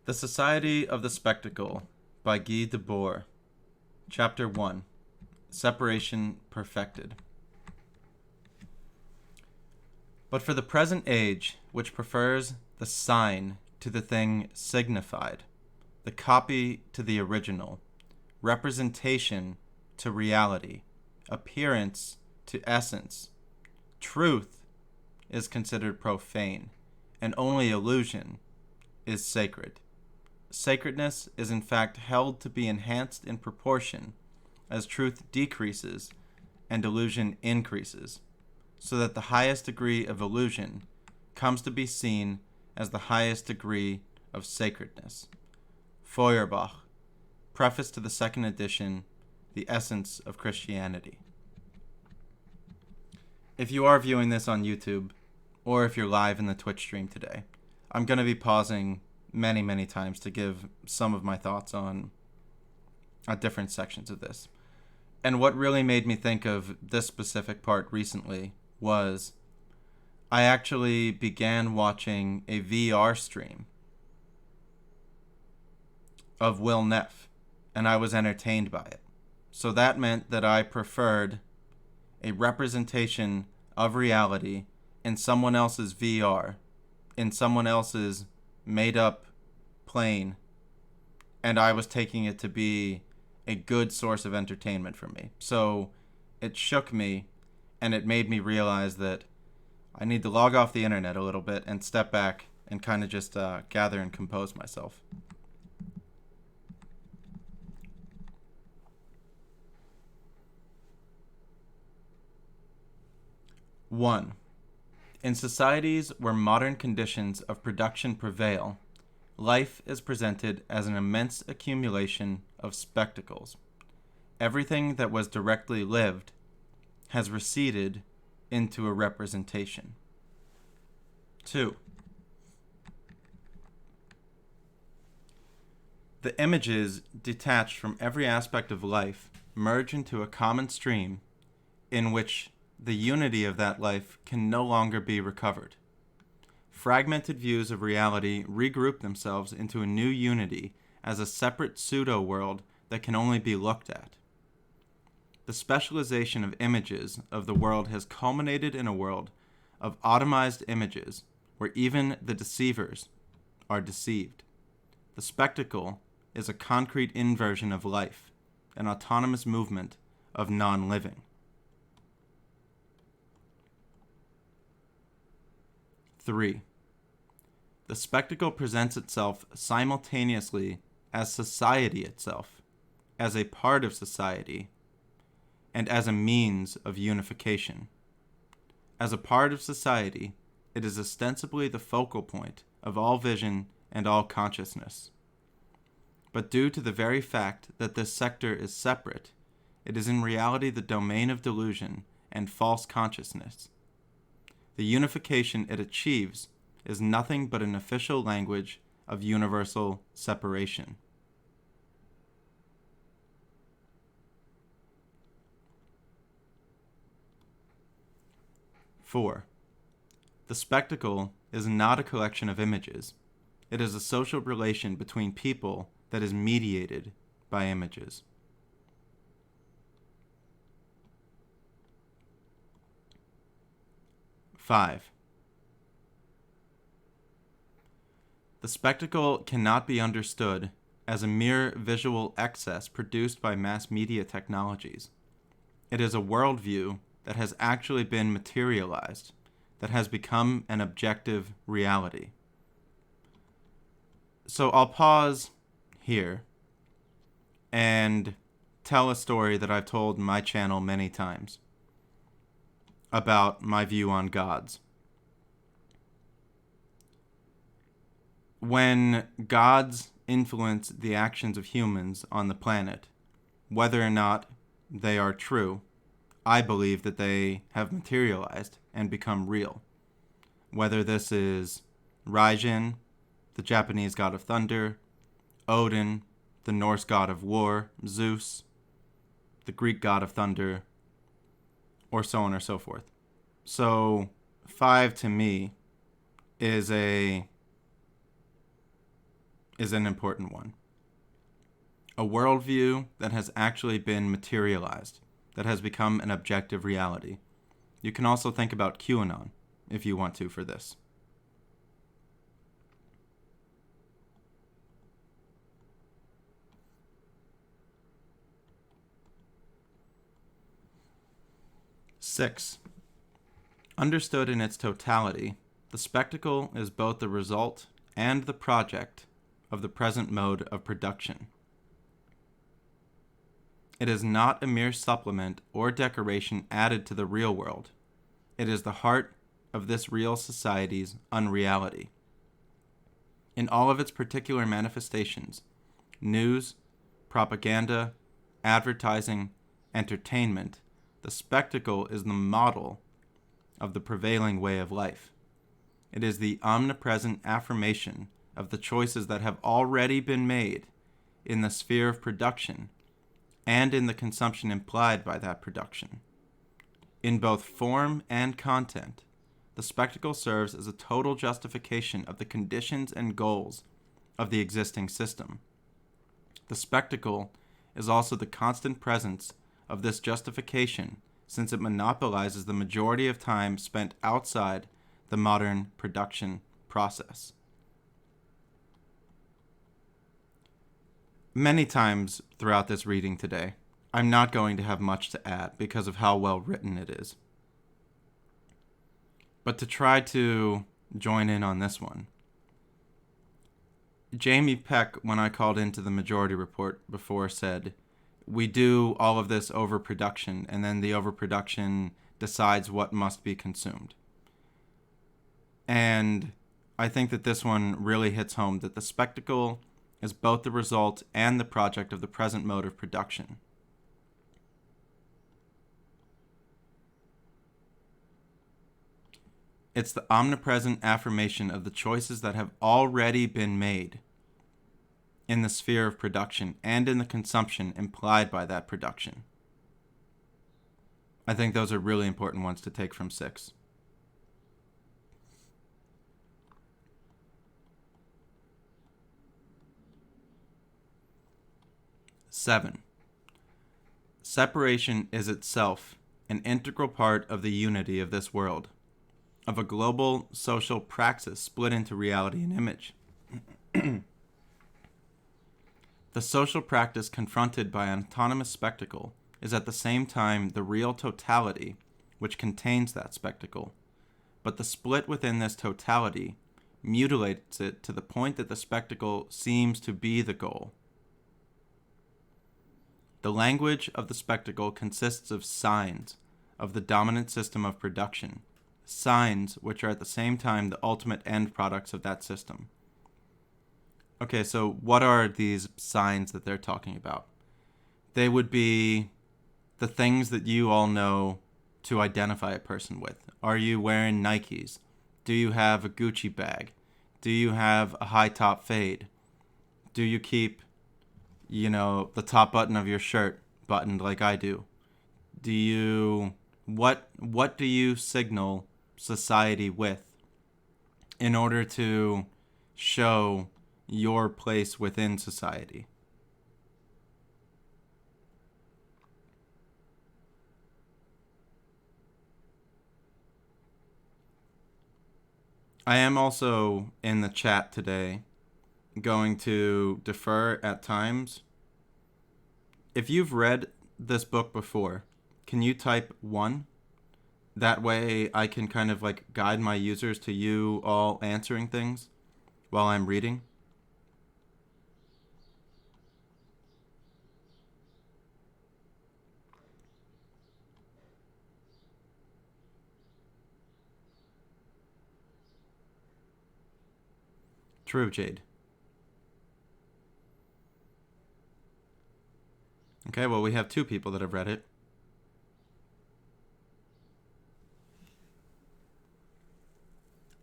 The Society of the Spectacle by Guy Debord. Chapter 1. Separation Perfected. But for the present age, which prefers the sign to the thing signified, the copy to the original, representation to reality, appearance to essence, truth is considered profane, and only illusion is sacred. Sacredness is in fact held to be enhanced in proportion as truth decreases and illusion increases, so that the highest degree of illusion comes to be seen as the highest degree of sacredness. Feuerbach, Preface to the Second Edition, The Essence of Christianity. If you are viewing this on YouTube, or if you're live in the Twitch stream today, I'm going to be pausing many times to give some of my thoughts on different sections of this. And what really made me think of this specific part recently was I actually began watching a VR stream of Will Neff, and I was entertained by it. So that meant that I preferred a representation of reality in someone else's VR, in someone else's made-up plane, and I was taking it to be a good source of entertainment for me. So it shook me, and it made me realize that I need to log off the internet a little bit and step back and kind of just gather and compose myself. One, in societies where modern conditions of production prevail, life is presented as an immense accumulation of spectacles. Everything that was directly lived has receded into a representation. 2. The images detached from every aspect of life merge into a common stream in which the unity of that life can no longer be recovered. Fragmented views of reality regroup themselves into a new unity as a separate pseudo-world that can only be looked at. The specialization of images of the world has culminated in a world of atomized images where even the deceivers are deceived. The spectacle is a concrete inversion of life, an autonomous movement of non-living. 3. The spectacle presents itself simultaneously as society itself, as a part of society, and as a means of unification. As a part of society, it is ostensibly the focal point of all vision and all consciousness. But due to the very fact that this sector is separate, it is in reality the domain of delusion and false consciousness. The unification it achieves is nothing but an official language of universal separation. 4. The spectacle is not a collection of images. It is a social relation between people that is mediated by images. 5. The spectacle cannot be understood as a mere visual excess produced by mass media technologies. It is a worldview that has actually been materialized, that has become an objective reality. So I'll pause here and tell a story that I've told in my channel many times about my view on gods. When gods influence the actions of humans on the planet, whether or not they are true, I believe that they have materialized and become real. Whether this is Raijin, the Japanese god of thunder, Odin, the Norse god of war, Zeus, the Greek god of thunder, or so on or so forth. So 5 to me is a is an important one. A worldview that has actually been materialized, that has become an objective reality. You can also think about QAnon, if you want to, for this. Six, understood in its totality, the spectacle is both the result and the project of the present mode of production. It is not a mere supplement or decoration added to the real world. It is the heart of this real society's unreality. In all of its particular manifestations, news, propaganda, advertising, entertainment, the spectacle is the model of the prevailing way of life. It is the omnipresent affirmation of the choices that have already been made in the sphere of production and in the consumption implied by that production. In both form and content, the spectacle serves as a total justification of the conditions and goals of the existing system. The spectacle is also the constant presence of this justification, since it monopolizes the majority of time spent outside the modern production process. Many times throughout this reading today, I'm not going to have much to add because of how well written it is. But to try to join in on this one, Jamie Peck, when I called into the Majority Report before, said, we do all of this overproduction, and then the overproduction decides what must be consumed. And I think that this one really hits home, that the spectacle is both the result and the project of the present mode of production. It's the omnipresent affirmation of the choices that have already been made in the sphere of production and in the consumption implied by that production. I think those are really important ones to take from 6. Seven, separation is itself an integral part of the unity of this world, of a global social praxis split into reality and image. The social practice confronted by an autonomous spectacle is at the same time the real totality which contains that spectacle, but the split within this totality mutilates it to the point that the spectacle seems to be the goal. The language of the spectacle consists of signs of the dominant system of production, signs which are at the same time the ultimate end products of that system. Okay, so what are these signs that they're talking about? They would be the things that you all know to identify a person with. Are you wearing Nikes? Do you have a Gucci bag? Do you have a high top fade? Do you keep, the top button of your shirt buttoned like I do? What do you signal society with in order to show your place within society? I am also in the chat today going to defer at times. If you've read this book before, can you type 1? That way I can kind of guide my users to you all answering things while I'm reading. True, Jade. Okay, well, we have 2 people that have read it.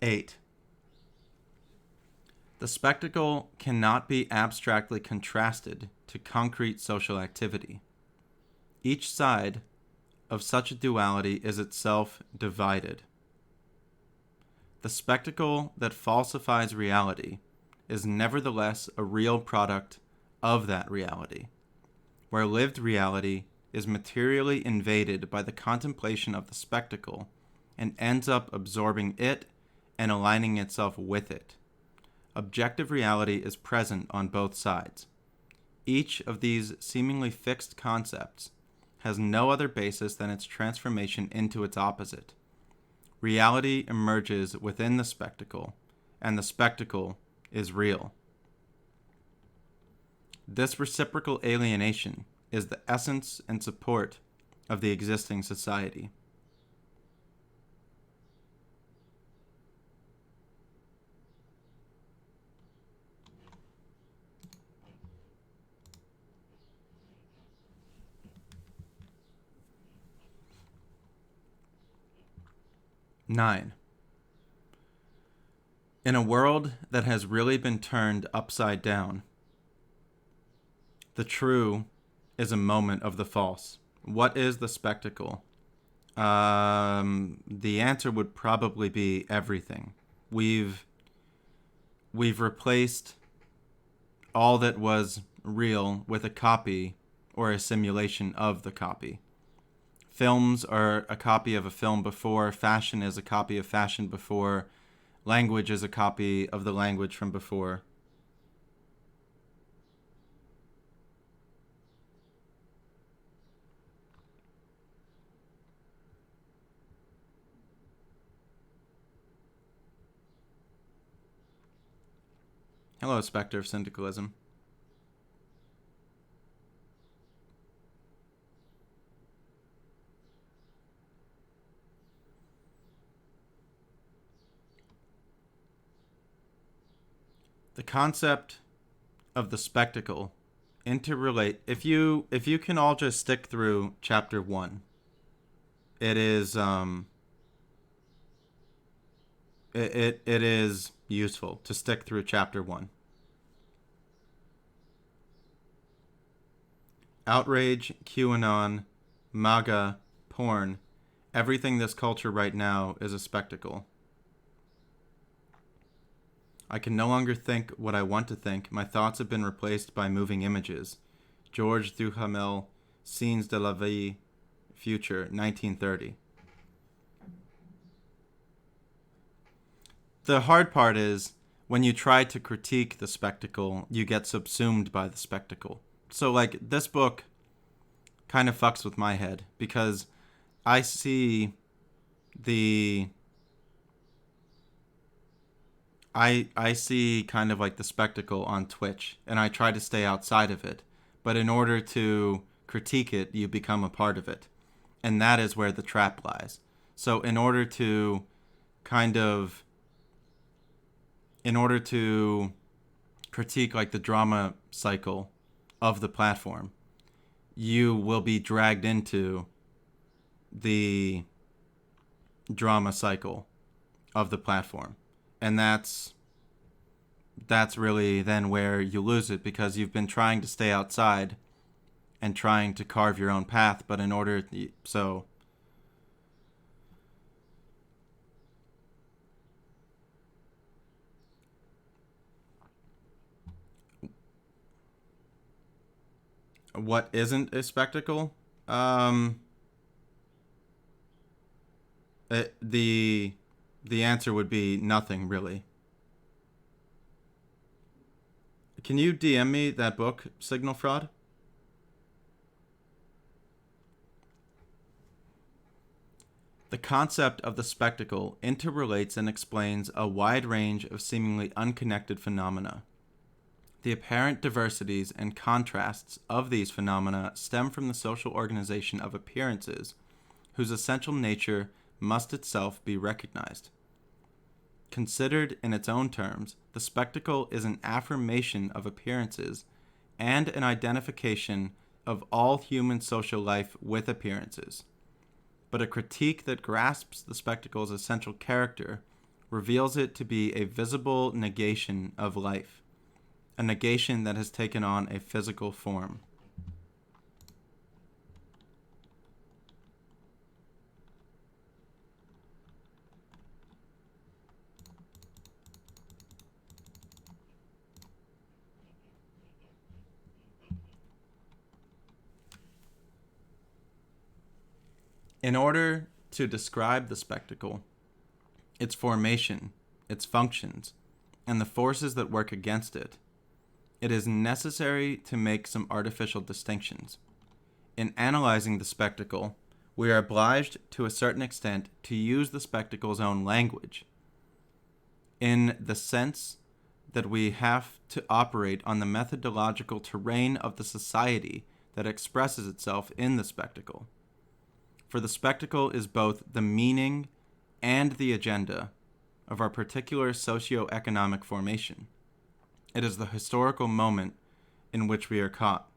8. The spectacle cannot be abstractly contrasted to concrete social activity. Each side of such a duality is itself divided. The spectacle that falsifies reality is nevertheless a real product of that reality, where lived reality is materially invaded by the contemplation of the spectacle and ends up absorbing it and aligning itself with it. Objective reality is present on both sides. Each of these seemingly fixed concepts has no other basis than its transformation into its opposite. Reality emerges within the spectacle, and the spectacle is real. This reciprocal alienation is the essence and support of the existing society. Nine. In a world that has really been turned upside down, the true is a moment of the false. What is the spectacle? The answer would probably be everything. We've replaced all that was real with a copy or a simulation of the copy. Films are a copy of a film before. Fashion is a copy of fashion before. Language is a copy of the language from before. Hello, Spectre of Syndicalism. The concept of the spectacle interrelate. If you can all just stick through chapter 1, it is it is useful to stick through chapter 1. Outrage, QAnon, MAGA, porn, everything this culture right now is a spectacle. I can no longer think what I want to think. My thoughts have been replaced by moving images. Georges Duhamel, Scenes de la Vie, Future, 1930. The hard part is, when you try to critique the spectacle, you get subsumed by the spectacle. So, like, this book kind of fucks with my head, because I see the... I see kind of like the spectacle on Twitch, and I try to stay outside of it. But in order to critique it, you become a part of it. And that is where the trap lies. So in order to critique like the drama cycle of the platform, you will be dragged into the drama cycle of the platform. And that's really then where you lose it, because you've been trying to stay outside and trying to carve your own path, but in order so what isn't a spectacle? The answer would be nothing, really. Can you DM me that book, Signal Fraud? The concept of the spectacle interrelates and explains a wide range of seemingly unconnected phenomena. The apparent diversities and contrasts of these phenomena stem from the social organization of appearances, whose essential nature must itself be recognized. Considered in its own terms, the spectacle is an affirmation of appearances and an identification of all human social life with appearances. But a critique that grasps the spectacle's essential character reveals it to be a visible negation of life, a negation that has taken on a physical form. In order to describe the spectacle, its formation, its functions, and the forces that work against it, it is necessary to make some artificial distinctions. In analyzing the spectacle, we are obliged to a certain extent to use the spectacle's own language, in the sense that we have to operate on the methodological terrain of the society that expresses itself in the spectacle. For the spectacle is both the meaning and the agenda of our particular socio-economic formation. It is the historical moment in which we are caught.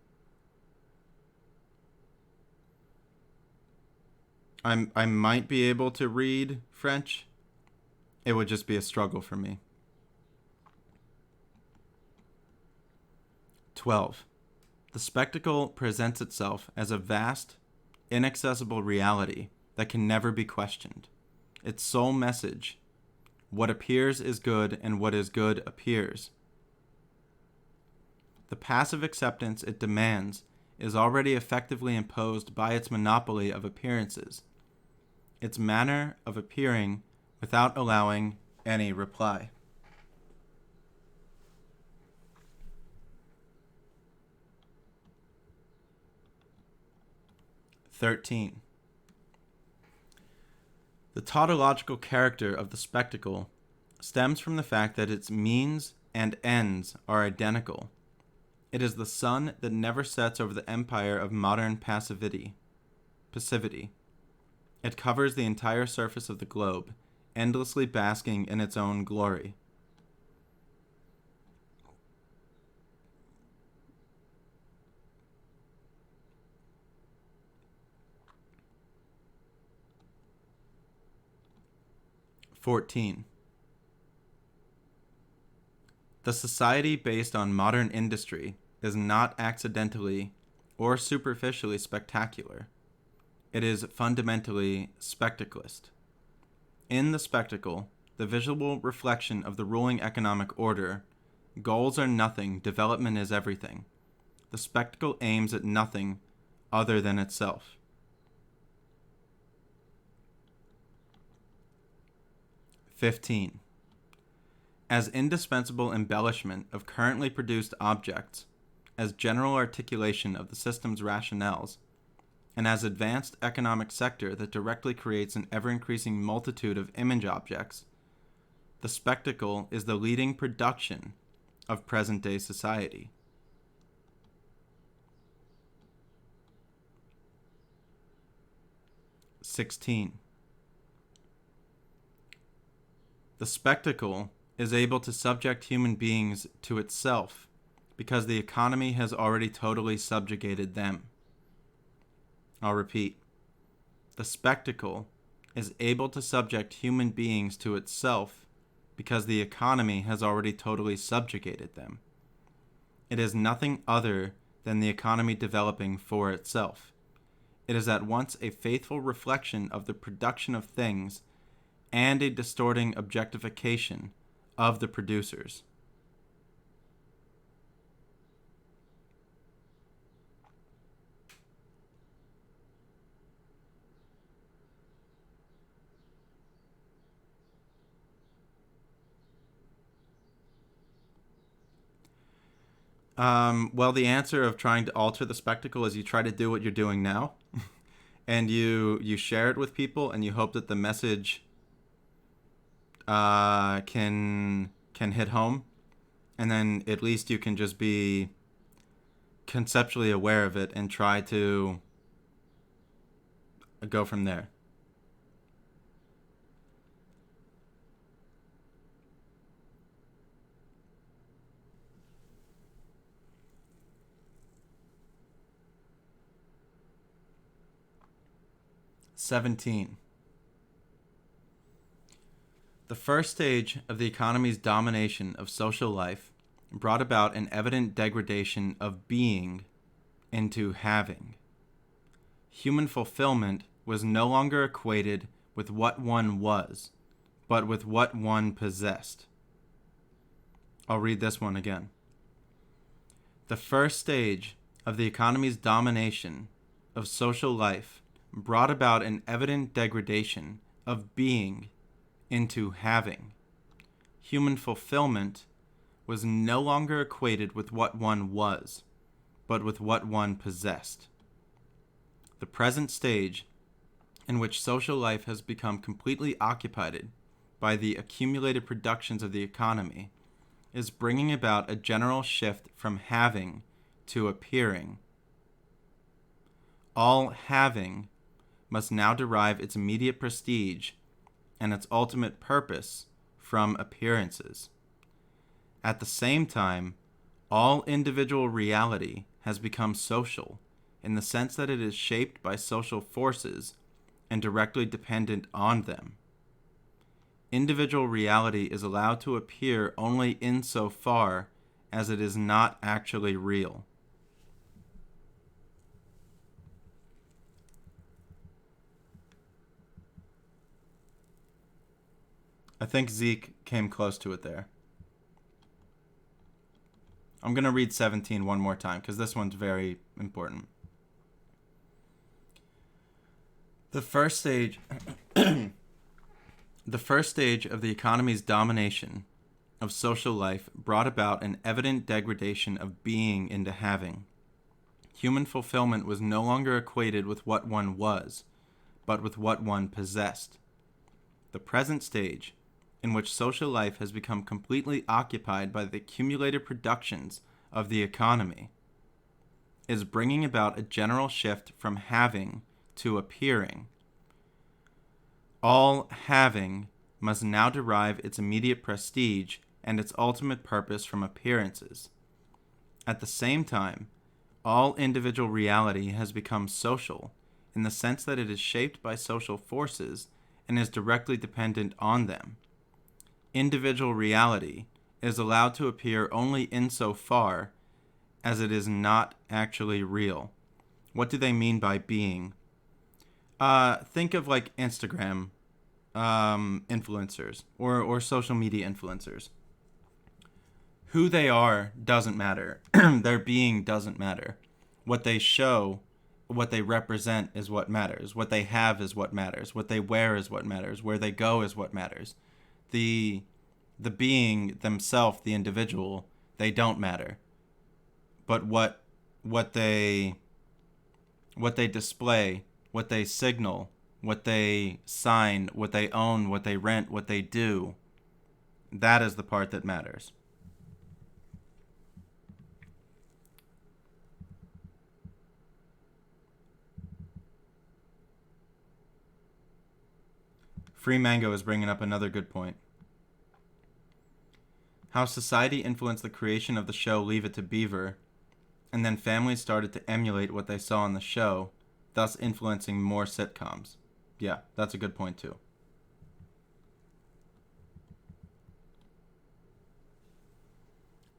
I might be able to read French. It would just be a struggle for me. 12. The spectacle presents itself as a vast, inaccessible reality that can never be questioned. Its sole message, what appears is good and what is good appears. The passive acceptance it demands is already effectively imposed by its monopoly of appearances, its manner of appearing without allowing any reply. (13) The tautological character of the spectacle stems from the fact that its means and ends are identical. It is the sun that never sets over the empire of modern passivity. It covers the entire surface of the globe, endlessly basking in its own glory. (14) The society based on modern industry is not accidentally or superficially spectacular. It is fundamentally spectaclist. In the spectacle, the visual reflection of the ruling economic order, goals are nothing, development is everything. The spectacle aims at nothing other than itself. 15. As indispensable embellishment of currently produced objects, as general articulation of the system's rationales, and as advanced economic sector that directly creates an ever-increasing multitude of image objects, the spectacle is the leading production of present-day society. (16) The spectacle is able to subject human beings to itself because the economy has already totally subjugated them. I'll repeat. The spectacle is able to subject human beings to itself because the economy has already totally subjugated them. It is nothing other than the economy developing for itself. It is at once a faithful reflection of the production of things and a distorting objectification of the producers. Well, the answer of trying to alter the spectacle is you try to do what you're doing now, and you share it with people, and you hope that the message can hit home, and then at least you can just be conceptually aware of it and try to go from there. (17) The first stage of the economy's domination of social life brought about an evident degradation of being into having. Human fulfillment was no longer equated with what one was, but with what one possessed. I'll read this one again. The first stage of the economy's domination of social life brought about an evident degradation of being into having. Human fulfillment was no longer equated with what one was, but with what one possessed. The present stage, in which social life has become completely occupied by the accumulated productions of the economy, is bringing about a general shift from having to appearing. All having must now derive its immediate prestige and its ultimate purpose from appearances. At the same time, all individual reality has become social in the sense that it is shaped by social forces and directly dependent on them. Individual reality is allowed to appear only insofar as it is not actually real. I think Zeke came close to it there. I'm going to read 17 one more time because this one's very important. The first stage of the economy's domination of social life brought about an evident degradation of being into having. Human fulfillment was no longer equated with what one was, but with what one possessed. The present stage, in which social life has become completely occupied by the accumulated productions of the economy, is bringing about a general shift from having to appearing. All having must now derive its immediate prestige and its ultimate purpose from appearances. At the same time, all individual reality has become social in the sense that it is shaped by social forces and is directly dependent on them. Individual reality is allowed to appear only insofar as it is not actually real. What do they mean by being? Think of like Instagram influencers or social media influencers. Who they are doesn't matter. Their being doesn't matter. What they show, what they represent is what matters. What they have is what matters. What they wear is what matters. Where they go is what matters. The being themselves, the individual, they don't matter. But what they display, what they signal, what they sign, what they own, what they rent, what they do, that is the part that matters. Free Mango is bringing up another good point. How society influenced the creation of the show Leave It to Beaver, and then families started to emulate what they saw on the show, thus influencing more sitcoms. Yeah, that's a good point too.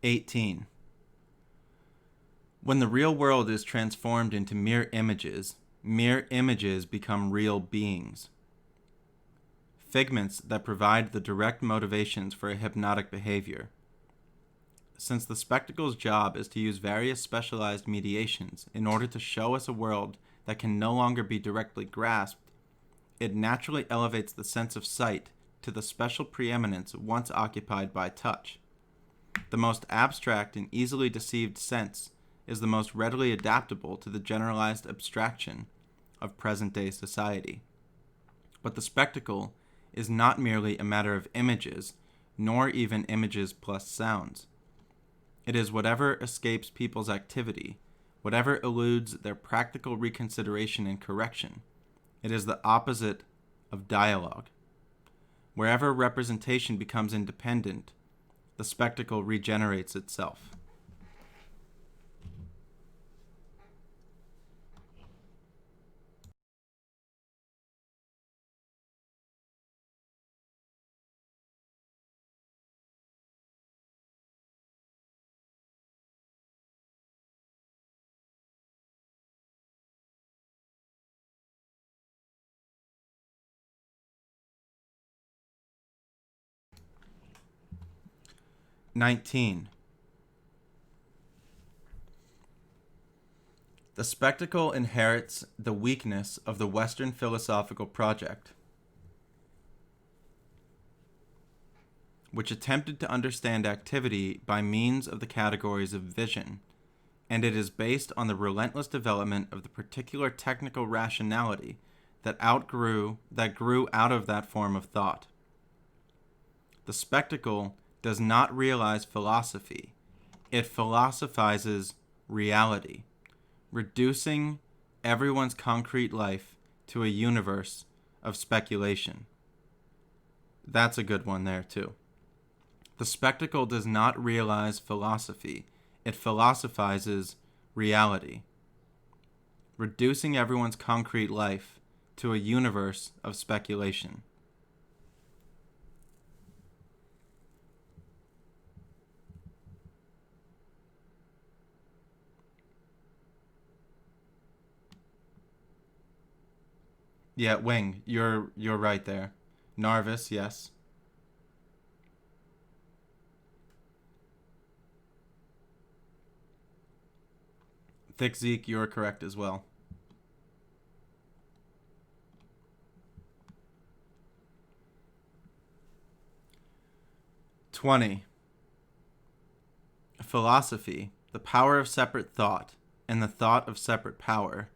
(18) When the real world is transformed into mere images become real beings. Figments that provide the direct motivations for a hypnotic behavior. Since the spectacle's job is to use various specialized mediations in order to show us a world that can no longer be directly grasped, it naturally elevates the sense of sight to the special preeminence once occupied by touch. The most abstract and easily deceived sense is the most readily adaptable to the generalized abstraction of present-day society. But the spectacle is not merely a matter of images, nor even images plus sounds. It is whatever escapes people's activity, whatever eludes their practical reconsideration and correction. It is the opposite of dialogue. Wherever representation becomes independent, the spectacle regenerates itself. (19) The spectacle inherits the weakness of the Western philosophical project, which attempted to understand activity by means of the categories of vision, and it is based on the relentless development of the particular technical rationality that grew out of that form of thought. The spectacle does not realize philosophy, it philosophizes reality, reducing everyone's concrete life to a universe of speculation. That's a good one there, too. The spectacle does not realize philosophy, it philosophizes reality, reducing everyone's concrete life to a universe of speculation. Yeah, Wing, you're right there. Narvis, yes. Thick Zeke, you're correct as well. (20) Philosophy, the power of separate thought, and the thought of separate power,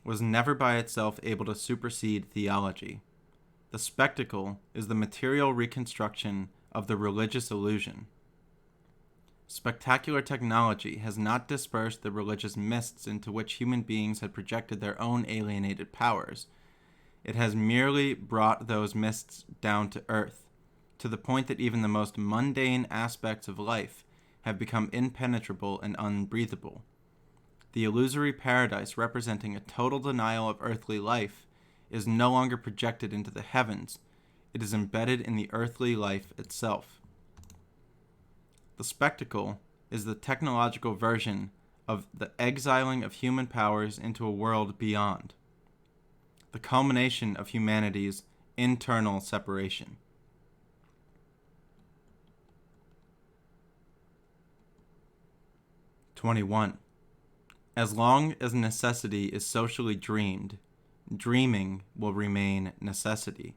was never by itself able to supersede theology. The spectacle is the material reconstruction of the religious illusion. Spectacular technology has not dispersed the religious mists into which human beings had projected their own alienated powers. It has merely brought those mists down to earth, to the point that even the most mundane aspects of life have become impenetrable and unbreathable. The illusory paradise representing a total denial of earthly life is no longer projected into the heavens, it is embedded in the earthly life itself. The spectacle is the technological version of the exiling of human powers into a world beyond, the culmination of humanity's internal separation. (21) As long as necessity is socially dreamed, dreaming will remain necessity.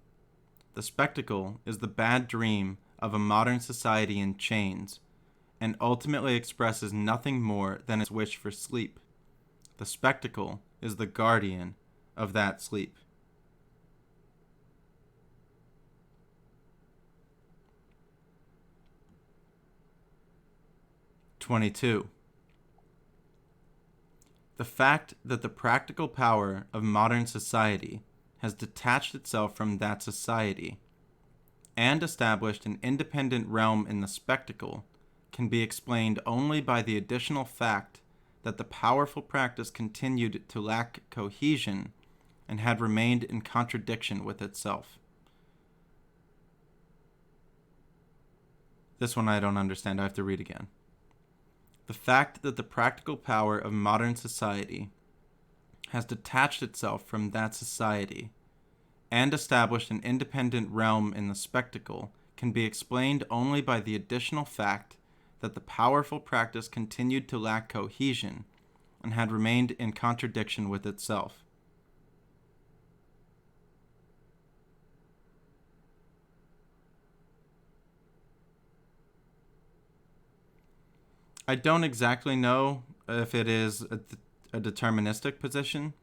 The spectacle is the bad dream of a modern society in chains, and ultimately expresses nothing more than its wish for sleep. The spectacle is the guardian of that sleep. (22) The fact that the practical power of modern society has detached itself from that society and established an independent realm in the spectacle can be explained only by the additional fact that the powerful practice continued to lack cohesion and had remained in contradiction with itself. This one I don't understand. I have to read again. The fact that the practical power of modern society has detached itself from that society and established an independent realm in the spectacle can be explained only by the additional fact that the powerful practice continued to lack cohesion and had remained in contradiction with itself. I don't exactly know if it is a deterministic position.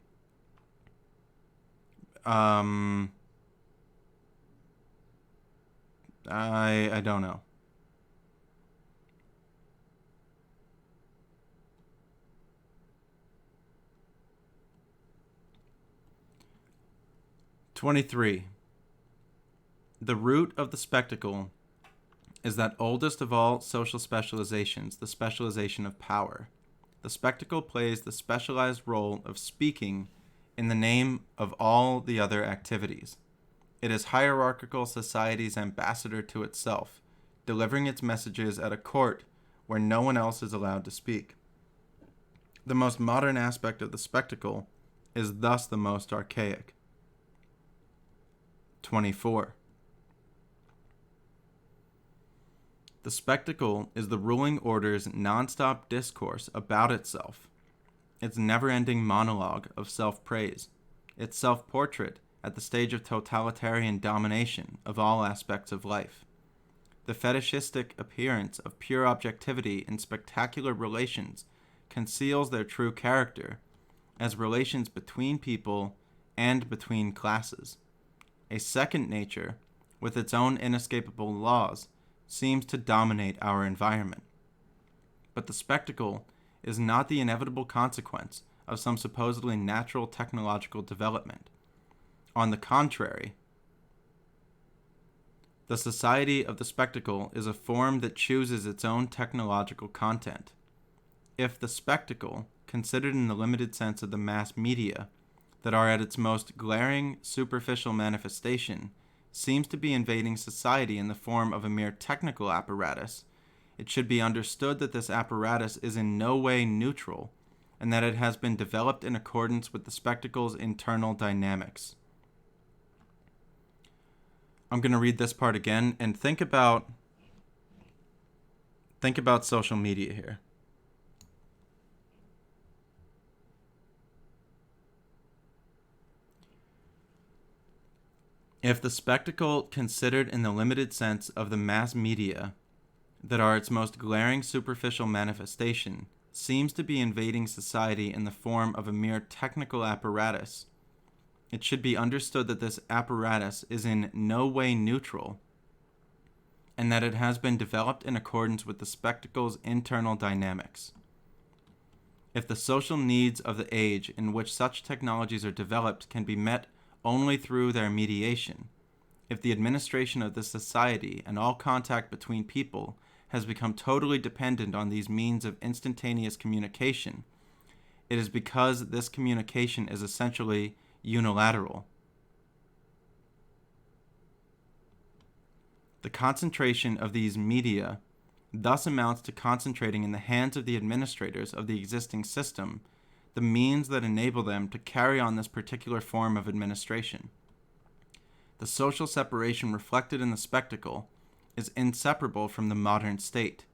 I don't know. (23) The root of the spectacle is that oldest of all social specializations, the specialization of power. The spectacle plays the specialized role of speaking in the name of all the other activities. It is hierarchical society's ambassador to itself, delivering its messages at a court where no one else is allowed to speak. The most modern aspect of the spectacle is thus the most archaic. 24. The spectacle is the ruling order's non-stop discourse about itself. its never-ending monologue of self-praise, its self-portrait at the stage of totalitarian domination of all aspects of life, the fetishistic appearance of pure objectivity in spectacular relations conceals their true character as relations between people and between classes. A second nature, with its own inescapable laws, seems to dominate our environment. But the spectacle is not the inevitable consequence of some supposedly natural technological development. On the contrary, the society of the spectacle is a form that chooses its own technological content. If the spectacle, considered in the limited sense of the mass media, that are at its most glaring superficial manifestation, seems to be invading society in the form of a mere technical apparatus, it should be understood that this apparatus is in no way neutral, and that it has been developed in accordance with the spectacle's internal dynamics. I'm going to read this part again and think about social media here. If the spectacle, considered in the limited sense of the mass media, that are its most glaring superficial manifestation, seems to be invading society in the form of a mere technical apparatus, it should be understood that this apparatus is in no way neutral, and that it has been developed in accordance with the spectacle's internal dynamics. If the social needs of the age in which such technologies are developed can be met only through their mediation, if the administration of this society and all contact between people has become totally dependent on these means of instantaneous communication, it is because this communication is essentially unilateral. The concentration of these media thus amounts to concentrating in the hands of the administrators of the existing system the means that enable them to carry on this particular form of administration. The social separation reflected in the spectacle is inseparable from the modern state,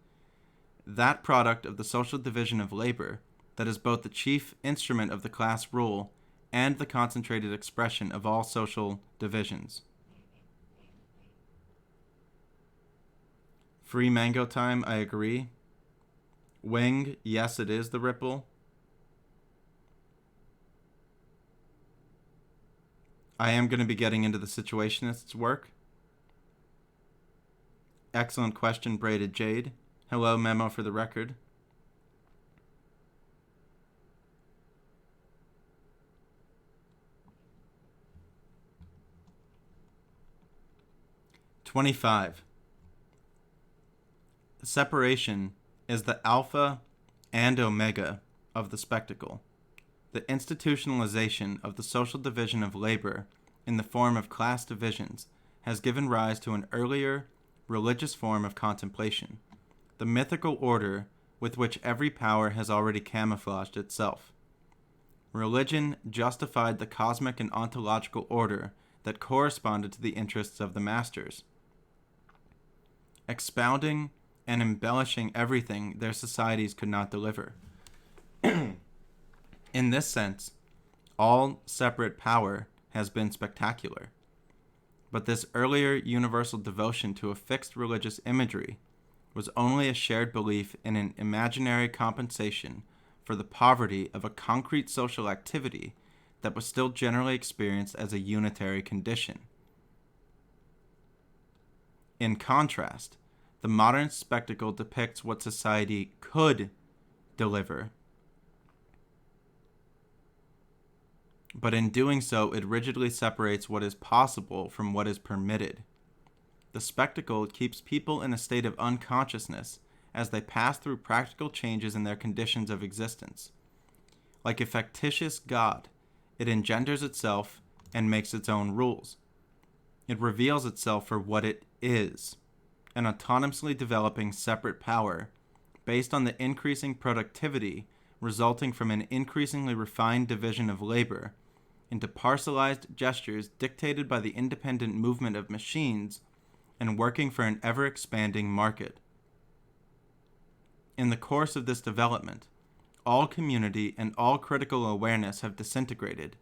that product of the social division of labor that is both the chief instrument of the class rule and the concentrated expression of all social divisions. Free mango time, I agree. Wing, yes, it is the ripple. I am going to be getting into the Situationists' work. Excellent question, Braided Jade. Hello, memo for the record. (25) Separation is the alpha and omega of the spectacle. The institutionalization of the social division of labor in the form of class divisions has given rise to an earlier religious form of contemplation, the mythical order with which every power has already camouflaged itself. Religion justified the cosmic and ontological order that corresponded to the interests of the masters, expounding and embellishing everything their societies could not deliver. In this sense, all separate power has been spectacular. But this earlier universal devotion to a fixed religious imagery was only a shared belief in an imaginary compensation for the poverty of a concrete social activity that was still generally experienced as a unitary condition. In contrast, the modern spectacle depicts what society could deliver, but in doing so, it rigidly separates what is possible from what is permitted. The spectacle keeps people in a state of unconsciousness as they pass through practical changes in their conditions of existence. Like a factitious god, it engenders itself and makes its own rules. It reveals itself for what it is, an autonomously developing separate power based on the increasing productivity resulting from an increasingly refined division of labor into parcelized gestures dictated by the independent movement of machines and working for an ever-expanding market. In the course of this development, all community and all critical awareness have disintegrated,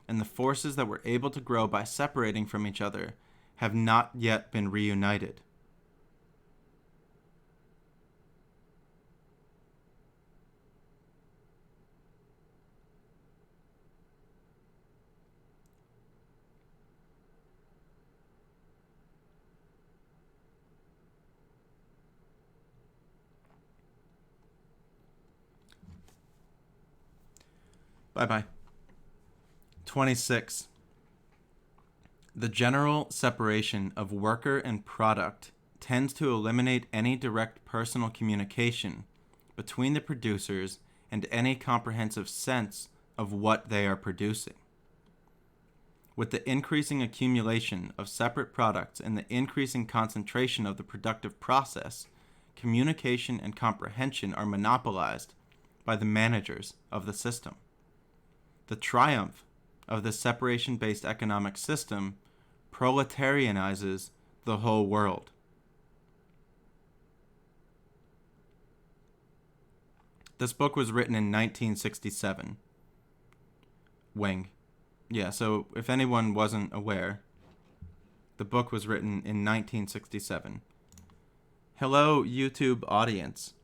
and the forces that were able to grow by separating from each other have not yet been reunited. Bye-bye. 26. The general separation of worker and product tends to eliminate any direct personal communication between the producers and any comprehensive sense of what they are producing. With the increasing accumulation of separate products and the increasing concentration of the productive process, communication and comprehension are monopolized by the managers of the system. The triumph of this separation-based economic system proletarianizes the whole world. This book was written in 1967. Wing. Yeah, so if anyone wasn't aware, the book was written in 1967. Hello, YouTube audience.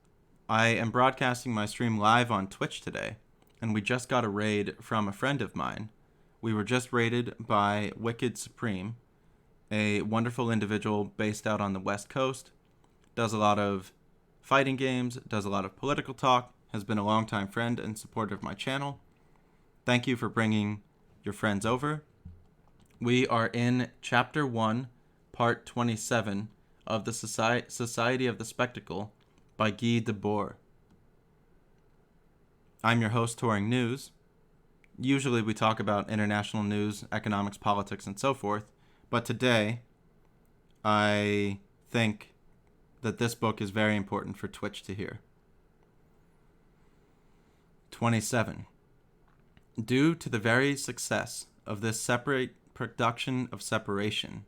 I am broadcasting my stream live on Twitch today, and we just got a raid from a friend of mine. We were just raided by Wicked Supreme, a wonderful individual based out on the West Coast, does a lot of fighting games, does a lot of political talk, has been a longtime friend and supporter of my channel. Thank you for bringing your friends over. We are in Chapter 1, Part 27 of the Society of the Spectacle by Guy Debord. I'm your host, Touring News. Usually we talk about international news, economics, politics, and so forth, but today I think that this book is very important for Twitch to hear. 27. Due to the very success of this separate production of separation,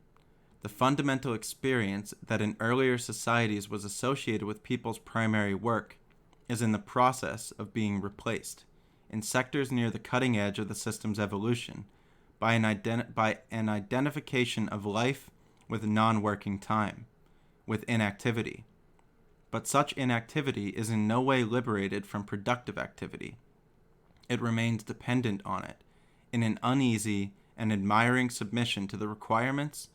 the fundamental experience that in earlier societies was associated with people's primary work is in the process of being replaced in sectors near the cutting edge of the system's evolution by an identification of life with non-working time, with inactivity. But such inactivity is in no way liberated from productive activity. It remains dependent on it, in an uneasy and admiring submission to the requirements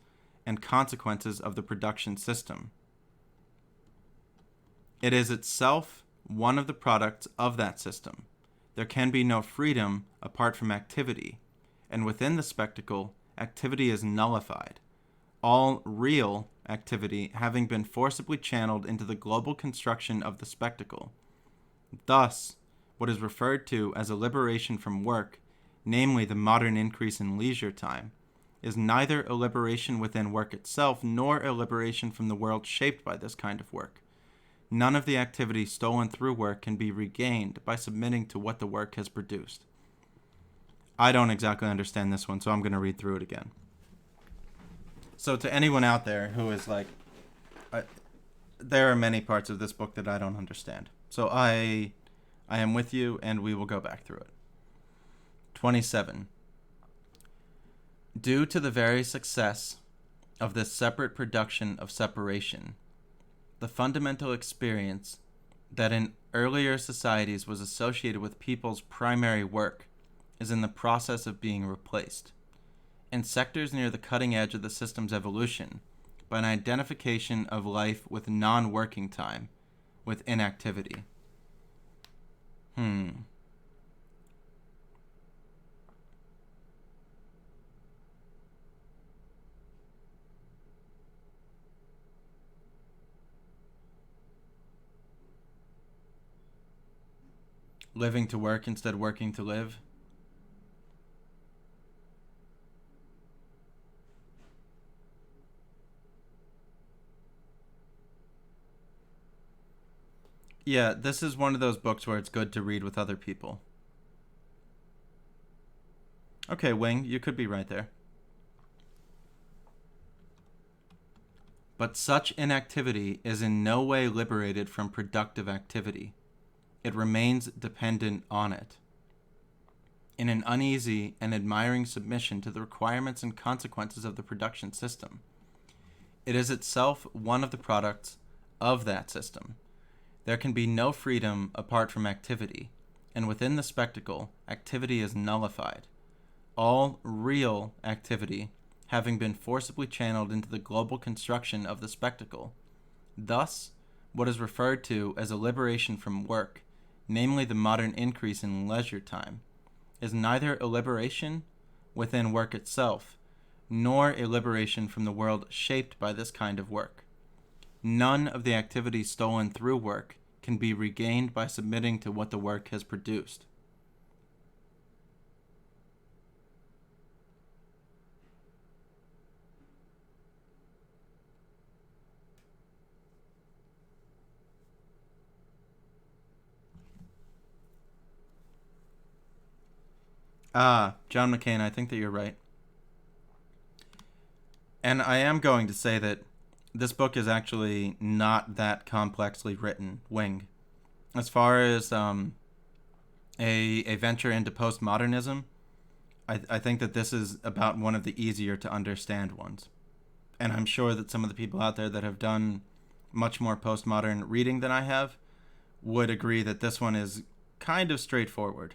and consequences of the production system. It is itself one of the products of that system. There can be no freedom apart from activity, and within the spectacle, activity is nullified, all real activity having been forcibly channeled into the global construction of the spectacle. Thus, what is referred to as a liberation from work, namely the modern increase in leisure time, is neither a liberation within work itself nor a liberation from the world shaped by this kind of work. None of the activity stolen through work can be regained by submitting to what the work has produced. I don't exactly understand this one, so I'm going to read through it again. So to anyone out there who is like, there are many parts of this book that I don't understand. So I am with you, and we will go back through it. 27. Due to the very success of this separate production of separation, the fundamental experience that in earlier societies was associated with people's primary work is in the process of being replaced, in sectors near the cutting edge of the system's evolution, by an identification of life with non-working time, with inactivity. Living to work instead of working to live. Yeah, this is one of those books where it's good to read with other people. Okay, Wing, you could be right there. But such inactivity is in no way liberated from productive activity. it remains dependent on it, in an uneasy and admiring submission to the requirements and consequences of the production system. It is itself one of the products of that system. There can be no freedom apart from activity, and within the spectacle, activity is nullified. All real activity having been forcibly channeled into the global construction of the spectacle. Thus, what is referred to as a liberation from work, namely the modern increase in leisure time, is neither a liberation within work itself, nor a liberation from the world shaped by this kind of work. None of the activity stolen through work can be regained by submitting to what the work has produced. John McCain, I think that you're right. And I am going to say that this book is actually not that complexly written, Wing. As far as a venture into postmodernism, I think that this is about one of the easier to understand ones. And I'm sure that some of the people out there that have done much more postmodern reading than I have would agree that this one is kind of straightforward.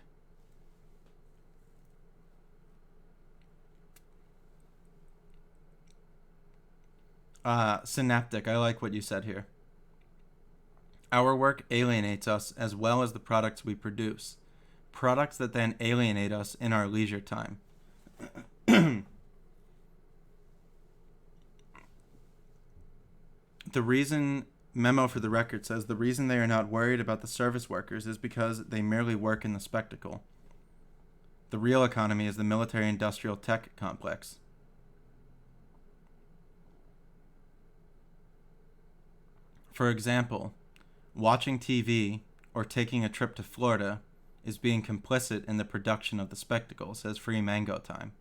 Synaptic, I like what you said here. Our work alienates us as well as the products we produce. Products that then alienate us in our leisure time. The reason, memo for the record says, the reason they are not worried about the service workers is because they merely work in the spectacle. The real economy is the military-industrial tech complex. For example, watching TV or taking a trip to Florida is being complicit in the production of the spectacle, says Free Mango Time.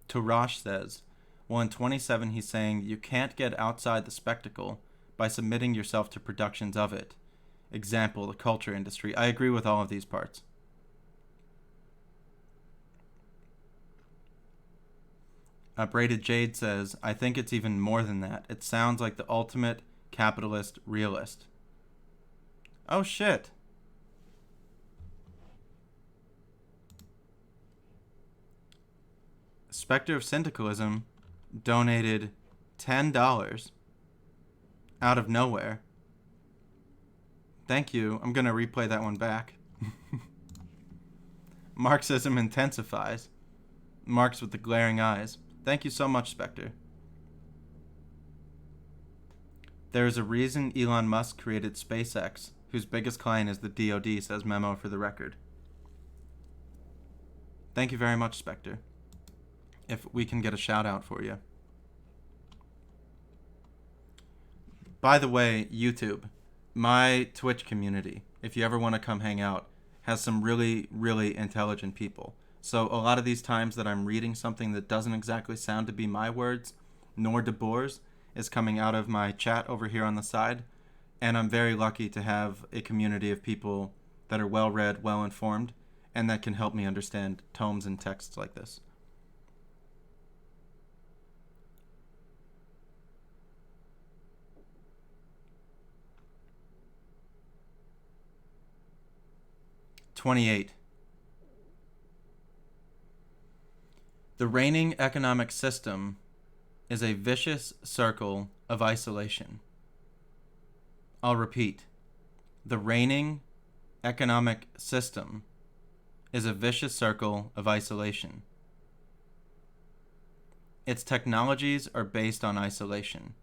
Turash says, well, in 27 he's saying you can't get outside the spectacle by submitting yourself to productions of it. Example, the culture industry. I agree with all of these parts. Braided Jade says, I think it's even more than that. It sounds like the ultimate capitalist realist. Oh shit. Spectre of Syndicalism donated $10 out of nowhere. Thank you. I'm going to replay that one back. Marxism intensifies. Marx with the glaring eyes. Thank you so much, Spectre. There is a reason Elon Musk created SpaceX, whose biggest client is the DoD, says Memo for the record. Thank you very much, Spectre. If we can get a shout out for you. By the way, YouTube, my Twitch community, if you ever want to come hang out, has some really, really intelligent people. So a lot of these times that I'm reading something that doesn't exactly sound to be my words, nor Debord's, is coming out of my chat over here on the side. And I'm very lucky to have a community of people that are well-read, well-informed, and that can help me understand tomes and texts like this. '28. The reigning economic system is a vicious circle of isolation. I'll repeat. The reigning economic system is a vicious circle of isolation. Its technologies are based on isolation,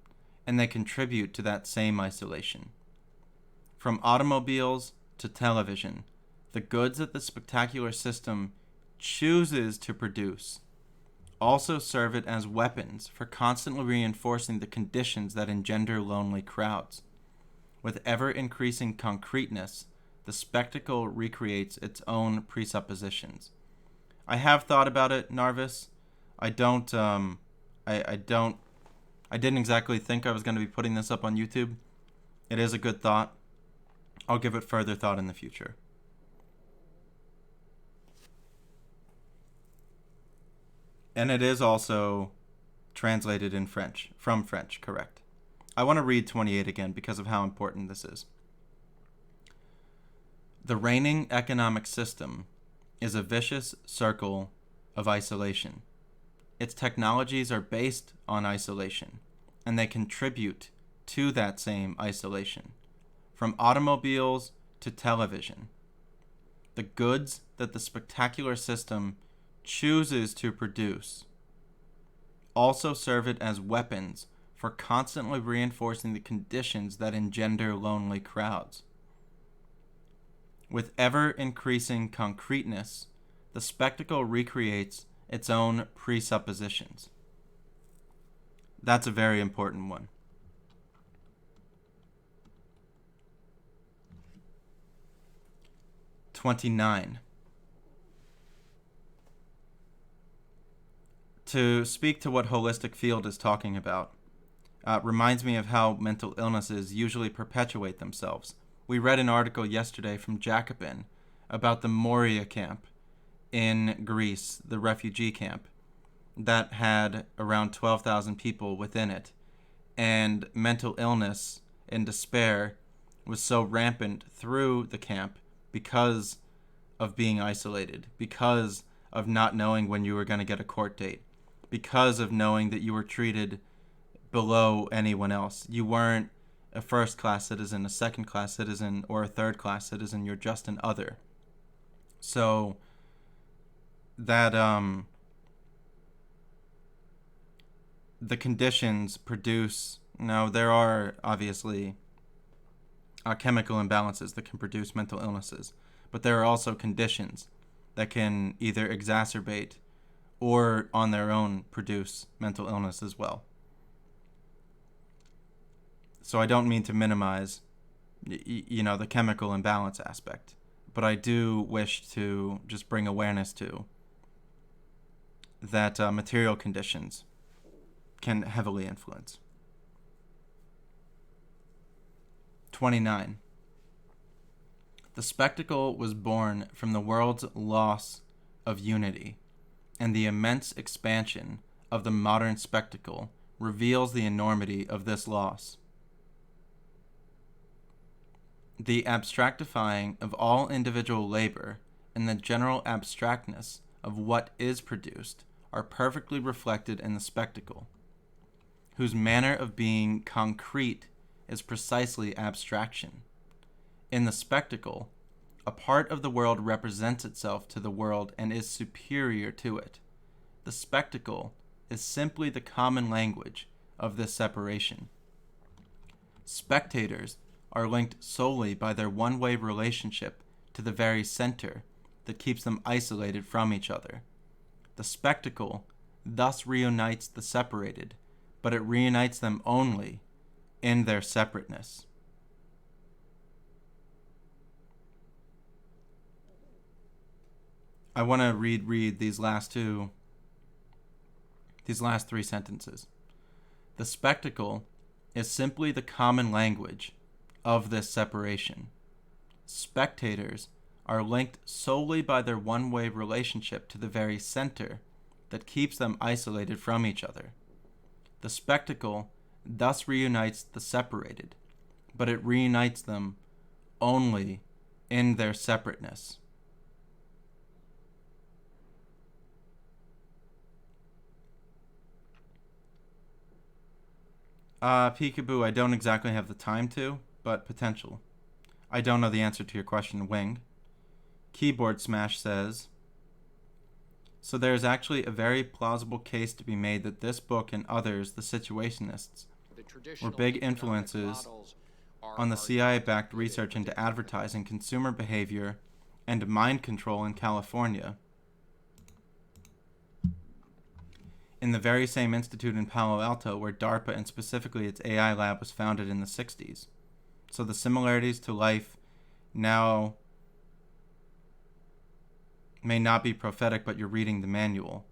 and they contribute to that same isolation. From automobiles to television, the goods that the spectacular system chooses to produce also serve it as weapons for constantly reinforcing the conditions that engender lonely crowds. With ever-increasing concreteness, the spectacle recreates its own presuppositions. I have thought about it, Narvis. I didn't exactly think I was going to be putting this up on YouTube. It is a good thought. I'll give it further thought in the future. And it is also translated in French, from French, correct. I want to read 28 again because of how important this is. The reigning economic system is a vicious circle of isolation. Its technologies are based on isolation, and they contribute to that same isolation, from automobiles to television. The goods that the spectacular system chooses to produce also serve it as weapons for constantly reinforcing the conditions that engender lonely crowds. With ever-increasing concreteness, the spectacle recreates its own presuppositions. That's a very important one. '29. To speak to what holistic field is talking about, reminds me of how mental illnesses usually perpetuate themselves. We read an article yesterday from Jacobin about the Moria camp in Greece, the refugee camp, that had around 12,000 people within it. And mental illness and despair was so rampant through the camp because of being isolated, because of not knowing when you were going to get a court date, because of knowing that you were treated below anyone else. You weren't a first-class citizen, a second-class citizen, or a third-class citizen. You're just an other. So that the conditions produce, now there are obviously chemical imbalances that can produce mental illnesses, but there are also conditions that can either exacerbate or on their own produce mental illness as well. So I don't mean to minimize, the chemical imbalance aspect, but I do wish to just bring awareness to that material conditions can heavily influence. 29. The spectacle was born from the world's loss of unity, and the immense expansion of the modern spectacle reveals the enormity of this loss. The abstractifying of all individual labor and the general abstractness of what is produced are perfectly reflected in the spectacle, whose manner of being concrete is precisely abstraction. In the spectacle, a part of the world represents itself to the world and is superior to it. The spectacle is simply the common language of this separation. Spectators are linked solely by their one-way relationship to the very center that keeps them isolated from each other. The spectacle thus reunites the separated, but it reunites them only in their separateness. I want to read these last three sentences. The spectacle is simply the common language of this separation. Spectators are linked solely by their one-way relationship to the very center that keeps them isolated from each other. The spectacle thus reunites the separated, but it reunites them only in their separateness. Peekaboo, I don't exactly have the time to, but potential. I don't know the answer to your question, Wing. Keyboard Smash says, so there is actually a very plausible case to be made that this book and others, the situationists, were big influences on the CIA-backed research into advertising, consumer behavior, and mind control in California. In the very same institute in Palo Alto where DARPA and specifically its AI lab was founded in the 60s. So the similarities to life now may not be prophetic, but you're reading the manual.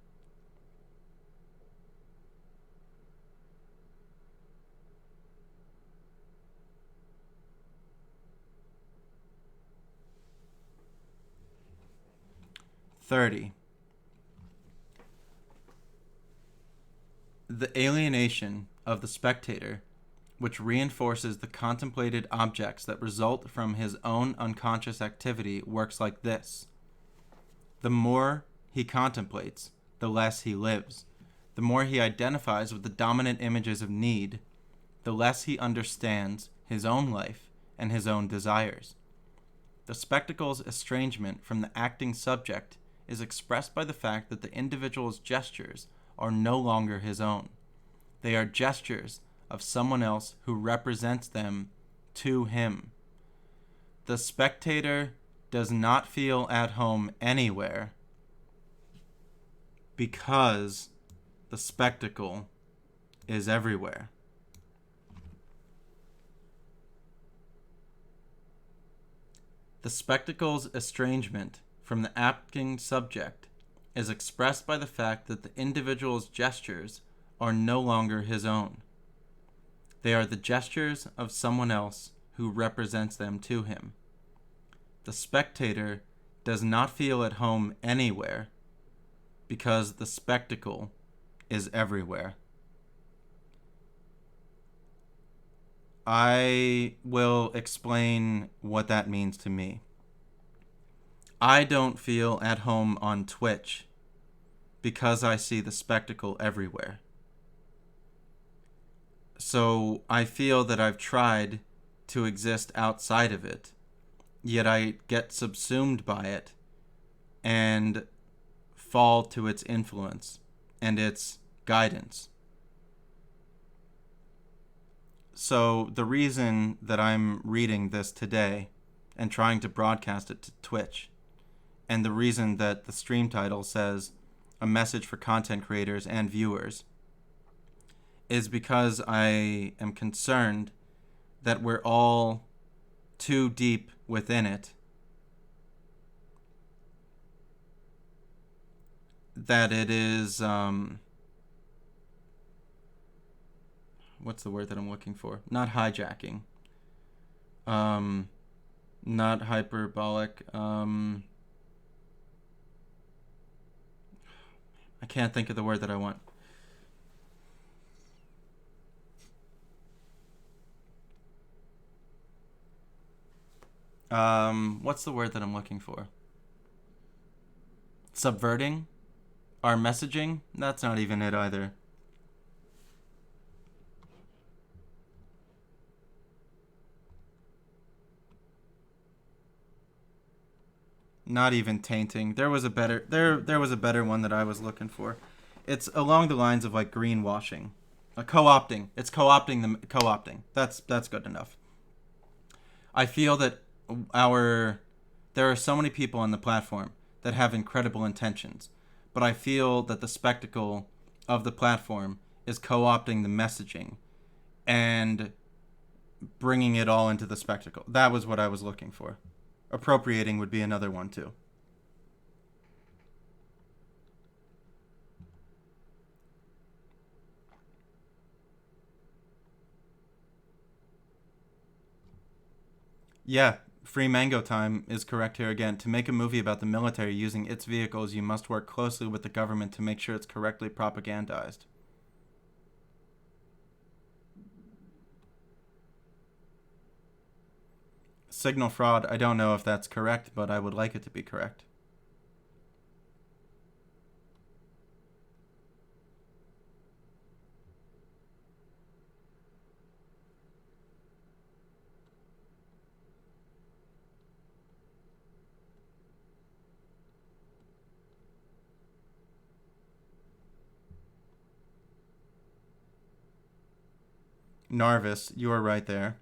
30. The alienation of the spectator, which reinforces the contemplated objects that result from his own unconscious activity, works like this. The more he contemplates, the less he lives. The more he identifies with the dominant images of need, the less he understands his own life and his own desires. The spectacle's estrangement from the acting subject is expressed by the fact that the individual's gestures are no longer his own. They are gestures of someone else who represents them to him. The spectator does not feel at home anywhere because the spectacle is everywhere. The spectacle's estrangement from the acting subject is expressed by the fact that the individual's gestures are no longer his own. They are the gestures of someone else who represents them to him. The spectator does not feel at home anywhere because the spectacle is everywhere. I will explain what that means to me. I don't feel at home on Twitch because I see the spectacle everywhere. So I feel that I've tried to exist outside of it, yet I get subsumed by it and fall to its influence and its guidance. So the reason that I'm reading this today and trying to broadcast it to Twitch, and the reason that the stream title says a message for content creators and viewers, is because I am concerned that we're all too deep within it, that it is what's the word that I'm looking for? Not hijacking. Not hyperbolic. I can't think of the word that I want. What's the word that I'm looking for? Subverting our messaging? That's not even it either. Not even tainting. There was a better one that I was looking for. It's along the lines of like greenwashing. Co-opting. It's co-opting. That's good enough. I feel that there are so many people on the platform that have incredible intentions, but I feel that the spectacle of the platform is co-opting the messaging and bringing it all into the spectacle. That was what I was looking for. Appropriating would be another one too. Yeah, Free Mango Time is correct here again. To make a movie about the military using its vehicles, you must work closely with the government to make sure it's correctly propagandized. Signal fraud, I don't know if that's correct, but I would like it to be correct. Narvis, you are right there.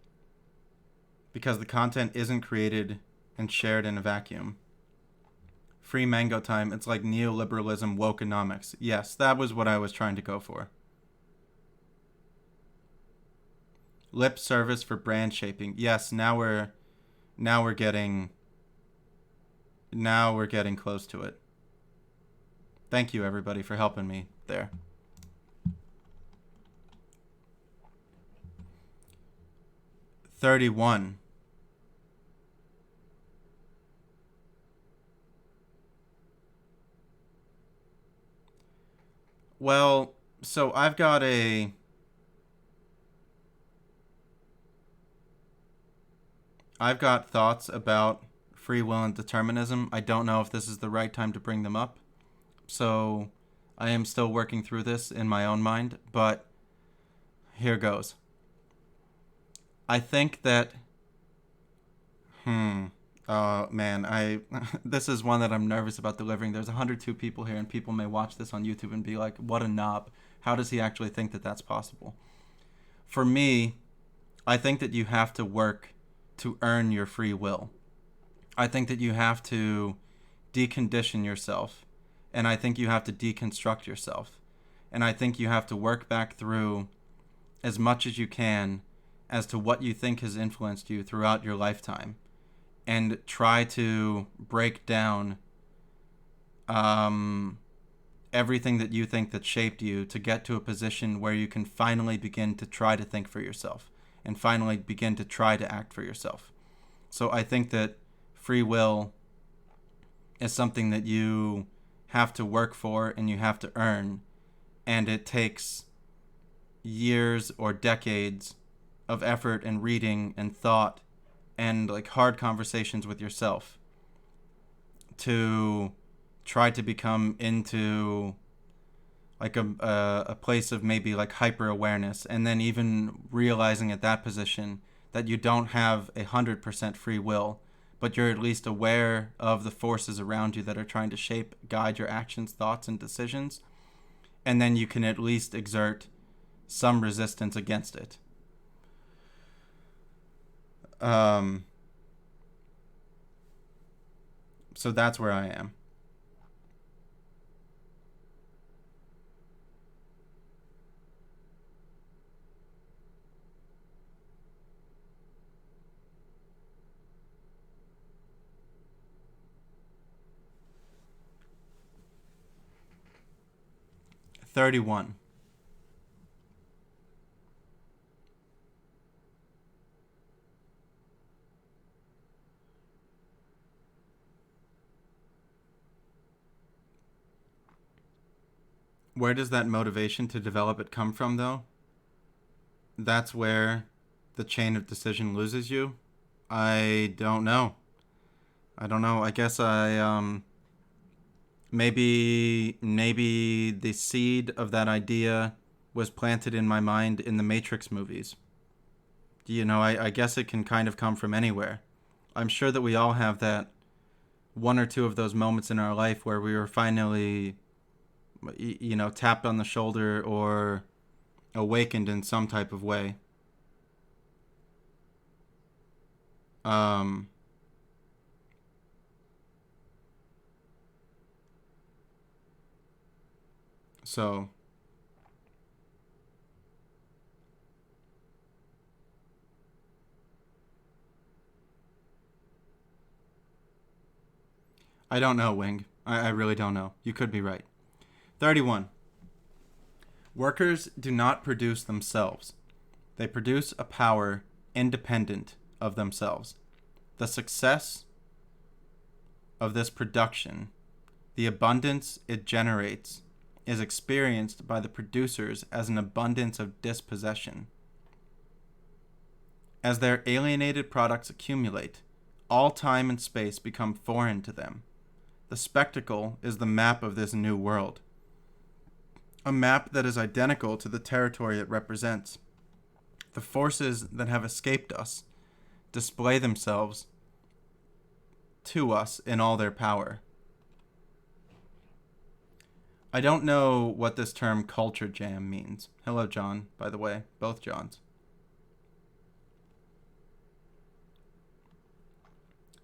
Because the content isn't created and shared in a vacuum. Free Mango Time, it's like neoliberalism wokeonomics. Yes, that was what I was trying to go for. Lip service for brand shaping. Yes, now we're getting close to it. Thank you everybody for helping me there. $31. Well, so I've got thoughts about free will and determinism. I don't know if this is the right time to bring them up. So I am still working through this in my own mind, but here goes. I think that oh man, I this is one that I'm nervous about delivering. There's 102 people here, and people may watch this on YouTube and be like, "What a knob! How does he actually think that that's possible?" For me, I think that you have to work to earn your free will. I think that you have to decondition yourself, and I think you have to deconstruct yourself, and I think you have to work back through as much as you can as to what you think has influenced you throughout your lifetime, and try to break down um, everything that you think that shaped you to get to a position where you can finally begin to try to think for yourself and finally begin to try to act for yourself. So I think that free will is something that you have to work for and you have to earn, and it takes years or decades of effort and reading and thought and like hard conversations with yourself to try to become into like a place of maybe like hyper awareness, and then even realizing at that position that you don't have 100% free will, but you're at least aware of the forces around you that are trying to shape, guide your actions, thoughts, and decisions, and then you can at least exert some resistance against it. Um, so that's where I am. $31. Where does that motivation to develop it come from, though? That's where the chain of decision loses you. I don't know. I don't know. I guess maybe the seed of that idea was planted in my mind in the Matrix movies. You know, I guess it can kind of come from anywhere. I'm sure that we all have that one or two of those moments in our life where we were finally, tapped on the shoulder or awakened in some type of way. Um, so I don't know, Wing. I really don't know. You could be right. 31. Workers do not produce themselves. They produce a power independent of themselves. The success of this production, the abundance it generates, is experienced by the producers as an abundance of dispossession. As their alienated products accumulate, all time and space become foreign to them. The spectacle is the map of this new world, a map that is identical to the territory it represents. The forces that have escaped us display themselves to us in all their power. I don't know what this term culture jam means. Hello, John, by the way. Both Johns.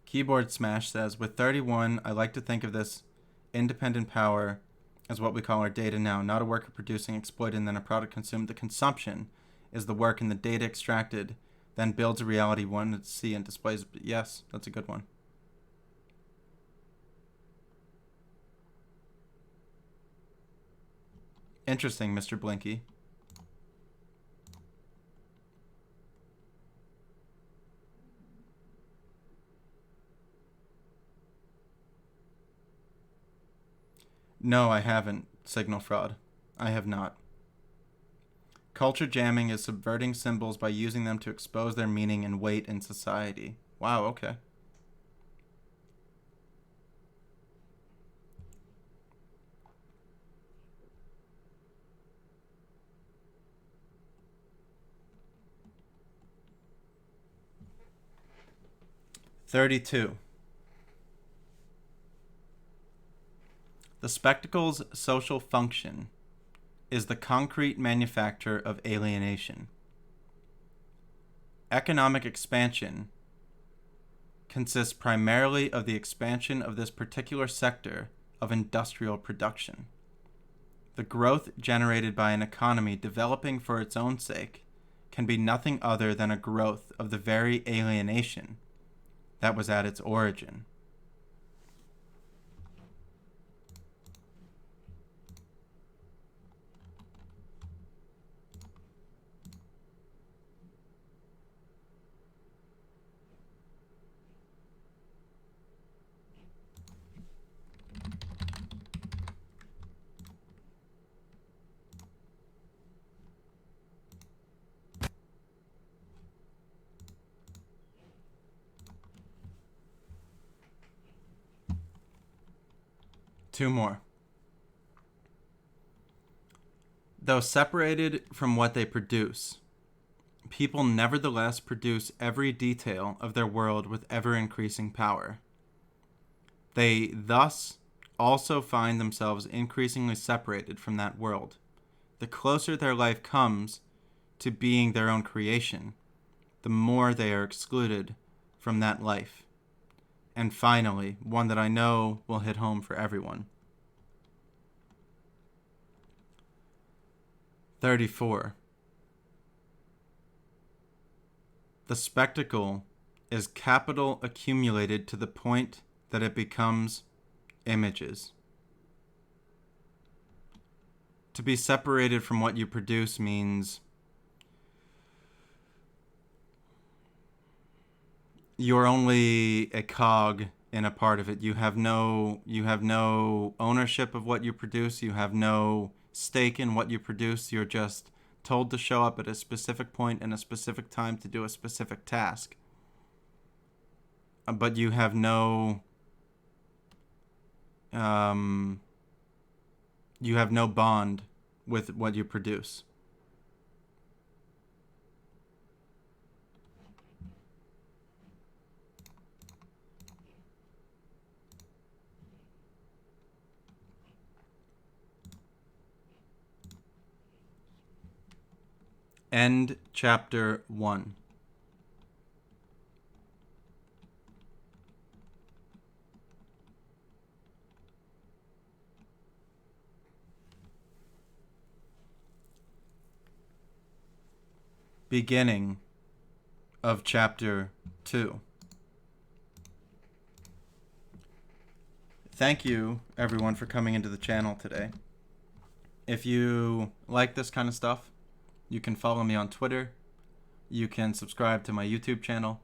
Keyboard Smash says, with 31, I like to think of this independent power as what we call our data now, not a worker producing, exploited, and then a product consumed. The consumption is the work, and the data extracted then builds a reality one to see and displays. Yes, that's a good one. Interesting, Mr. Blinky. No, I haven't. Signal fraud. I have not. Culture jamming is subverting symbols by using them to expose their meaning and weight in society. Wow, okay. $32. The spectacle's social function is the concrete manufacture of alienation. Economic expansion consists primarily of the expansion of this particular sector of industrial production. The growth generated by an economy developing for its own sake can be nothing other than a growth of the very alienation that was at its origin. Two more. Though separated from what they produce, people nevertheless produce every detail of their world with ever-increasing power. They thus also find themselves increasingly separated from that world. The closer their life comes to being their own creation, the more they are excluded from that life. And finally, one that I know will hit home for everyone. 34. The spectacle is capital accumulated to the point that it becomes images. To be separated from what you produce means you're only a cog in a part of it. You have no ownership of what you produce. You have no stake in what you produce. You're just told to show up at a specific point in a specific time to do a specific task. But you have no bond with what you produce. End chapter 1. Beginning of chapter 2. Thank you, everyone, for coming into the channel today. If you like this kind of stuff, you can follow me on Twitter. You can subscribe to my YouTube channel.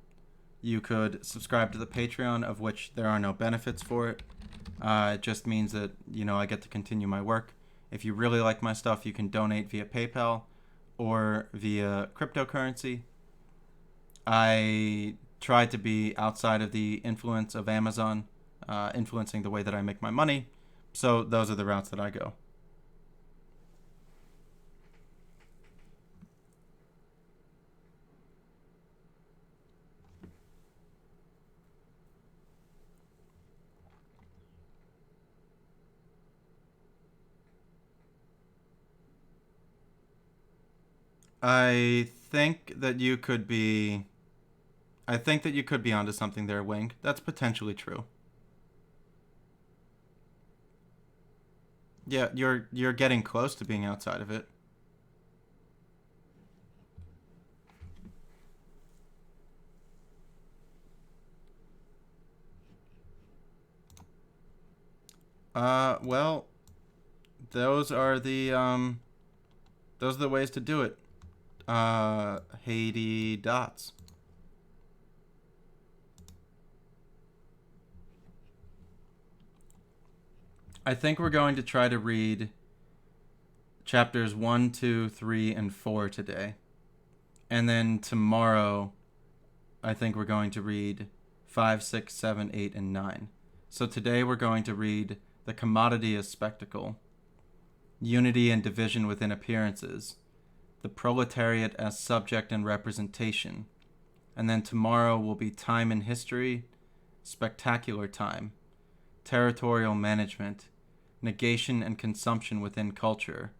You could subscribe to the Patreon, of which there are no benefits for it. It just means that, I get to continue my work. If you really like my stuff, you can donate via PayPal or via cryptocurrency. I try to be outside of the influence of Amazon, influencing the way that I make my money. So those are the routes that I go. I think that you could be onto something there, Wing. That's potentially true. Yeah, you're getting close to being outside of it. Well, those are the ways to do it. Haiti dots. I think we're going to try to read chapters 1, 2, 3, and 4 today. And then tomorrow, I think we're going to read 5, 6, 7, 8, and 9. So today we're going to read the Commodity as Spectacle, Unity and Division within Appearances, the Proletariat as Subject and Representation, and then tomorrow will be Time in History, Spectacular Time, Territorial Management, Negation and Consumption within Culture,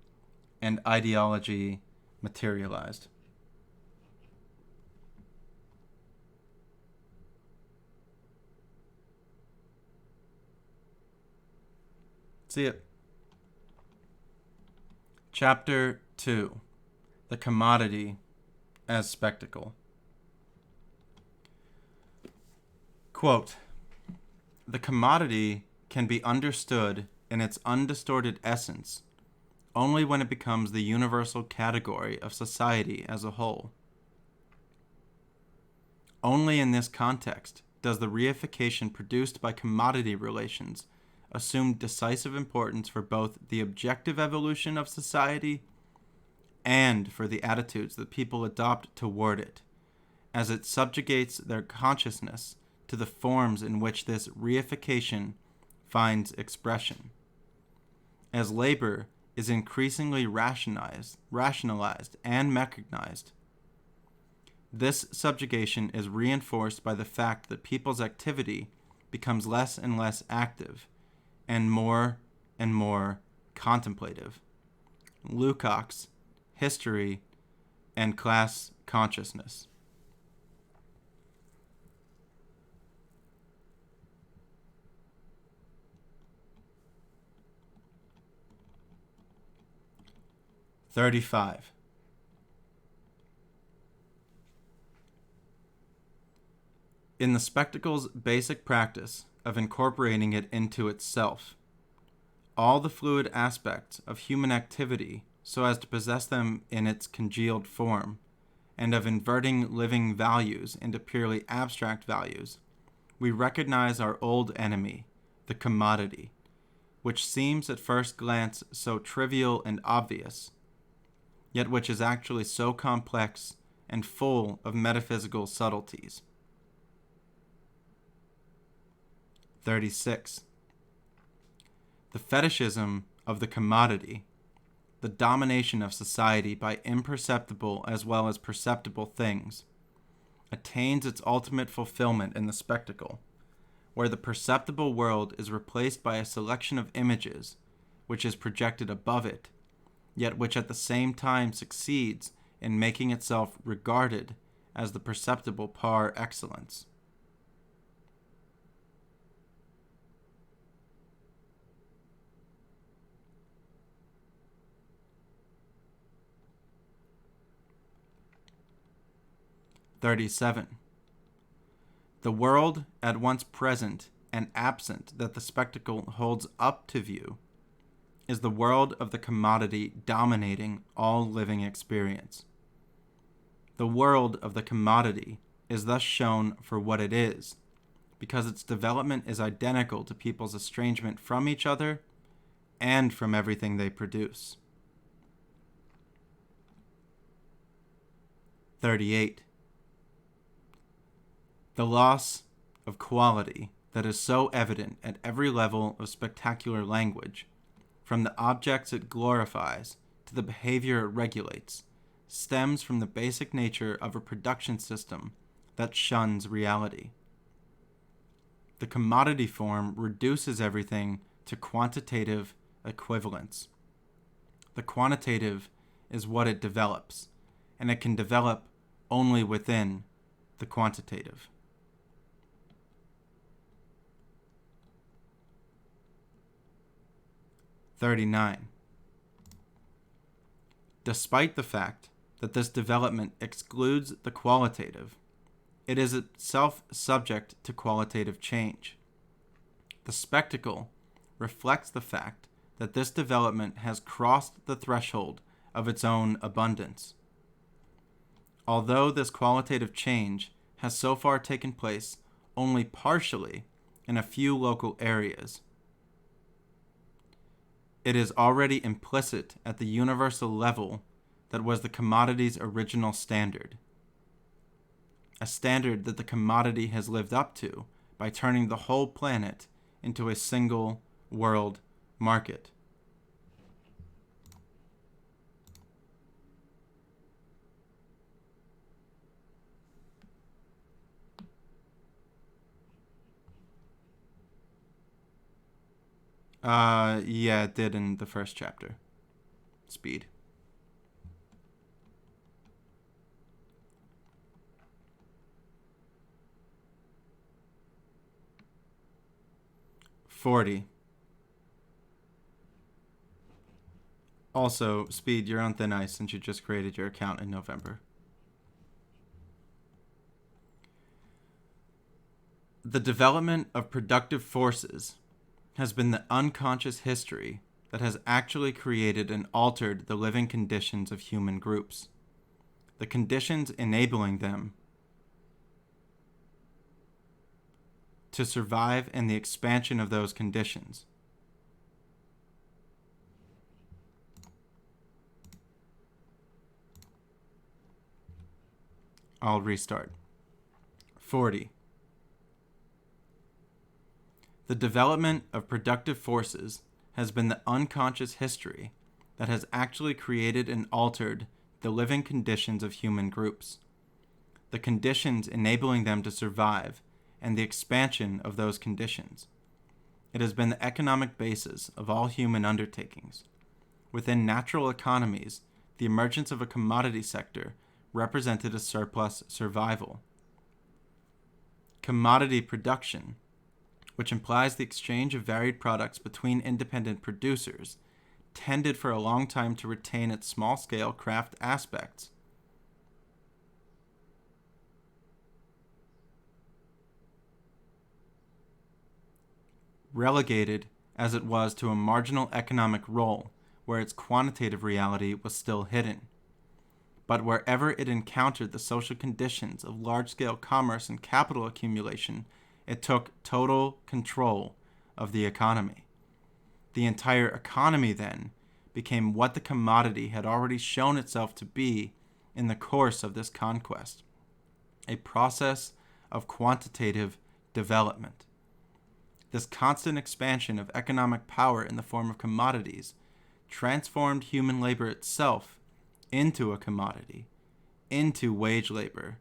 and Ideology Materialized. See it. Chapter 2. The Commodity as Spectacle. Quote, "The commodity can be understood in its undistorted essence only when it becomes the universal category of society as a whole. Only in this context does the reification produced by commodity relations assume decisive importance for both the objective evolution of society and for the attitudes that people adopt toward it, as it subjugates their consciousness to the forms in which this reification finds expression. As labor is increasingly rationalized and mechanized, this subjugation is reinforced by the fact that people's activity becomes less and less active and more contemplative. Lukács, History and Class Consciousness." "35. In the spectacle's basic practice of incorporating it into itself, all the fluid aspects of human activity so as to possess them in its congealed form, and of inverting living values into purely abstract values, we recognize our old enemy, the commodity, which seems at first glance so trivial and obvious, yet which is actually so complex and full of metaphysical subtleties. 36. The fetishism of the commodity, the domination of society by imperceptible as well as perceptible things, attains its ultimate fulfillment in the spectacle, where the perceptible world is replaced by a selection of images which is projected above it, yet which at the same time succeeds in making itself regarded as the perceptible par excellence. "37. The world at once present and absent that the spectacle holds up to view is the world of the commodity dominating all living experience. The world of the commodity is thus shown for what it is, because its development is identical to people's estrangement from each other and from everything they produce." 38. The loss of quality that is so evident at every level of spectacular language, from the objects it glorifies to the behavior it regulates, stems from the basic nature of a production system that shuns reality. The commodity form reduces everything to quantitative equivalence. The quantitative is what it develops, and it can develop only within the quantitative. 39. Despite the fact that this development excludes the qualitative, it is itself subject to qualitative change. The spectacle reflects the fact that this development has crossed the threshold of its own abundance. Although this qualitative change has so far taken place only partially in a few local areas, it is already implicit at the universal level that was the commodity's original standard. A standard that the commodity has lived up to by turning the whole planet into a single world market. Yeah, it did in the first chapter. Speed. $40. Also, Speed, you're on thin ice since you just created your account in November. The development of productive forces has been the unconscious history that has actually created and altered the living conditions of human groups. The conditions enabling them to survive and the expansion of those conditions. I'll restart. 40. The development of productive forces has been the unconscious history that has actually created and altered the living conditions of human groups. The conditions enabling them to survive and the expansion of those conditions. It has been the economic basis of all human undertakings. Within natural economies, the emergence of a commodity sector represented a surplus survival. Commodity production, which implies the exchange of varied products between independent producers, tended for a long time to retain its small-scale craft aspects. Relegated as it was to a marginal economic role where its quantitative reality was still hidden. But wherever it encountered the social conditions of large-scale commerce and capital accumulation, it took total control of the economy. The entire economy, then, became what the commodity had already shown itself to be in the course of this conquest, a process of quantitative development. This constant expansion of economic power in the form of commodities transformed human labor itself into a commodity, into wage labor,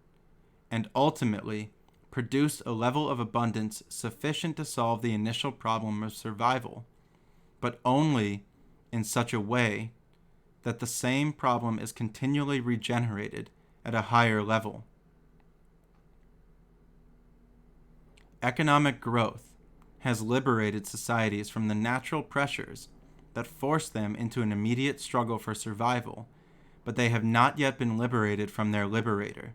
and ultimately produced a level of abundance sufficient to solve the initial problem of survival, but only in such a way that the same problem is continually regenerated at a higher level. Economic growth has liberated societies from the natural pressures that force them into an immediate struggle for survival, but they have not yet been liberated from their liberator.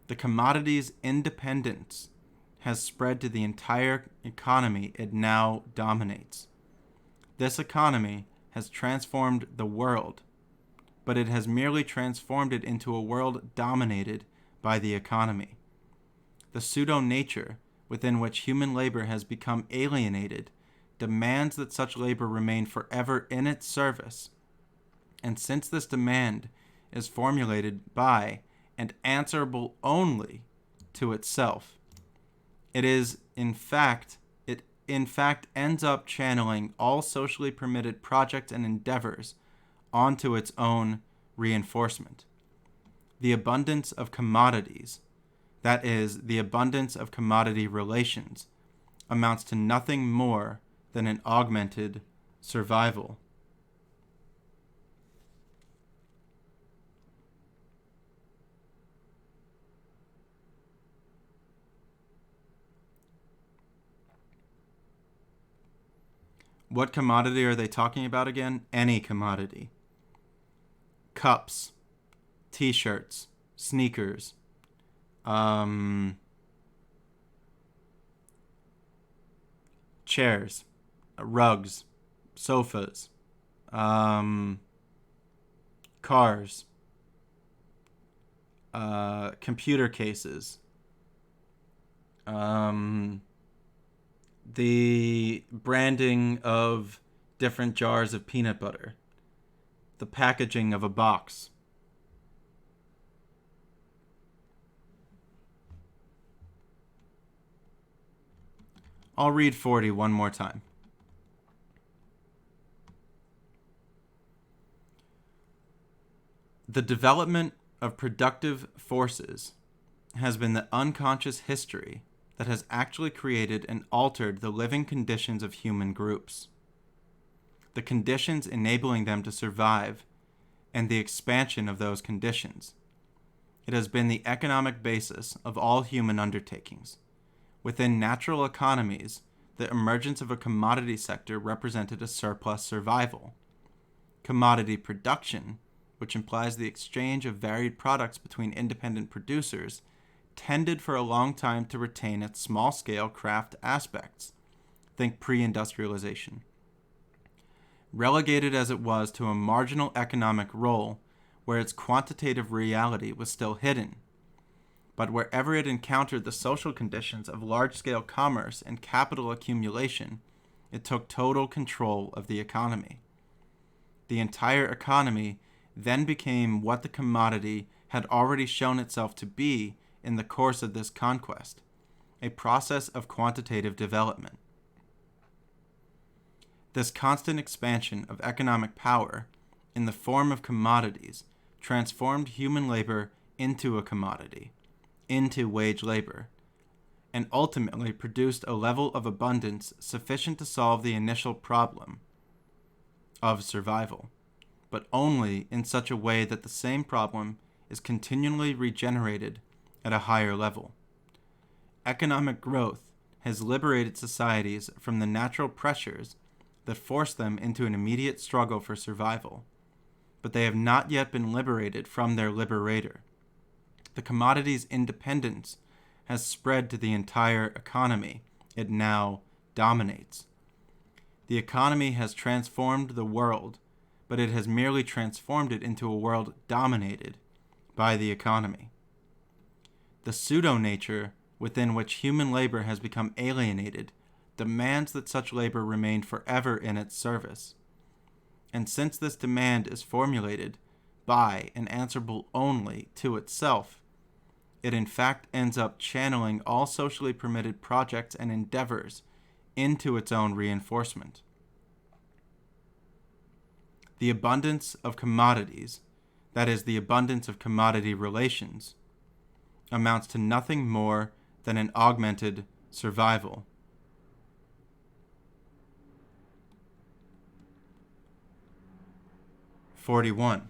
The commodity's independence has spread to the entire economy it now dominates. This economy has transformed the world, but it has merely transformed it into a world dominated by the economy. The pseudo-nature within which human labor has become alienated demands that such labor remain forever in its service. And since this demand is formulated by and answerable only to itself, it in fact ends up channeling all socially permitted projects and endeavors onto its own reinforcement. The abundance of commodities, that is, the abundance of commodity relations, amounts to nothing more than an augmented survival. What commodity are they talking about again? Any commodity. Cups, t-shirts, sneakers, chairs, rugs, sofas, cars, computer cases, the branding of different jars of peanut butter, the packaging of a box. I'll read 40 one more time. The development of productive forces has been the unconscious history that has actually created and altered the living conditions of human groups, the conditions enabling them to survive, and the expansion of those conditions. It has been the economic basis of all human undertakings. Within natural economies, the emergence of a commodity sector represented a surplus survival. Commodity production, which implies the exchange of varied products between independent producers, tended for a long time to retain its small-scale craft aspects. Think pre-industrialization. Relegated as it was to a marginal economic role where its quantitative reality was still hidden. But wherever it encountered the social conditions of large-scale commerce and capital accumulation, it took total control of the economy. The entire economy then became what the commodity had already shown itself to be in the course of this conquest, a process of quantitative development. This constant expansion of economic power in the form of commodities transformed human labor into a commodity, into wage labor, and ultimately produced a level of abundance sufficient to solve the initial problem of survival, but only in such a way that the same problem is continually regenerated at a higher level. Economic growth has liberated societies from the natural pressures that force them into an immediate struggle for survival, but they have not yet been liberated from their liberator. The commodity's independence has spread to the entire economy it now dominates. The economy has transformed the world, but it has merely transformed it into a world dominated by the economy. The pseudo-nature within which human labor has become alienated demands that such labor remain forever in its service. And since this demand is formulated by and answerable only to itself, it in fact ends up channeling all socially permitted projects and endeavors into its own reinforcement. The abundance of commodities, that is, the abundance of commodity relations, amounts to nothing more than an augmented survival. (41)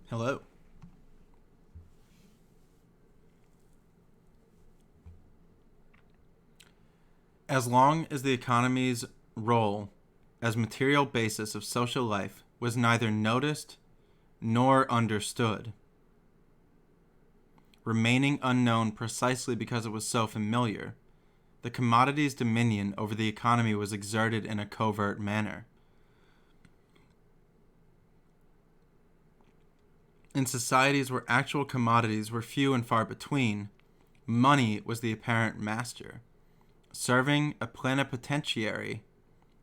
Hello. As long as the economy's role as material basis of social life was neither noticed nor understood, remaining unknown precisely because it was so familiar, the commodity's dominion over the economy was exerted in a covert manner. In societies where actual commodities were few and far between, money was the apparent master, serving a plenipotentiary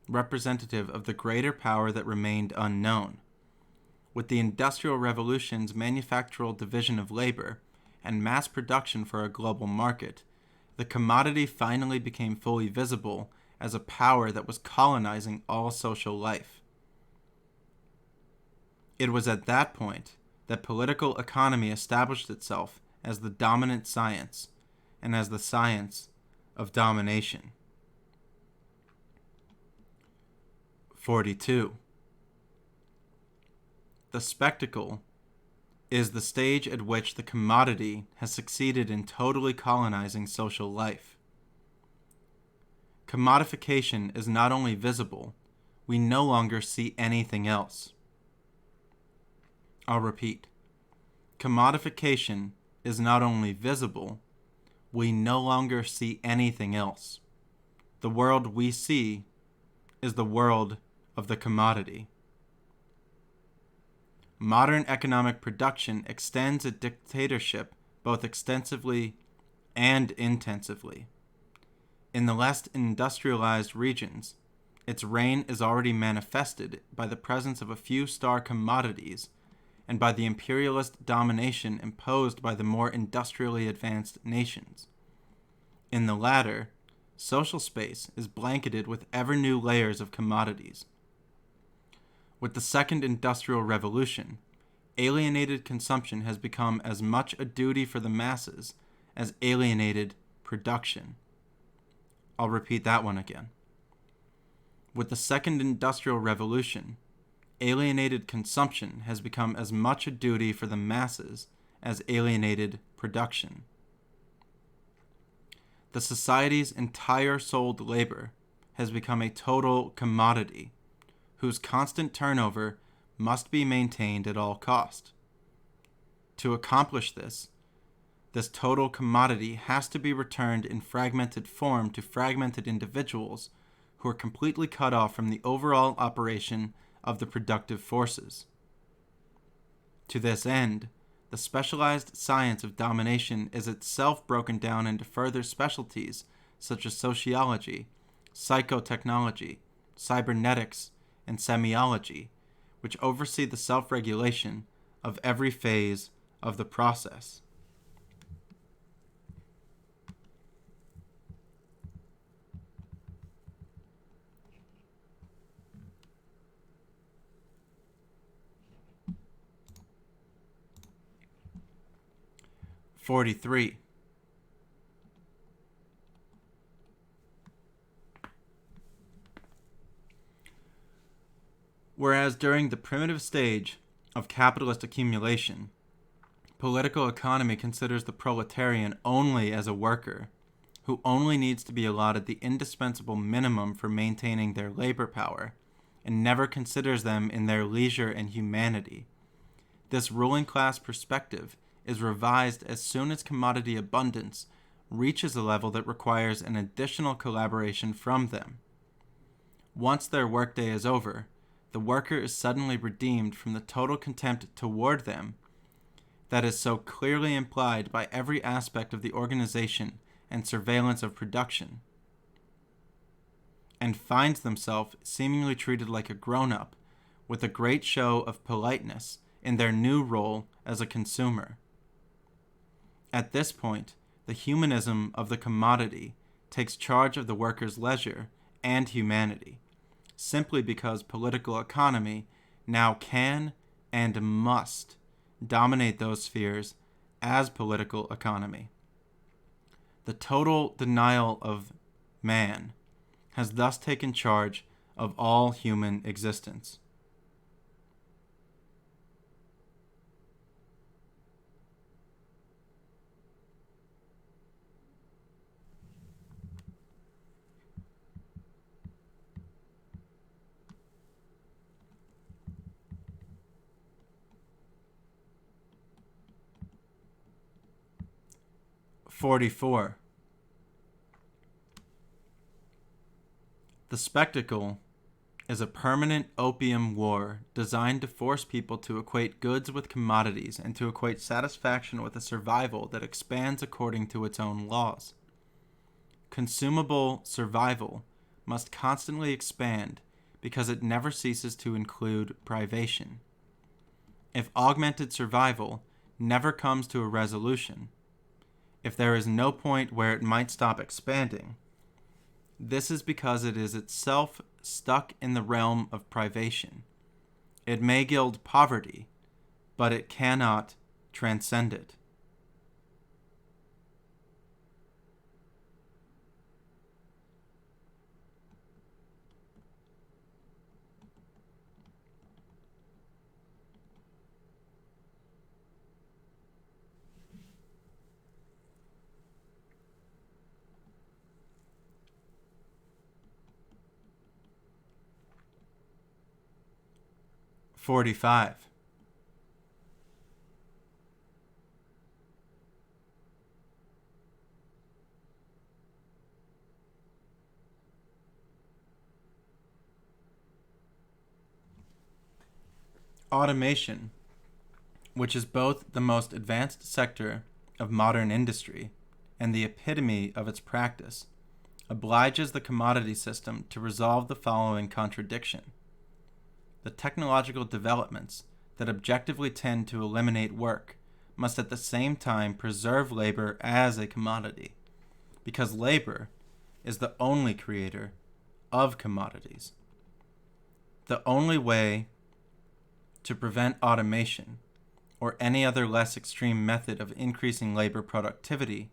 representative of the greater power that remained unknown. With the Industrial Revolution's manufactural division of labor and mass production for a global market, the commodity finally became fully visible as a power that was colonizing all social life. It was at that point that political economy established itself as the dominant science and as the science of domination. 42. The spectacle is the stage at which the commodity has succeeded in totally colonizing social life. Commodification is not only visible, we no longer see anything else. I'll repeat. Commodification is not only visible, we no longer see anything else. The world we see is the world of the commodity. Modern economic production extends a dictatorship both extensively and intensively. In the less industrialized regions, its reign is already manifested by the presence of a few star commodities and by the imperialist domination imposed by the more industrially advanced nations. In the latter, social space is blanketed with ever new layers of commodities. With the Second Industrial Revolution, alienated consumption has become as much a duty for the masses as alienated production. I'll repeat that one again. With the Second Industrial Revolution, alienated consumption has become as much a duty for the masses as alienated production. The society's entire sold labor has become a total commodity, whose constant turnover must be maintained at all cost. To accomplish this total commodity has to be returned in fragmented form to fragmented individuals who are completely cut off from the overall operation of the productive forces. To this end, the specialized science of domination is itself broken down into further specialties such as sociology, psychotechnology, cybernetics, and semiology, which oversee the self-regulation of every phase of the process. (43) Whereas during the primitive stage of capitalist accumulation, political economy considers the proletarian only as a worker, who only needs to be allotted the indispensable minimum for maintaining their labor power, and never considers them in their leisure and humanity. This ruling class perspective is revised as soon as commodity abundance reaches a level that requires an additional collaboration from them. Once their workday is over, the worker is suddenly redeemed from the total contempt toward them that is so clearly implied by every aspect of the organization and surveillance of production, and finds themselves seemingly treated like a grown-up with a great show of politeness in their new role as a consumer. At this point, the humanism of the commodity takes charge of the worker's leisure and humanity, simply because political economy now can and must dominate those spheres as political economy. The total denial of man has thus taken charge of all human existence. (44) The spectacle is a permanent opium war designed to force people to equate goods with commodities and to equate satisfaction with a survival that expands according to its own laws. Consumable survival must constantly expand because it never ceases to include privation. If augmented survival never comes to a resolution, if there is no point where it might stop expanding, this is because it is itself stuck in the realm of privation. It may gild poverty, but it cannot transcend it. (45) Automation, which is both the most advanced sector of modern industry and the epitome of its practice, obliges the commodity system to resolve the following contradiction. The technological developments that objectively tend to eliminate work must at the same time preserve labor as a commodity, because labor is the only creator of commodities. The only way to prevent automation or any other less extreme method of increasing labor productivity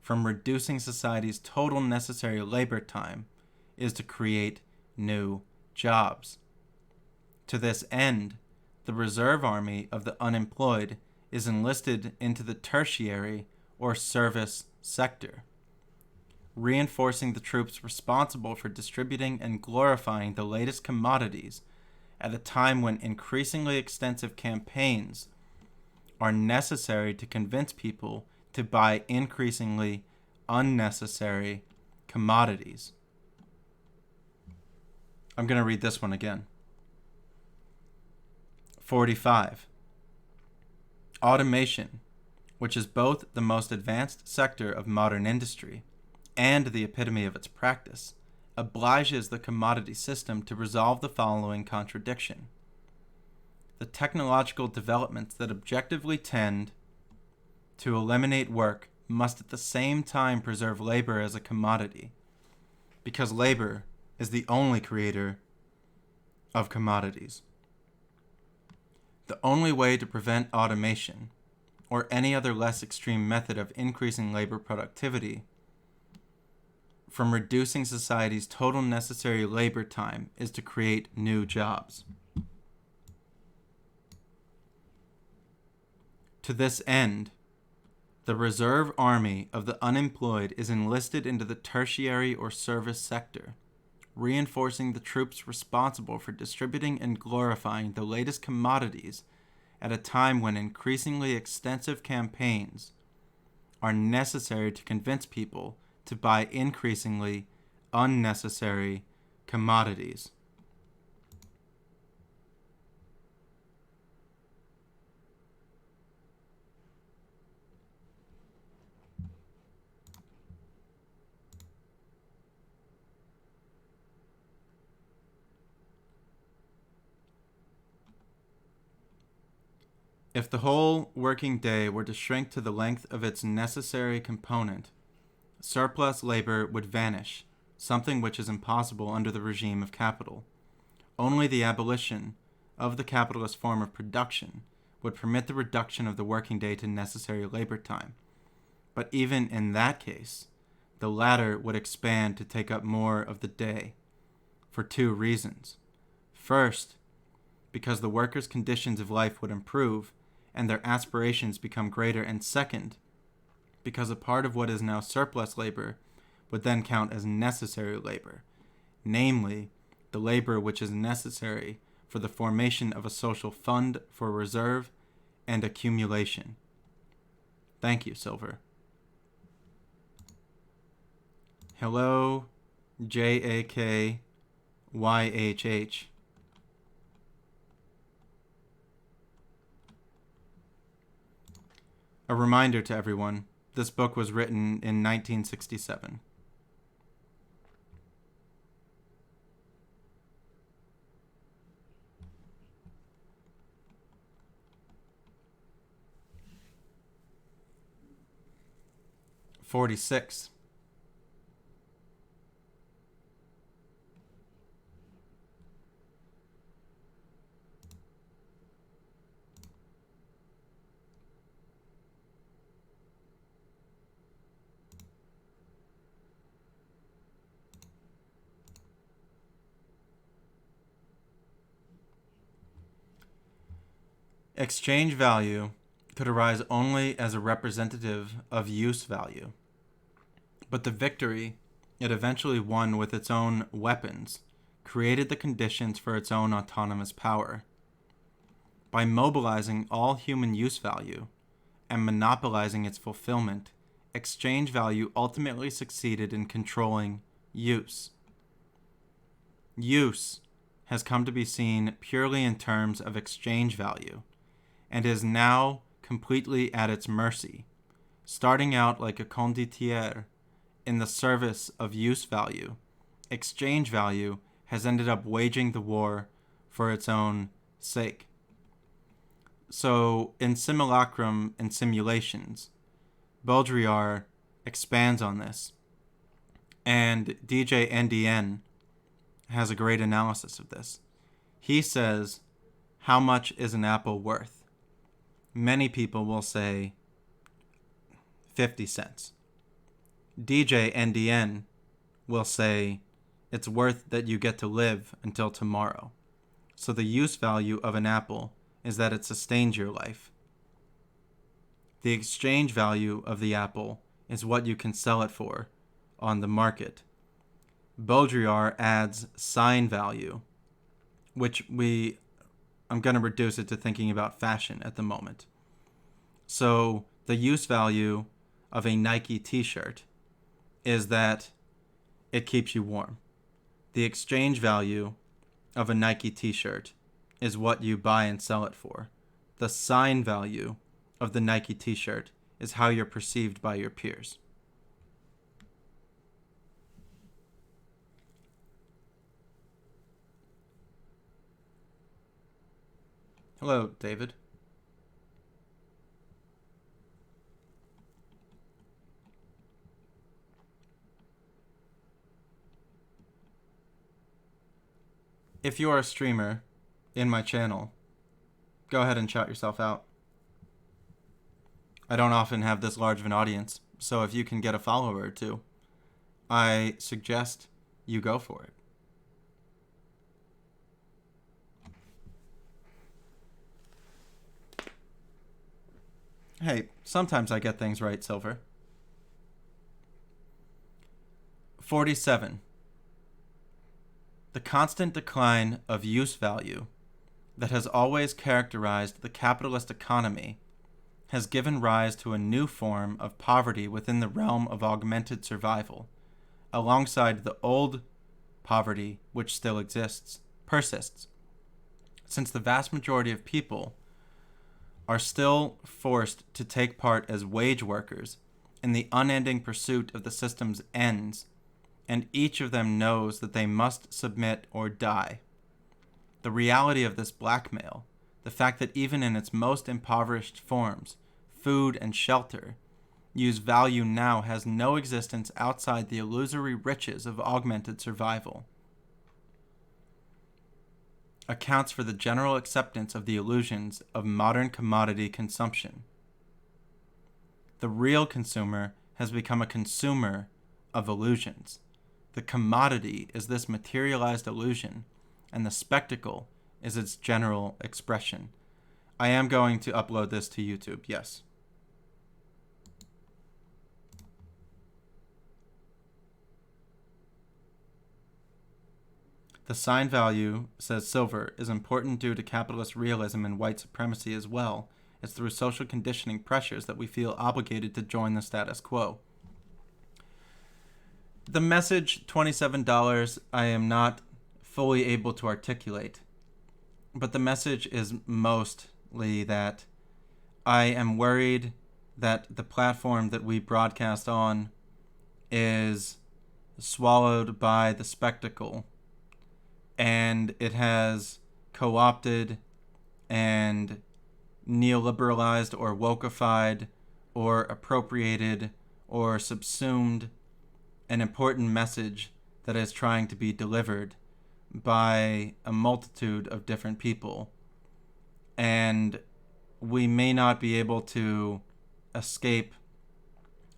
from reducing society's total necessary labor time is to create new jobs. To this end, the reserve army of the unemployed is enlisted into the tertiary or service sector, reinforcing the troops responsible for distributing and glorifying the latest commodities at a time when increasingly extensive campaigns are necessary to convince people to buy increasingly unnecessary commodities. I'm going to read this one again. 45. Automation, which is both the most advanced sector of modern industry and the epitome of its practice, obliges the commodity system to resolve the following contradiction. The technological developments that objectively tend to eliminate work must at the same time preserve labor as a commodity, because labor is the only creator of commodities. The only way to prevent automation or any other less extreme method of increasing labor productivity from reducing society's total necessary labor time is to create new jobs. To this end, the reserve army of the unemployed is enlisted into the tertiary or service sector, reinforcing the troops responsible for distributing and glorifying the latest commodities at a time when increasingly extensive campaigns are necessary to convince people to buy increasingly unnecessary commodities. If the whole working day were to shrink to the length of its necessary component, surplus labor would vanish, something which is impossible under the regime of capital. Only the abolition of the capitalist form of production would permit the reduction of the working day to necessary labor time. But even in that case, the latter would expand to take up more of the day, for two reasons. First, because the workers' conditions of life would improve and their aspirations become greater, and second, because a part of what is now surplus labor would then count as necessary labor, namely, the labor which is necessary for the formation of a social fund for reserve and accumulation. Thank you, Silver. Hello, JAKYHH. A reminder to everyone, this book was written in 1967. "46. Exchange value could arise only as a representative of use value. But the victory it eventually won with its own weapons created the conditions for its own autonomous power. By mobilizing all human use value and monopolizing its fulfillment, exchange value ultimately succeeded in controlling use. Use has come to be seen purely in terms of exchange value and is now completely at its mercy, starting out like a condottiere in the service of use value. Exchange value has ended up waging the war for its own sake. So, in Simulacrum and Simulations, Baudrillard expands on this, and DJ NDN has a great analysis of this. He says, how much is an apple worth? Many people will say 50 cents. DJ NDN will say it's worth that you get to live until tomorrow. So the use value of an apple is that it sustains your life. The exchange value of the apple is what you can sell it for on the market. Baudrillard adds sign value, which I'm going to reduce it to thinking about fashion at the moment. So the use value of a Nike t-shirt is that it keeps you warm. The exchange value of a Nike t-shirt is what you buy and sell it for. The sign value of the Nike t-shirt is how you're perceived by your peers. Hello, David. If you are a streamer in my channel, go ahead and shout yourself out. I don't often have this large of an audience, so if you can get a follower or two, I suggest you go for it. Hey, sometimes I get things right, Silver. 47. The constant decline of use value that has always characterized the capitalist economy has given rise to a new form of poverty within the realm of augmented survival, alongside the old poverty which still persists, since the vast majority of people are still forced to take part as wage workers in the unending pursuit of the system's ends, and each of them knows that they must submit or die. The reality of this blackmail, the fact that even in its most impoverished forms, food and shelter, use value now has no existence outside the illusory riches of augmented survival, accounts for the general acceptance of the illusions of modern commodity consumption. The real consumer has become a consumer of illusions. The commodity is this materialized illusion, and the spectacle is its general expression. I am going to upload this to YouTube, yes. The sign value, says Silver, is important due to capitalist realism and white supremacy as well. It's through social conditioning pressures that we feel obligated to join the status quo. The message, $27, I am not fully able to articulate. But the message is mostly that I am worried that the platform that we broadcast on is swallowed by the spectacle, and it has co-opted and neoliberalized or wokeified or appropriated or subsumed an important message that is trying to be delivered by a multitude of different people. And we may not be able to escape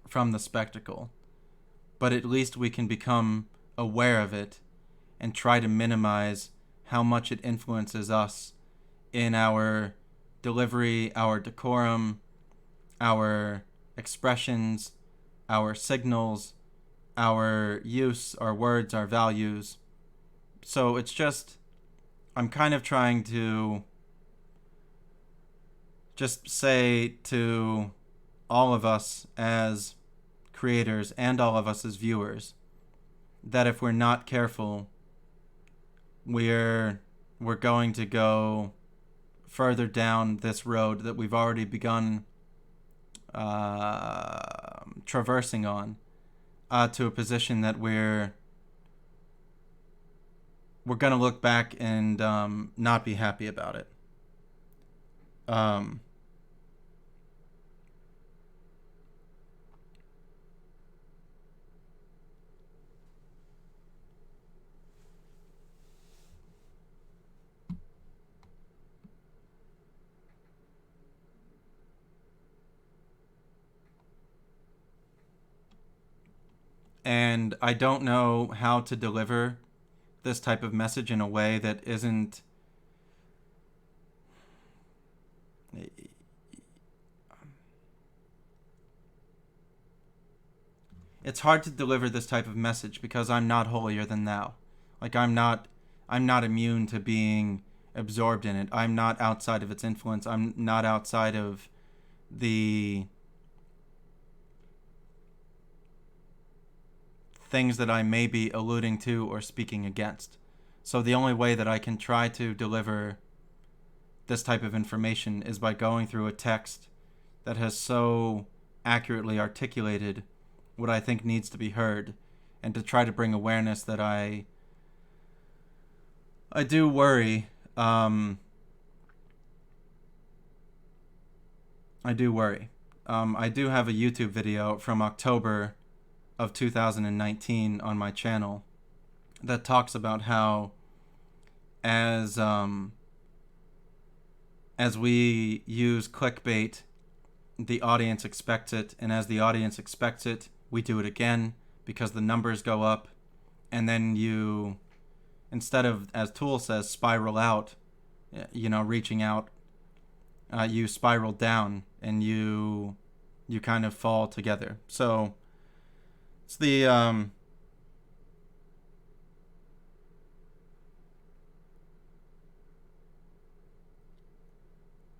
from the spectacle, but at least we can become aware of it and try to minimize how much it influences us in our delivery, our decorum, our expressions, our signals, our use, our words, our values. So it's just, I'm kind of trying to just say to all of us as creators and all of us as viewers that if we're not careful, we're going to go further down this road that we've already begun traversing on, to a position that we're going to look back and not be happy about it. And I don't know how to deliver this type of message in a way that isn't it's hard to deliver this type of message because I'm not holier than thou. Like I'm not immune to being absorbed in it. I'm not outside of its influence. I'm not outside of the things that I may be alluding to or speaking against. So the only way that I can try to deliver this type of information is by going through a text that has so accurately articulated what I think needs to be heard, and to try to bring awareness that I do worry. I do worry. I do have a YouTube video from October of 2019 on my channel that talks about how as we use clickbait, the audience expects it, and as the audience expects it, we do it again because the numbers go up, and then you, instead of, as Toole says, spiral out, reaching out, you spiral down, and you kind of fall together. So it's the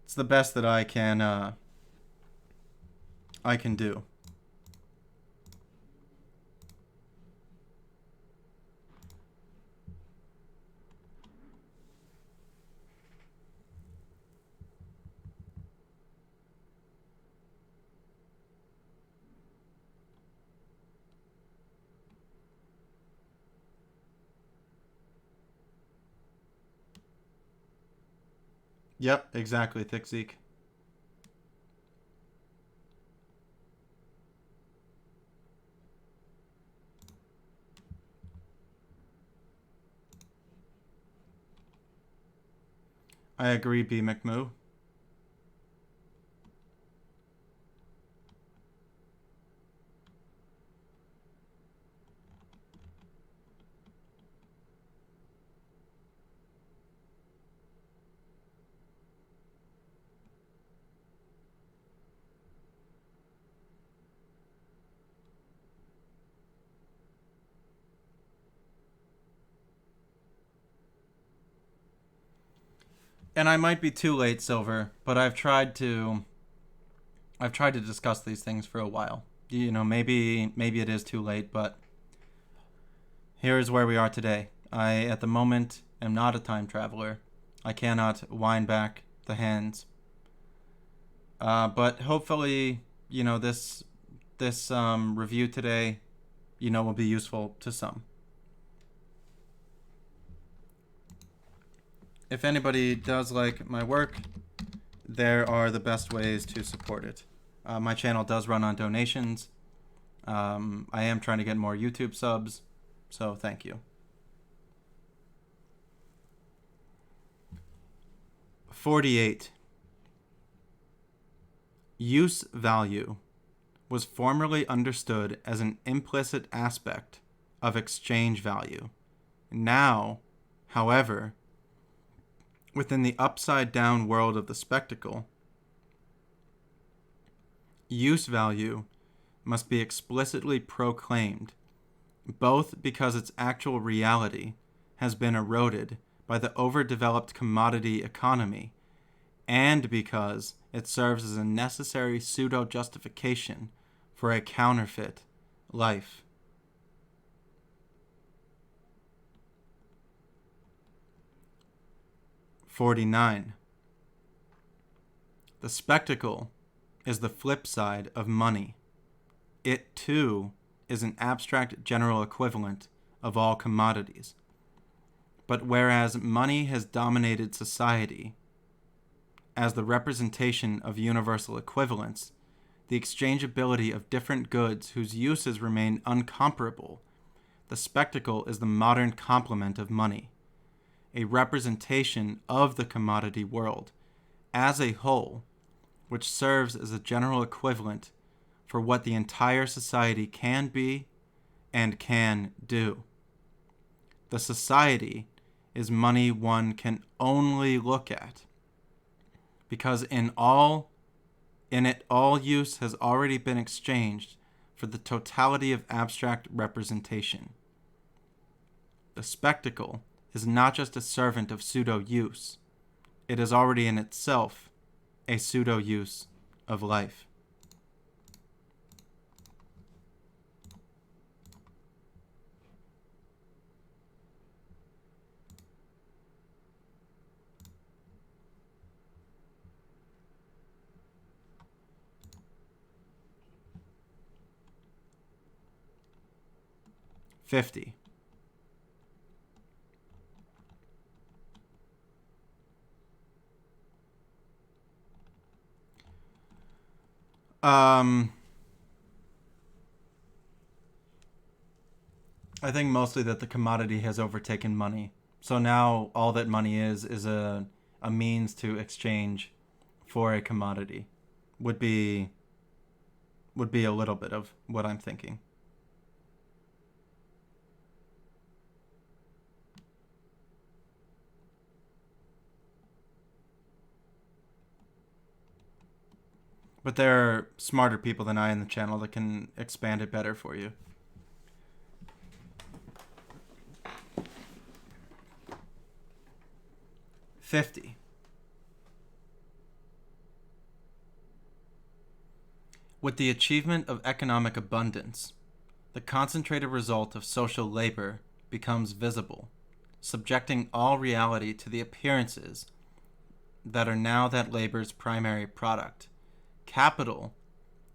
it's the best that I can do. Yep, exactly, Thick Zeke. I agree, B. McMoo. And I might be too late, Silver, but I've tried to discuss these things for a while. Maybe it is too late, but here's where we are today. I, at the moment, am not a time traveler. I cannot wind back the hands. But hopefully, this review today, will be useful to some. If anybody does like my work, there are the best ways to support it. My channel does run on donations. I am trying to get more YouTube subs, so thank you. 48. Use value was formerly understood as an implicit aspect of exchange value. Now, however, within the upside-down world of the spectacle, use value must be explicitly proclaimed, both because its actual reality has been eroded by the overdeveloped commodity economy, and because it serves as a necessary pseudo-justification for a counterfeit life. 49. The spectacle is the flip side of money. It, too, is an abstract general equivalent of all commodities. But whereas money has dominated society as the representation of universal equivalence, the exchangeability of different goods whose uses remain uncomparable, the spectacle is the modern complement of money, a representation of the commodity world as a whole, which serves as a general equivalent for what the entire society can be and can do. The society is money one can only look at, because in it all use has already been exchanged for the totality of abstract representation. The spectacle is not just a servant of pseudo-use, it is already in itself a pseudo-use of life. $50. I think mostly that the commodity has overtaken money. So now all that money is a means to exchange for a commodity. Would be a little bit of what I'm thinking. But there are smarter people than I in the channel that can expand it better for you. $50. With the achievement of economic abundance, the concentrated result of social labor becomes visible, subjecting all reality to the appearances that are now that labor's primary product. Capital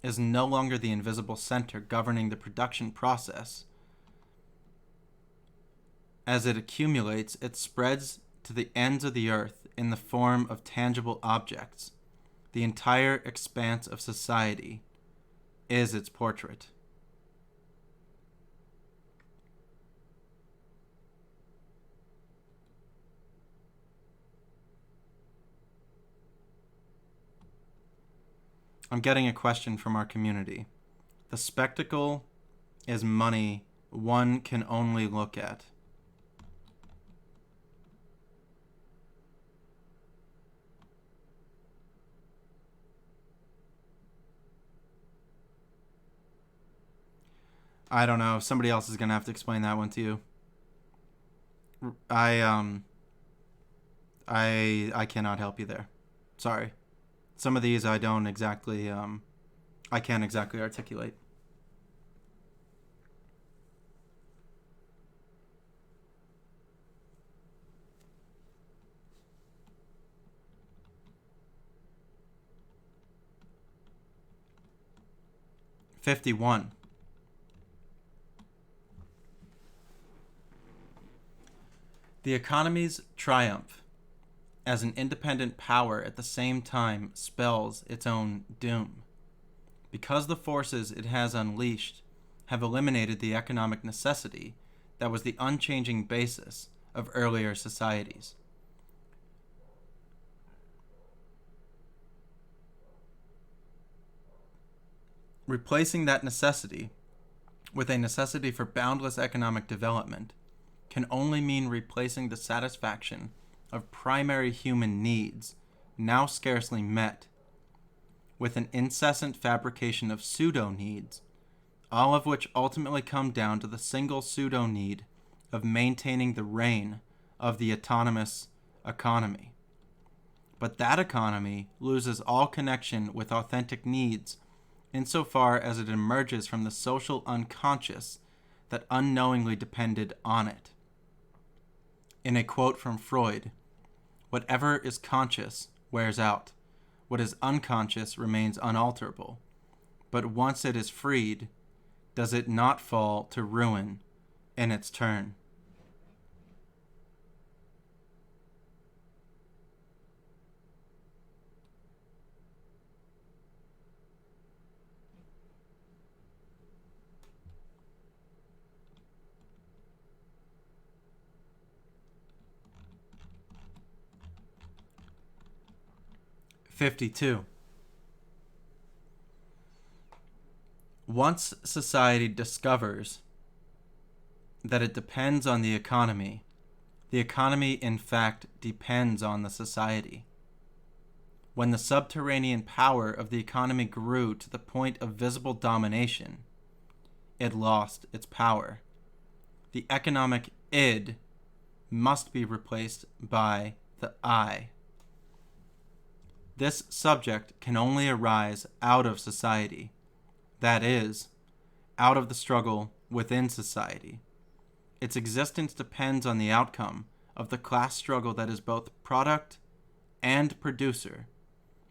is no longer the invisible center governing the production process. As it accumulates, it spreads to the ends of the earth in the form of tangible objects. The entire expanse of society is its portrait. I'm getting a question from our community. The spectacle is money one can only look at. I don't know. Somebody else is going to have to explain that one to you. I cannot help you there. Sorry. Some of these I don't exactly, I can't exactly articulate. $51. The economy's triumph as an independent power at the same time spells its own doom, because the forces it has unleashed have eliminated the economic necessity that was the unchanging basis of earlier societies. Replacing that necessity with a necessity for boundless economic development can only mean replacing the satisfaction of primary human needs, now scarcely met, with an incessant fabrication of pseudo-needs, all of which ultimately come down to the single pseudo-need of maintaining the reign of the autonomous economy. But that economy loses all connection with authentic needs insofar as it emerges from the social unconscious that unknowingly depended on it. In a quote from Freud, Whatever is conscious wears out. What is unconscious remains unalterable. But once it is freed, does it not fall to ruin in its turn? (52) Once society discovers that it depends on the economy in fact depends on the society. When the subterranean power of the economy grew to the point of visible domination, it lost its power. The economic id must be replaced by the I. This subject can only arise out of society, that is, out of the struggle within society. Its existence depends on the outcome of the class struggle that is both product and producer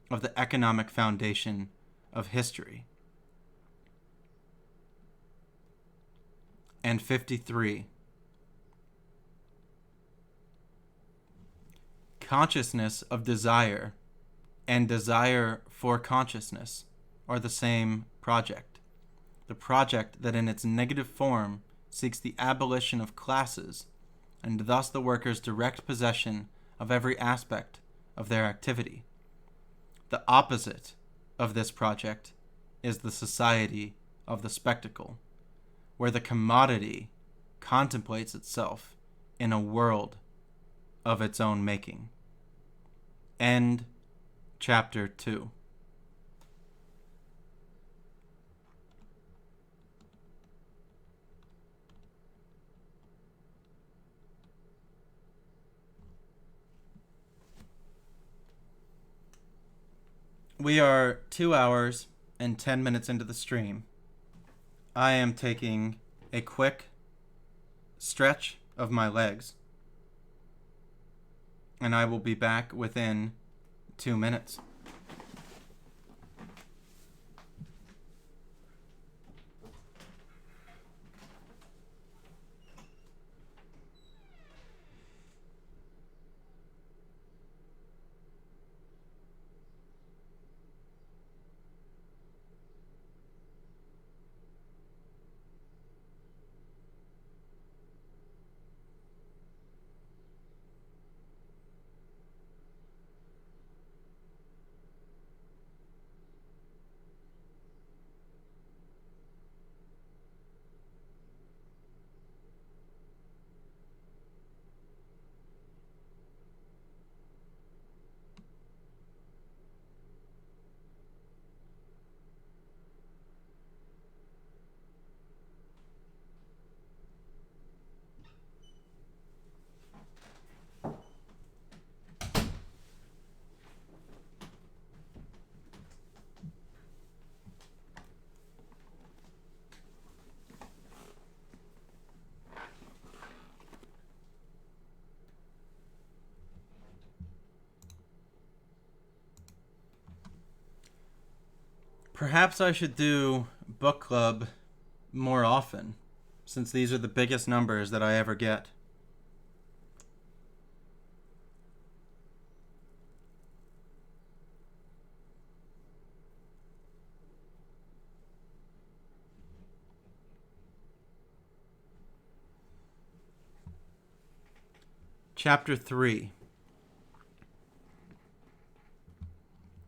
of the economic foundation of history. And 53. Consciousness of desire and desire for consciousness are the same project. The project that in its negative form seeks the abolition of classes and thus the workers' direct possession of every aspect of their activity. The opposite of this project is the society of the spectacle, where the commodity contemplates itself in a world of its own making. End chapter 2. We are 2 hours and 10 minutes into the stream. I am taking a quick stretch of my legs, and I will be back within 2 minutes. Perhaps I should do book club more often, since these are the biggest numbers that I ever get. Chapter 3.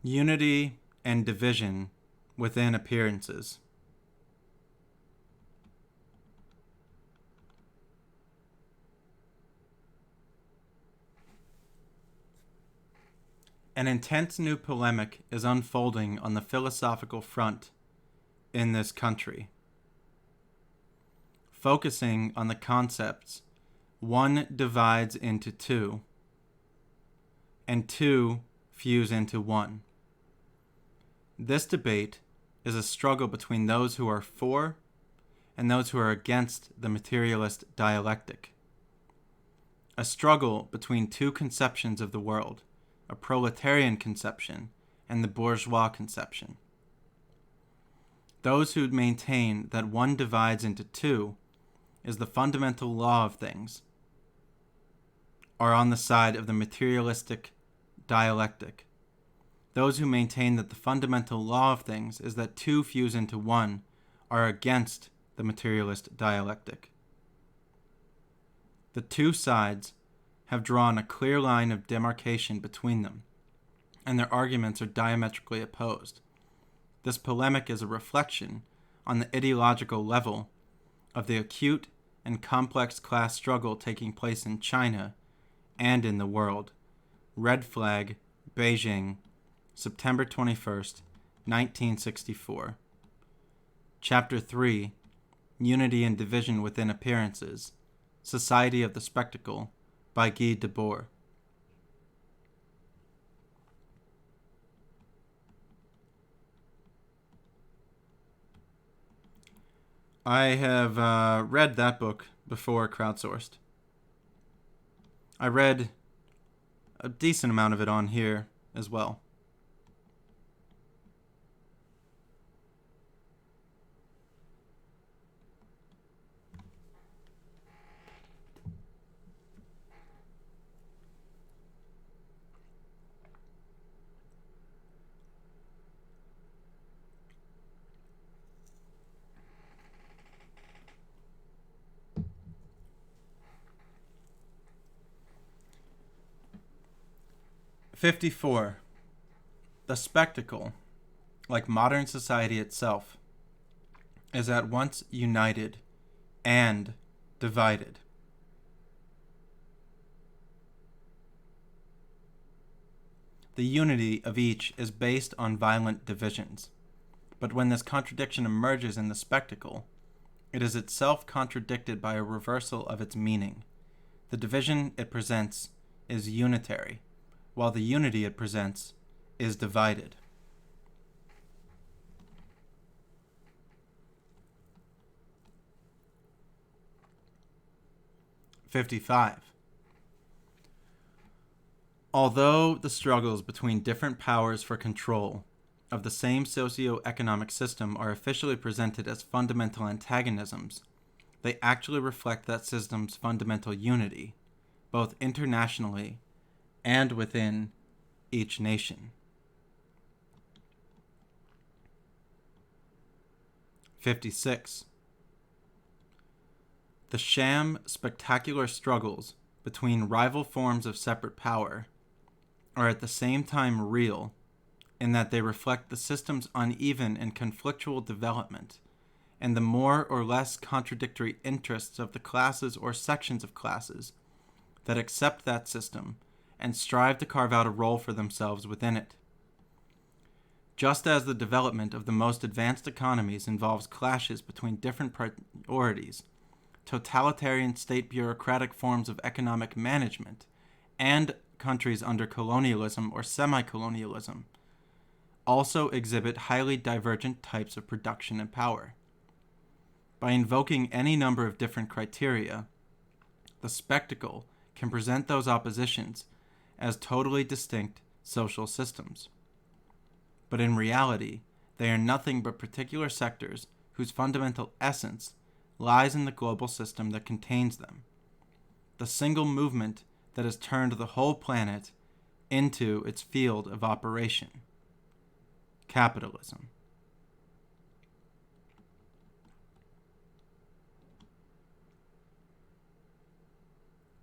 Unity and division within appearances. An intense new polemic is unfolding on the philosophical front in this country, focusing on the concepts one divides into two, and two fuse into one. This debate is a struggle between those who are for and those who are against the materialist dialectic. a struggle between two conceptions of the world, a proletarian conception and the bourgeois conception. Those who maintain that one divides into two is the fundamental law of things are on the side of the materialistic dialectic. Those who maintain that the fundamental law of things is that two fuse into one are against the materialist dialectic. The two sides have drawn a clear line of demarcation between them, and their arguments are diametrically opposed. This polemic is a reflection on the ideological level of the acute and complex class struggle taking place in China and in the world. Red Flag, Beijing, September 21st, 1964. Chapter 3, Unity and Division Within Appearances, Society of the Spectacle, by Guy Debord. I have read that book before Crowdsourced. I read a decent amount of it on here as well. '54. The spectacle, like modern society itself, is at once united and divided. The unity of each is based on violent divisions, but when this contradiction emerges in the spectacle, it is itself contradicted by a reversal of its meaning. The division it presents is unitary, while the unity it presents is divided. '55. Although the struggles between different powers for control of the same socio-economic system are officially presented as fundamental antagonisms, they actually reflect that system's fundamental unity, both internationally and within each nation. '56. The sham spectacular struggles between rival forms of separate power are at the same time real in that they reflect the system's uneven and conflictual development and the more or less contradictory interests of the classes or sections of classes that accept that system and strive to carve out a role for themselves within it. Just as the development of the most advanced economies involves clashes between different priorities, totalitarian state bureaucratic forms of economic management, and countries under colonialism or semi-colonialism also exhibit highly divergent types of production and power. By invoking any number of different criteria, the spectacle can present those oppositions as totally distinct social systems. But in reality, they are nothing but particular sectors whose fundamental essence lies in the global system that contains them, the single movement that has turned the whole planet into its field of operation: capitalism.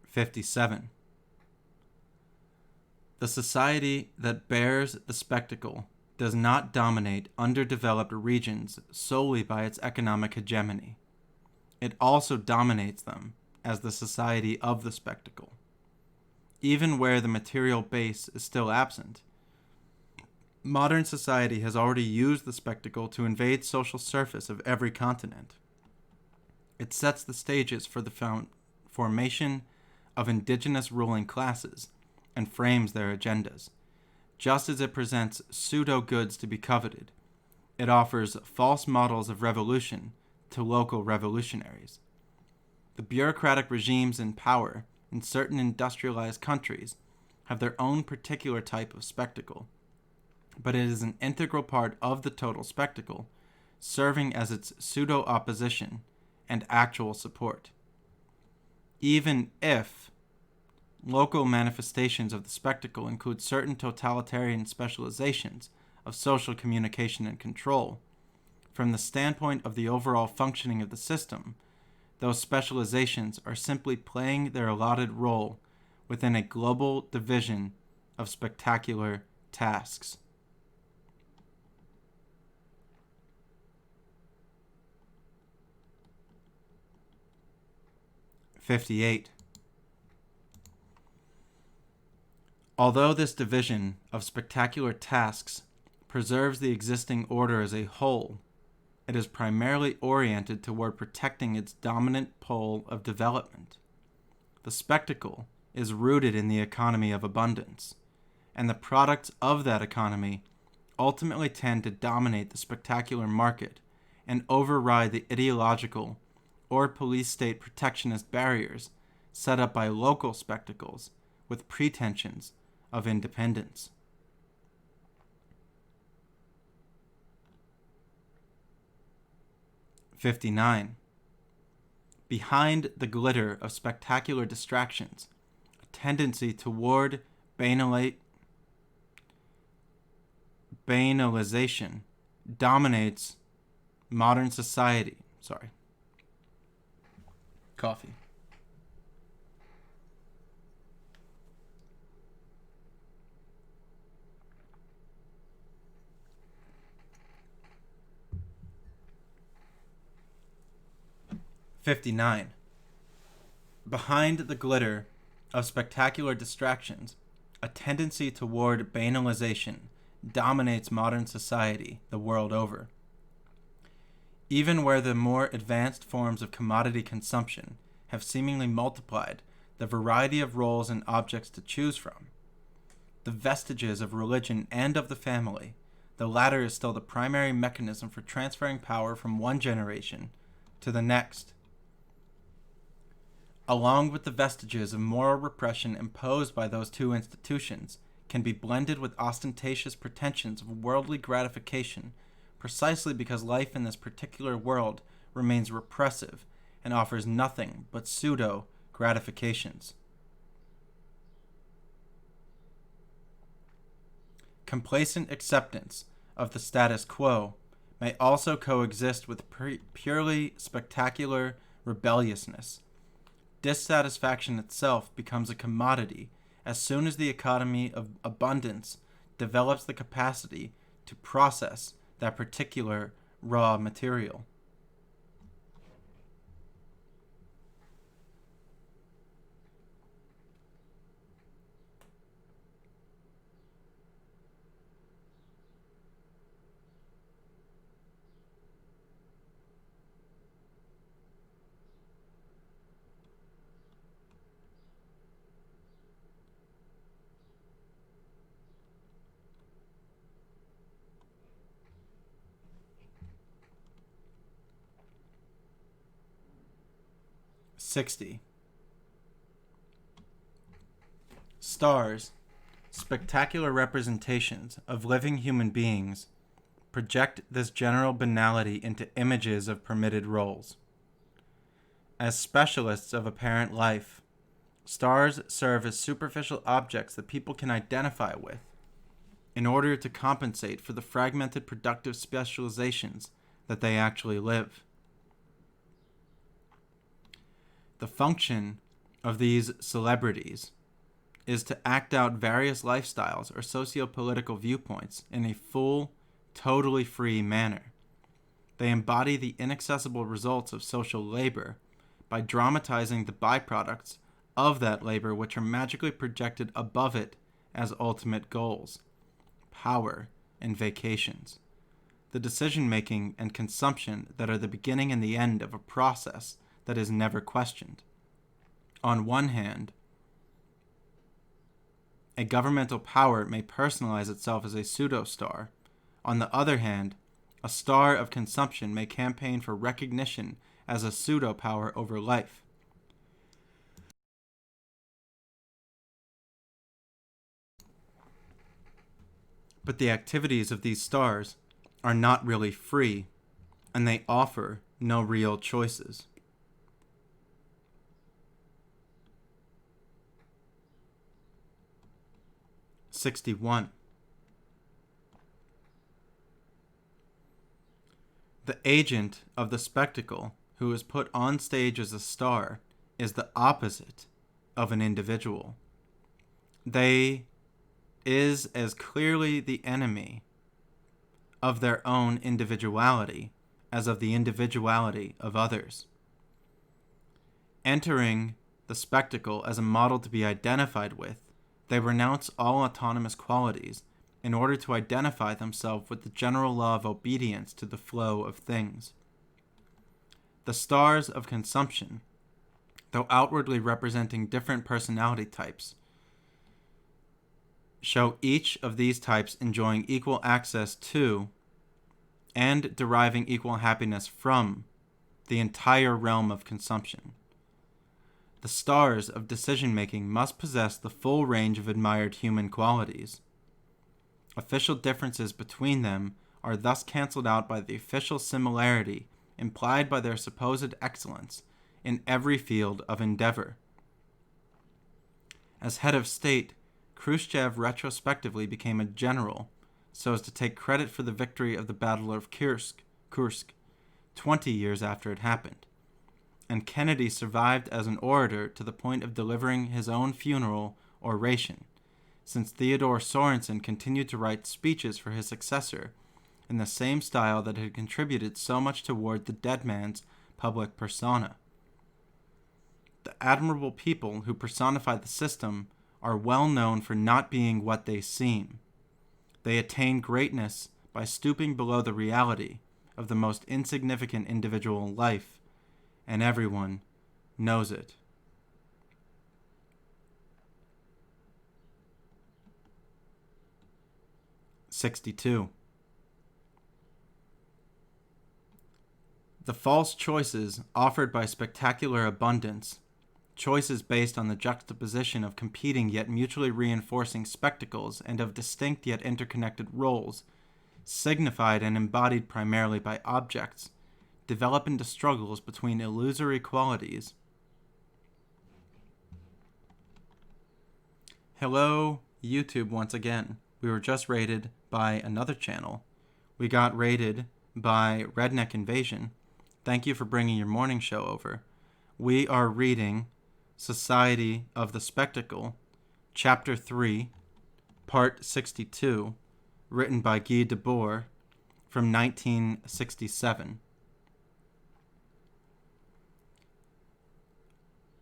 '57. The society that bears the spectacle does not dominate underdeveloped regions solely by its economic hegemony. It also dominates them as the society of the spectacle. Even where the material base is still absent, modern society has already used the spectacle to invade social surface of every continent. It sets the stages for the formation of indigenous ruling classes and frames their agendas. Just as it presents pseudo-goods to be coveted, it offers false models of revolution to local revolutionaries. The bureaucratic regimes in power in certain industrialized countries have their own particular type of spectacle, but it is an integral part of the total spectacle, serving as its pseudo-opposition and actual support. Even if local manifestations of the spectacle include certain totalitarian specializations of social communication and control, from the standpoint of the overall functioning of the system, those specializations are simply playing their allotted role within a global division of spectacular tasks. '58. Although this division of spectacular tasks preserves the existing order as a whole, it is primarily oriented toward protecting its dominant pole of development. The spectacle is rooted in the economy of abundance, and the products of that economy ultimately tend to dominate the spectacular market and override the ideological or police state protectionist barriers set up by local spectacles with pretensions of independence. '59. Behind the glitter of spectacular distractions, a tendency toward banalization dominates modern society. Coffee. '59. Behind the glitter of spectacular distractions, a tendency toward banalization dominates modern society the world over. Even where the more advanced forms of commodity consumption have seemingly multiplied the variety of roles and objects to choose from, the vestiges of religion and of the family, the latter is still the primary mechanism for transferring power from one generation to the next. Along with the vestiges of moral repression imposed by those two institutions, can be blended with ostentatious pretensions of worldly gratification, precisely because life in this particular world remains repressive and offers nothing but pseudo-gratifications. Complacent acceptance of the status quo may also coexist with purely spectacular rebelliousness. Dissatisfaction itself becomes a commodity as soon as the economy of abundance develops the capacity to process that particular raw material. '60. Stars, spectacular representations of living human beings, project this general banality into images of permitted roles. As specialists of apparent life, stars serve as superficial objects that people can identify with in order to compensate for the fragmented productive specializations that they actually live. The function of these celebrities is to act out various lifestyles or socio-political viewpoints in a full, totally free manner. They embody the inaccessible results of social labor by dramatizing the byproducts of that labor, which are magically projected above it as ultimate goals: power and vacations, the decision-making and consumption that are the beginning and the end of a process that is never questioned. On one hand, a governmental power may personalize itself as a pseudo-star. On the other hand, a star of consumption may campaign for recognition as a pseudo-power over life. But the activities of these stars are not really free, and they offer no real choices. '61. The agent of the spectacle who is put on stage as a star is the opposite of an individual. They is as clearly the enemy of their own individuality as of the individuality of others. Entering the spectacle as a model to be identified with, they renounce all autonomous qualities in order to identify themselves with the general law of obedience to the flow of things. The stars of consumption, though outwardly representing different personality types, show each of these types enjoying equal access to and deriving equal happiness from the entire realm of consumption. The stars of decision-making must possess the full range of admired human qualities. Official differences between them are thus cancelled out by the official similarity implied by their supposed excellence in every field of endeavor. As head of state, Khrushchev retrospectively became a general so as to take credit for the victory of the Battle of Kursk 20 years after it happened. And Kennedy survived as an orator to the point of delivering his own funeral oration, since Theodore Sorensen continued to write speeches for his successor in the same style that had contributed so much toward the dead man's public persona. The admirable people who personify the system are well known for not being what they seem. They attain greatness by stooping below the reality of the most insignificant individual life, and everyone knows it. '62. The false choices offered by spectacular abundance, choices based on the juxtaposition of competing yet mutually reinforcing spectacles and of distinct yet interconnected roles, signified and embodied primarily by objects, develop into struggles between illusory qualities. Hello, YouTube once again. We were just raided by another channel. We got raided by Redneck Invasion. Thank you for bringing your morning show over. We are reading Society of the Spectacle, Chapter 3, Part 62, written by Guy Debord from 1967.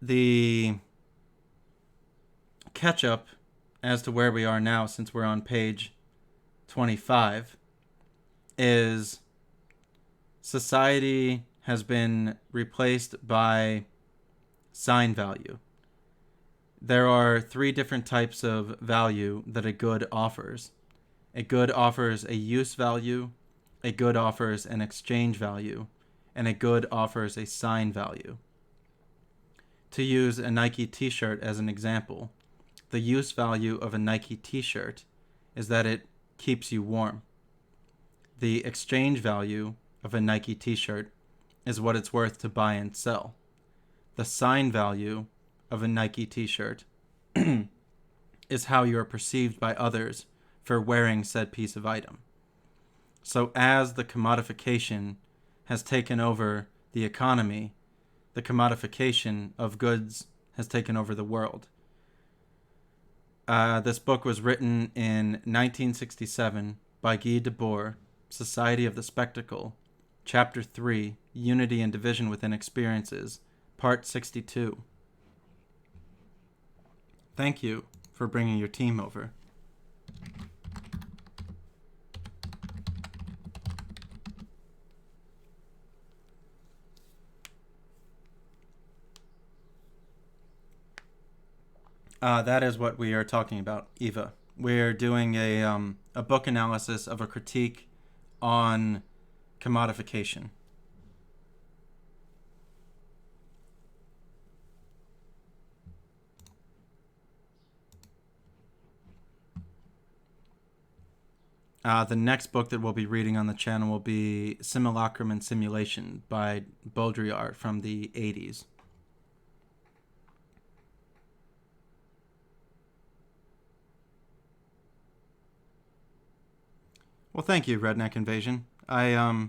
The catch-up as to where we are now, since we're on page 25, is society has been replaced by sign value. There are three different types of value that a good offers. A good offers a use value, a good offers an exchange value, and a good offers a sign value. To use a Nike t-shirt as an example, the use value of a Nike t-shirt is that it keeps you warm. The exchange value of a Nike t-shirt is what it's worth to buy and sell. The sign value of a Nike t-shirt is how you are perceived by others for wearing said piece of item. So as the commodification has taken over the economy, the commodification of goods has taken over the world. This book was written in 1967 by Guy Debord, Society of the Spectacle, Chapter 3, Unity and Division Within Experiences, Part 62. Thank you for bringing your team over. That is what we are talking about, Eva. We're doing a book analysis of a critique on commodification. The next book that we'll be reading on the channel will be Simulacrum and Simulation by Baudrillard from the 80s. Well, thank you, Redneck Invasion. I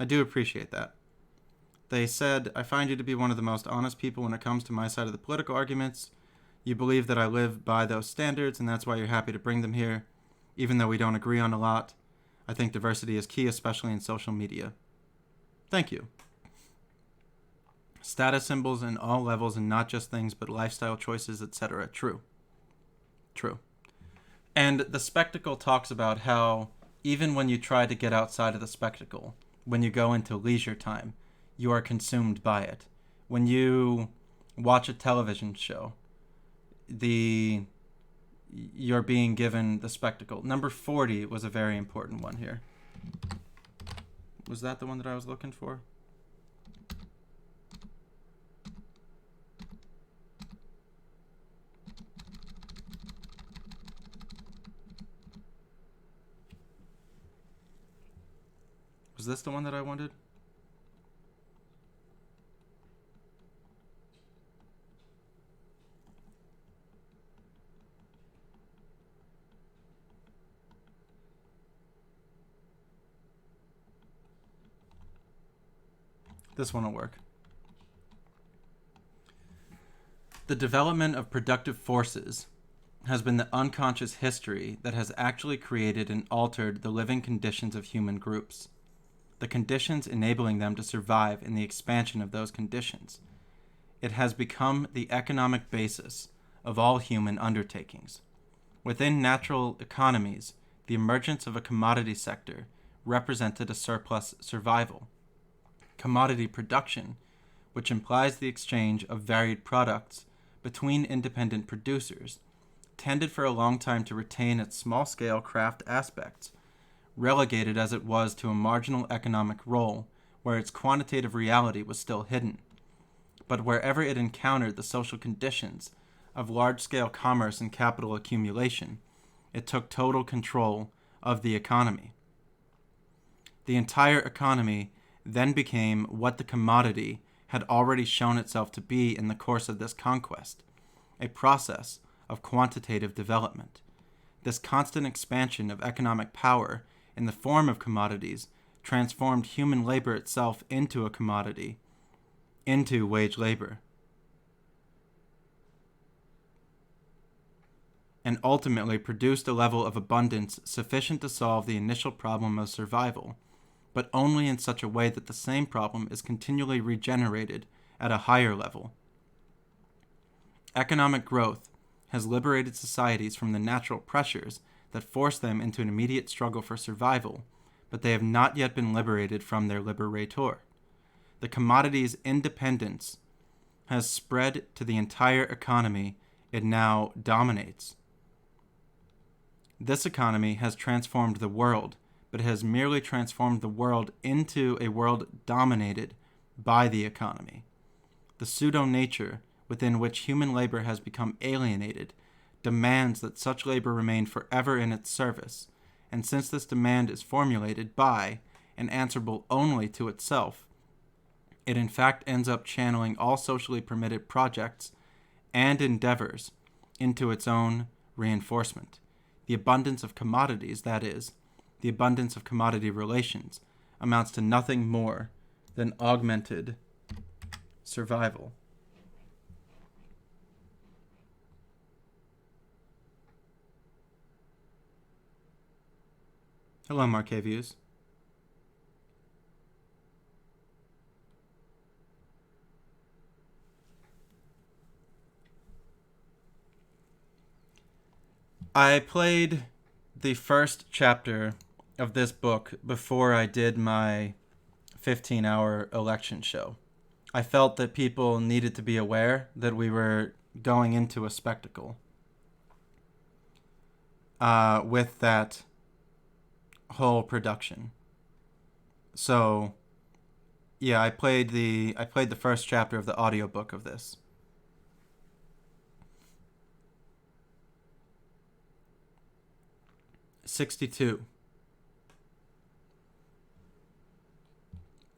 do appreciate that. They said, I find you to be one of the most honest people when it comes to my side of the political arguments. You believe that I live by those standards, and that's why you're happy to bring them here, even though we don't agree on a lot. I think diversity is key, especially in social media. Thank you. Status symbols in all levels and not just things, but lifestyle choices, etc. True. True. And the spectacle talks about how even when you try to get outside of the spectacle, when you go into leisure time, you are consumed by it. When you watch a television show, you're being given the spectacle. Number 40 was a very important one here. Was that the one that I was looking for? Was this the one that I wanted? This one will work. The development of productive forces has been the unconscious history that has actually created and altered the living conditions of human groups, the conditions enabling them to survive in the expansion of those conditions. It has become the economic basis of all human undertakings. Within natural economies, the emergence of a commodity sector represented a surplus survival. Commodity production, which implies the exchange of varied products between independent producers, tended for a long time to retain its small-scale craft aspects, relegated as it was to a marginal economic role where its quantitative reality was still hidden. But wherever it encountered the social conditions of large-scale commerce and capital accumulation, it took total control of the economy. The entire economy then became what the commodity had already shown itself to be in the course of this conquest, a process of quantitative development. This constant expansion of economic power in the form of commodities transformed human labor itself into a commodity, into wage labor, and ultimately produced a level of abundance sufficient to solve the initial problem of survival, but only in such a way that the same problem is continually regenerated at a higher level. Economic growth has liberated societies from the natural pressures that force them into an immediate struggle for survival, but they have not yet been liberated from their liberator. The commodity's independence has spread to the entire economy it now dominates. This economy has transformed the world, but it has merely transformed the world into a world dominated by the economy. The pseudo-nature within which human labor has become alienated demands that such labor remain forever in its service, and since this demand is formulated by and answerable only to itself, it in fact ends up channeling all socially permitted projects and endeavors into its own reinforcement. The abundance of commodities, that is, the abundance of commodity relations, amounts to nothing more than augmented survival. Hello, Marcavius. I played the first chapter of this book before I did my 15-hour election show. I felt that people needed to be aware that we were going into a spectacle with that whole production. So, yeah, I played the first chapter of the audiobook of this. '62.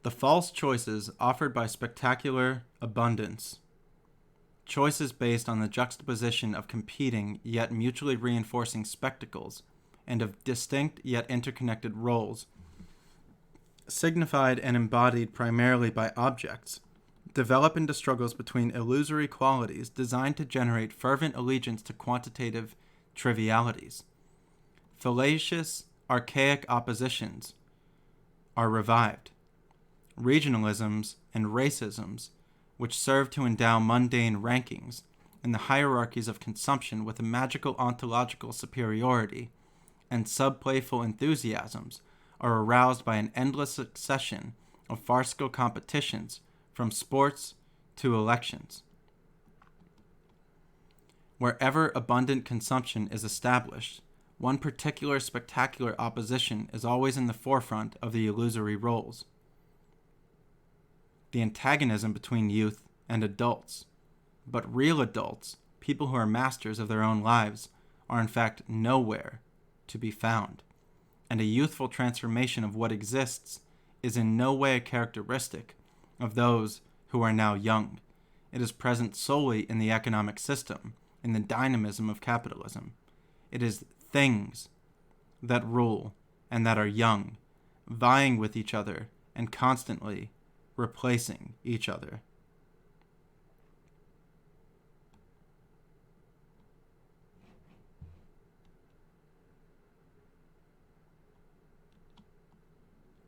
The false choices offered by spectacular abundance, choices based on the juxtaposition of competing yet mutually reinforcing spectacles and of distinct yet interconnected roles, signified and embodied primarily by objects, develop into struggles between illusory qualities designed to generate fervent allegiance to quantitative trivialities. Fallacious, archaic oppositions are revived. Regionalisms and racisms, which serve to endow mundane rankings and the hierarchies of consumption with a magical ontological superiority, and sub-playful enthusiasms, are aroused by an endless succession of farcical competitions from sports to elections. Wherever abundant consumption is established, one particular spectacular opposition is always in the forefront of the illusory roles. The antagonism between youth and adults. But real adults, people who are masters of their own lives, are in fact nowhere to be found. And a youthful transformation of what exists is in no way a characteristic of those who are now young. It is present solely in the economic system, in the dynamism of capitalism. It is things that rule and that are young, vying with each other and constantly replacing each other.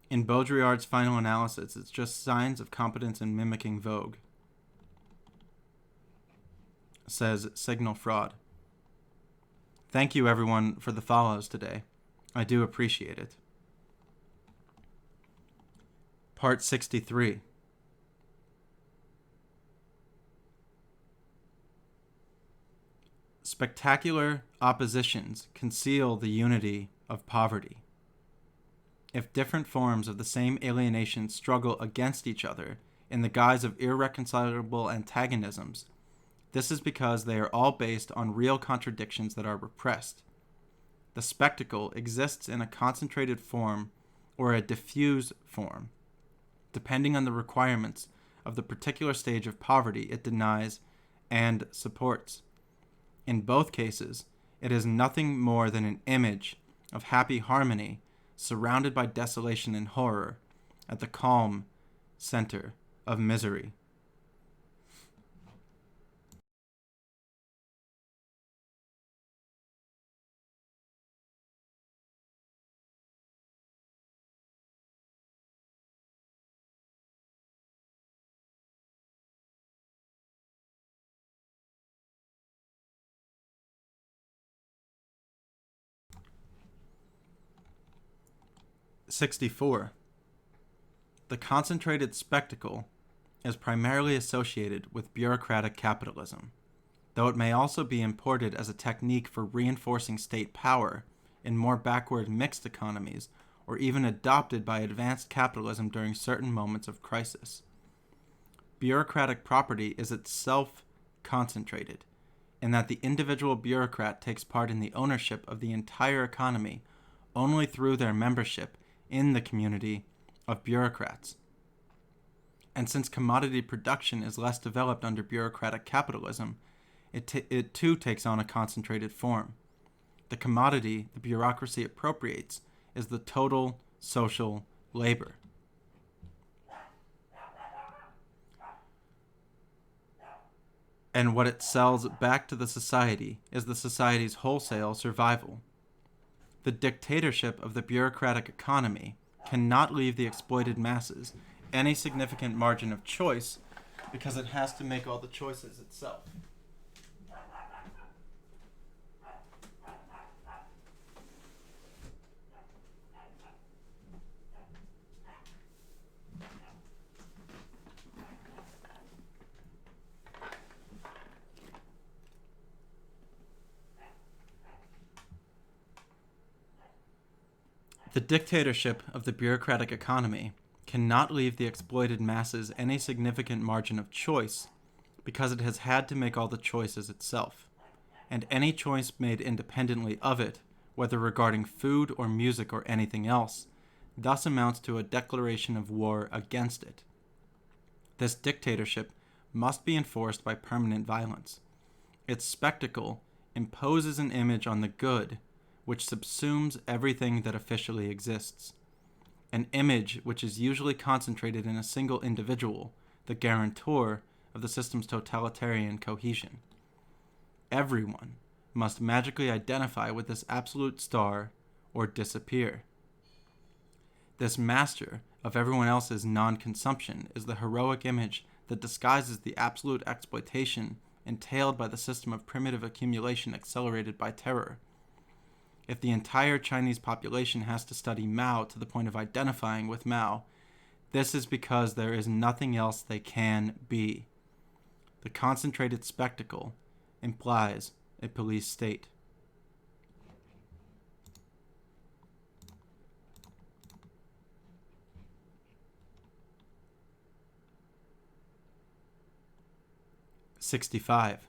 In Baudrillard's final analysis, it's just signs of competence in mimicking vogue, says Signal Fraud. Thank you, everyone, for the follows today. I do appreciate it. Part 63. Spectacular oppositions conceal the unity of poverty. If different forms of the same alienation struggle against each other in the guise of irreconcilable antagonisms, this is because they are all based on real contradictions that are repressed. The spectacle exists in a concentrated form or a diffuse form, depending on the requirements of the particular stage of poverty it denies and supports. In both cases, it is nothing more than an image of happy harmony surrounded by desolation and horror at the calm center of misery. '64. The concentrated spectacle is primarily associated with bureaucratic capitalism, though it may also be imported as a technique for reinforcing state power in more backward mixed economies, or even adopted by advanced capitalism during certain moments of crisis. Bureaucratic property is itself concentrated, in that the individual bureaucrat takes part in the ownership of the entire economy only through their membership in the community of bureaucrats. And since commodity production is less developed under bureaucratic capitalism, it too takes on a concentrated form. The commodity the bureaucracy appropriates is the total social labor. And what it sells back to the society is the society's wholesale survival. The dictatorship of the bureaucratic economy cannot leave the exploited masses any significant margin of choice because it has to make all the choices itself. The dictatorship of the bureaucratic economy cannot leave the exploited masses any significant margin of choice because it has had to make all the choices itself, and any choice made independently of it, whether regarding food or music or anything else, thus amounts to a declaration of war against it. This dictatorship must be enforced by permanent violence. Its spectacle imposes an image on the good which subsumes everything that officially exists. An image which is usually concentrated in a single individual, the guarantor of the system's totalitarian cohesion. Everyone must magically identify with this absolute star or disappear. This master of everyone else's non-consumption is the heroic image that disguises the absolute exploitation entailed by the system of primitive accumulation accelerated by terror. If the entire Chinese population has to study Mao to the point of identifying with Mao, this is because there is nothing else they can be. The concentrated spectacle implies a police state. '65.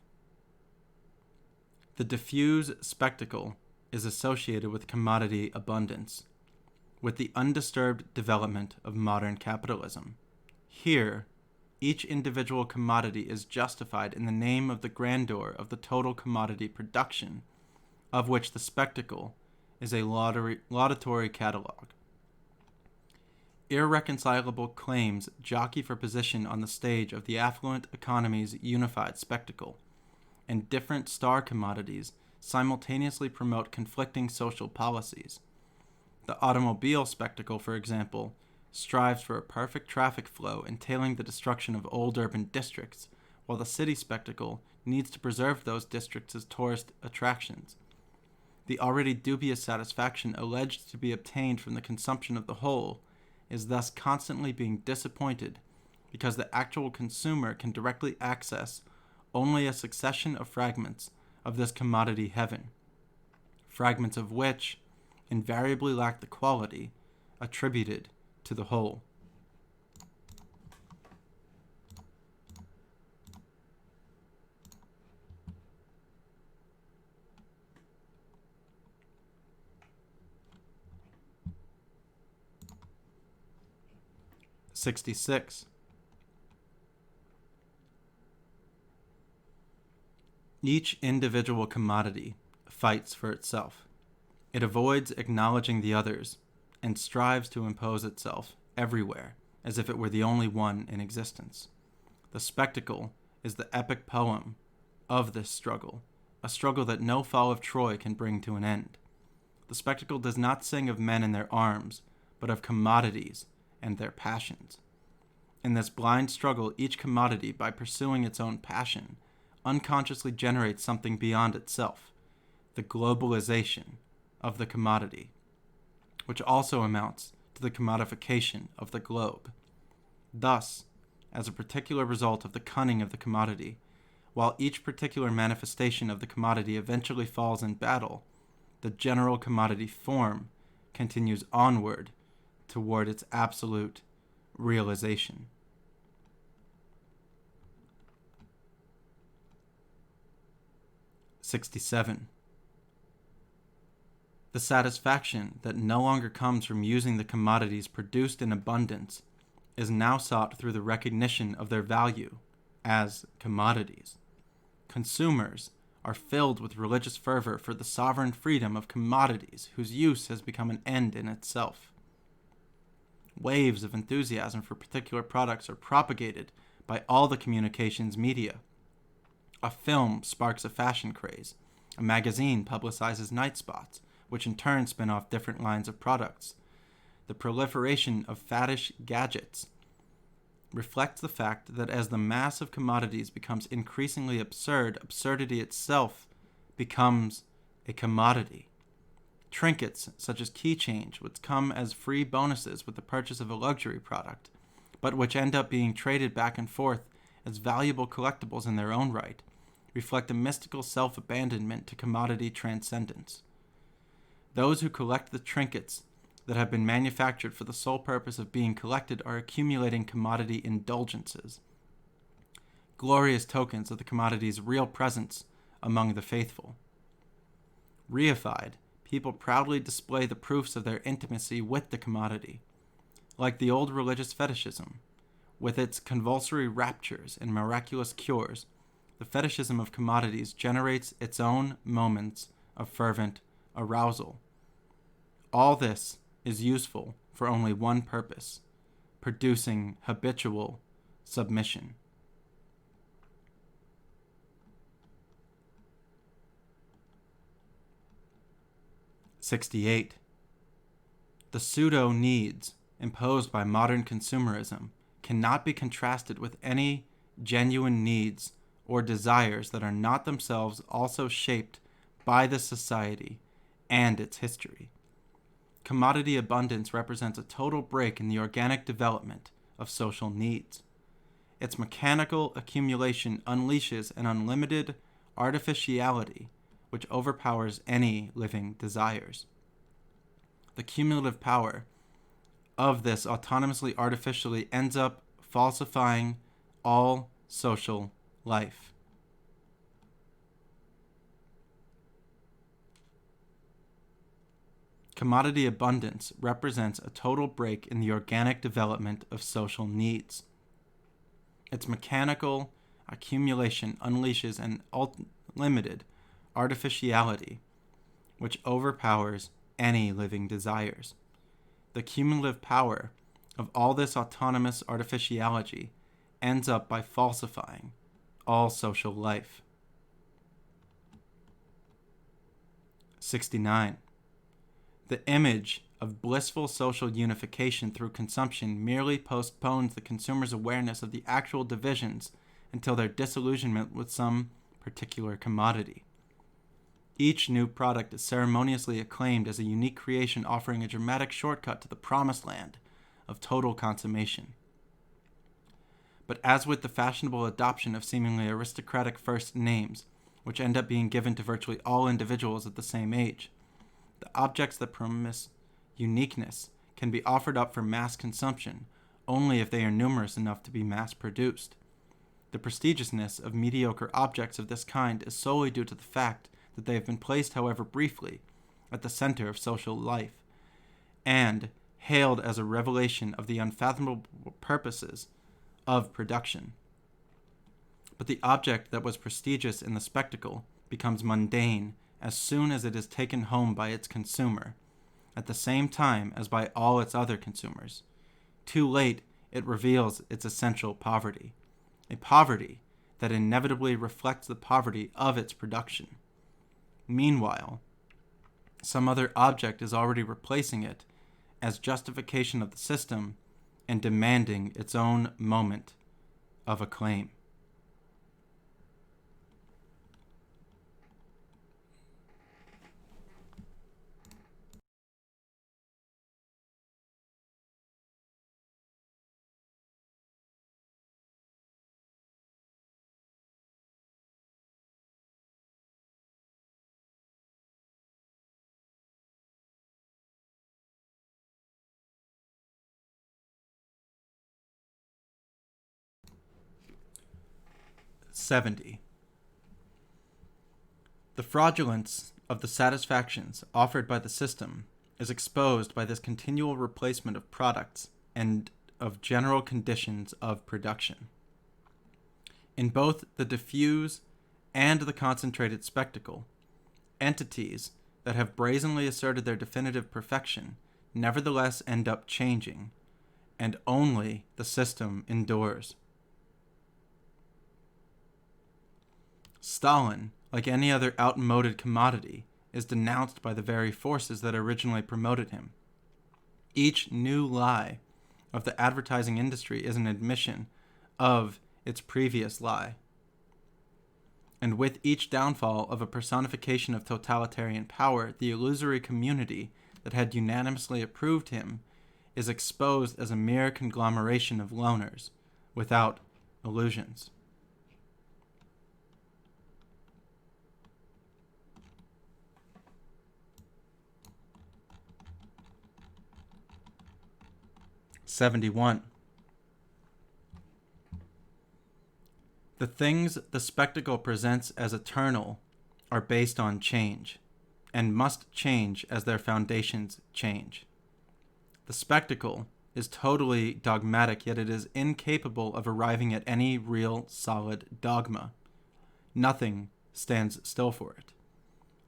The diffuse spectacle is associated with commodity abundance, with the undisturbed development of modern capitalism. Here, each individual commodity is justified in the name of the grandeur of the total commodity production, of which the spectacle is a laudatory catalogue. Irreconcilable claims jockey for position on the stage of the affluent economy's unified spectacle, and different star commodities simultaneously promote conflicting social policies. The automobile spectacle, for example, strives for a perfect traffic flow entailing the destruction of old urban districts, while the city spectacle needs to preserve those districts as tourist attractions. The already dubious satisfaction alleged to be obtained from the consumption of the whole is thus constantly being disappointed because the actual consumer can directly access only a succession of fragments of this commodity heaven, fragments of which invariably lack the quality attributed to the whole. '66. Each individual commodity fights for itself. It avoids acknowledging the others and strives to impose itself everywhere as if it were the only one in existence. The spectacle is the epic poem of this struggle, a struggle that no fall of Troy can bring to an end. The spectacle does not sing of men and their arms, but of commodities and their passions. In this blind struggle, each commodity, by pursuing its own passion, unconsciously generates something beyond itself, the globalization of the commodity, which also amounts to the commodification of the globe. Thus, as a particular result of the cunning of the commodity, while each particular manifestation of the commodity eventually falls in battle, the general commodity form continues onward toward its absolute realization. '67. The satisfaction that no longer comes from using the commodities produced in abundance is now sought through the recognition of their value as commodities. Consumers are filled with religious fervor for the sovereign freedom of commodities whose use has become an end in itself. Waves of enthusiasm for particular products are propagated by all the communications media. A film sparks a fashion craze. A magazine publicizes night spots, which in turn spin off different lines of products. The proliferation of faddish gadgets reflects the fact that as the mass of commodities becomes increasingly absurd, absurdity itself becomes a commodity. Trinkets, such as keychains, which come as free bonuses with the purchase of a luxury product, but which end up being traded back and forth as valuable collectibles in their own right, reflect a mystical self-abandonment to commodity transcendence. Those who collect the trinkets that have been manufactured for the sole purpose of being collected are accumulating commodity indulgences, glorious tokens of the commodity's real presence among the faithful. Reified people proudly display the proofs of their intimacy with the commodity. Like the old religious fetishism, with its convulsory raptures and miraculous cures, the fetishism of commodities generates its own moments of fervent arousal. All this is useful for only one purpose: producing habitual submission. '68. The pseudo-needs imposed by modern consumerism cannot be contrasted with any genuine needs or desires that are not themselves also shaped by the society and its history. Commodity abundance represents a total break in the organic development of social needs. Its mechanical accumulation unleashes an unlimited artificiality which overpowers any living desires. The cumulative power of this autonomously artificially ends up falsifying all social life. Commodity abundance represents a total break in the organic development of social needs. Its mechanical accumulation unleashes an unlimited artificiality which overpowers any living desires. The cumulative power of all this autonomous artificiality ends up by falsifying all social life. 69. The image of blissful social unification through consumption merely postpones the consumer's awareness of the actual divisions until their disillusionment with some particular commodity. Each new product is ceremoniously acclaimed as a unique creation offering a dramatic shortcut to the promised land of total consummation. But as with the fashionable adoption of seemingly aristocratic first names, which end up being given to virtually all individuals at the same age, the objects that promise uniqueness can be offered up for mass consumption only if they are numerous enough to be mass-produced. The prestigiousness of mediocre objects of this kind is solely due to the fact that they have been placed, however briefly, at the center of social life, and hailed as a revelation of the unfathomable purposes of production. But the object that was prestigious in the spectacle becomes mundane as soon as it is taken home by its consumer, at the same time as by all its other consumers. Too late, it reveals its essential poverty, a poverty that inevitably reflects the poverty of its production. Meanwhile, some other object is already replacing it as justification of the system and demanding its own moment of acclaim. '70. The fraudulence of the satisfactions offered by the system is exposed by this continual replacement of products and of general conditions of production. In both the diffuse and the concentrated spectacle, entities that have brazenly asserted their definitive perfection nevertheless end up changing, and only the system endures. Stalin, like any other outmoded commodity, is denounced by the very forces that originally promoted him. Each new lie of the advertising industry is an admission of its previous lie. And with each downfall of a personification of totalitarian power, the illusory community that had unanimously approved him is exposed as a mere conglomeration of loners without illusions. '71. The things the spectacle presents as eternal are based on change, and must change as their foundations change. The spectacle is totally dogmatic, yet it is incapable of arriving at any real solid dogma. Nothing stands still for it.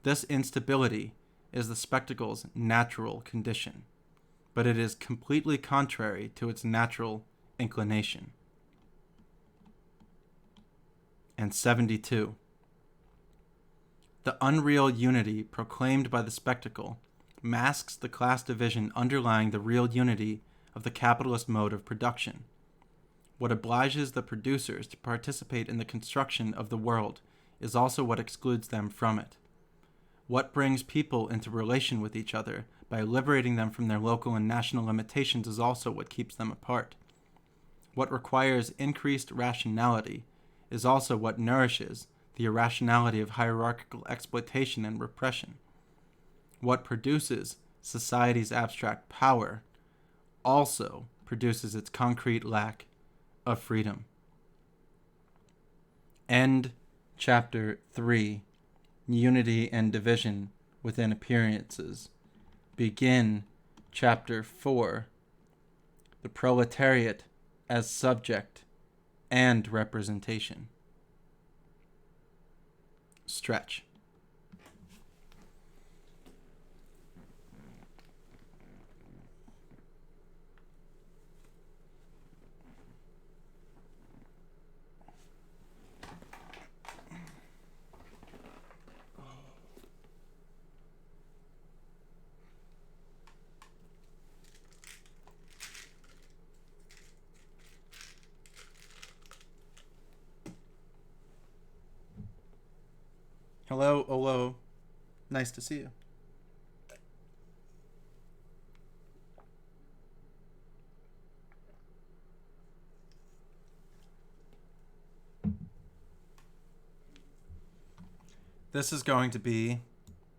This instability is the spectacle's natural condition, but it is completely contrary to its natural inclination. And 72. The unreal unity proclaimed by the spectacle masks the class division underlying the real unity of the capitalist mode of production. What obliges the producers to participate in the construction of the world is also what excludes them from it. What brings people into relation with each other by liberating them from their local and national limitations is also what keeps them apart. What requires increased rationality is also what nourishes the irrationality of hierarchical exploitation and repression. What produces society's abstract power also produces its concrete lack of freedom. End Chapter 3. Unity and Division within Appearances. Begin Chapter 4. The Proletariat as Subject and Representation. Stretch. Hello, Olo. Nice to see you. This is going to be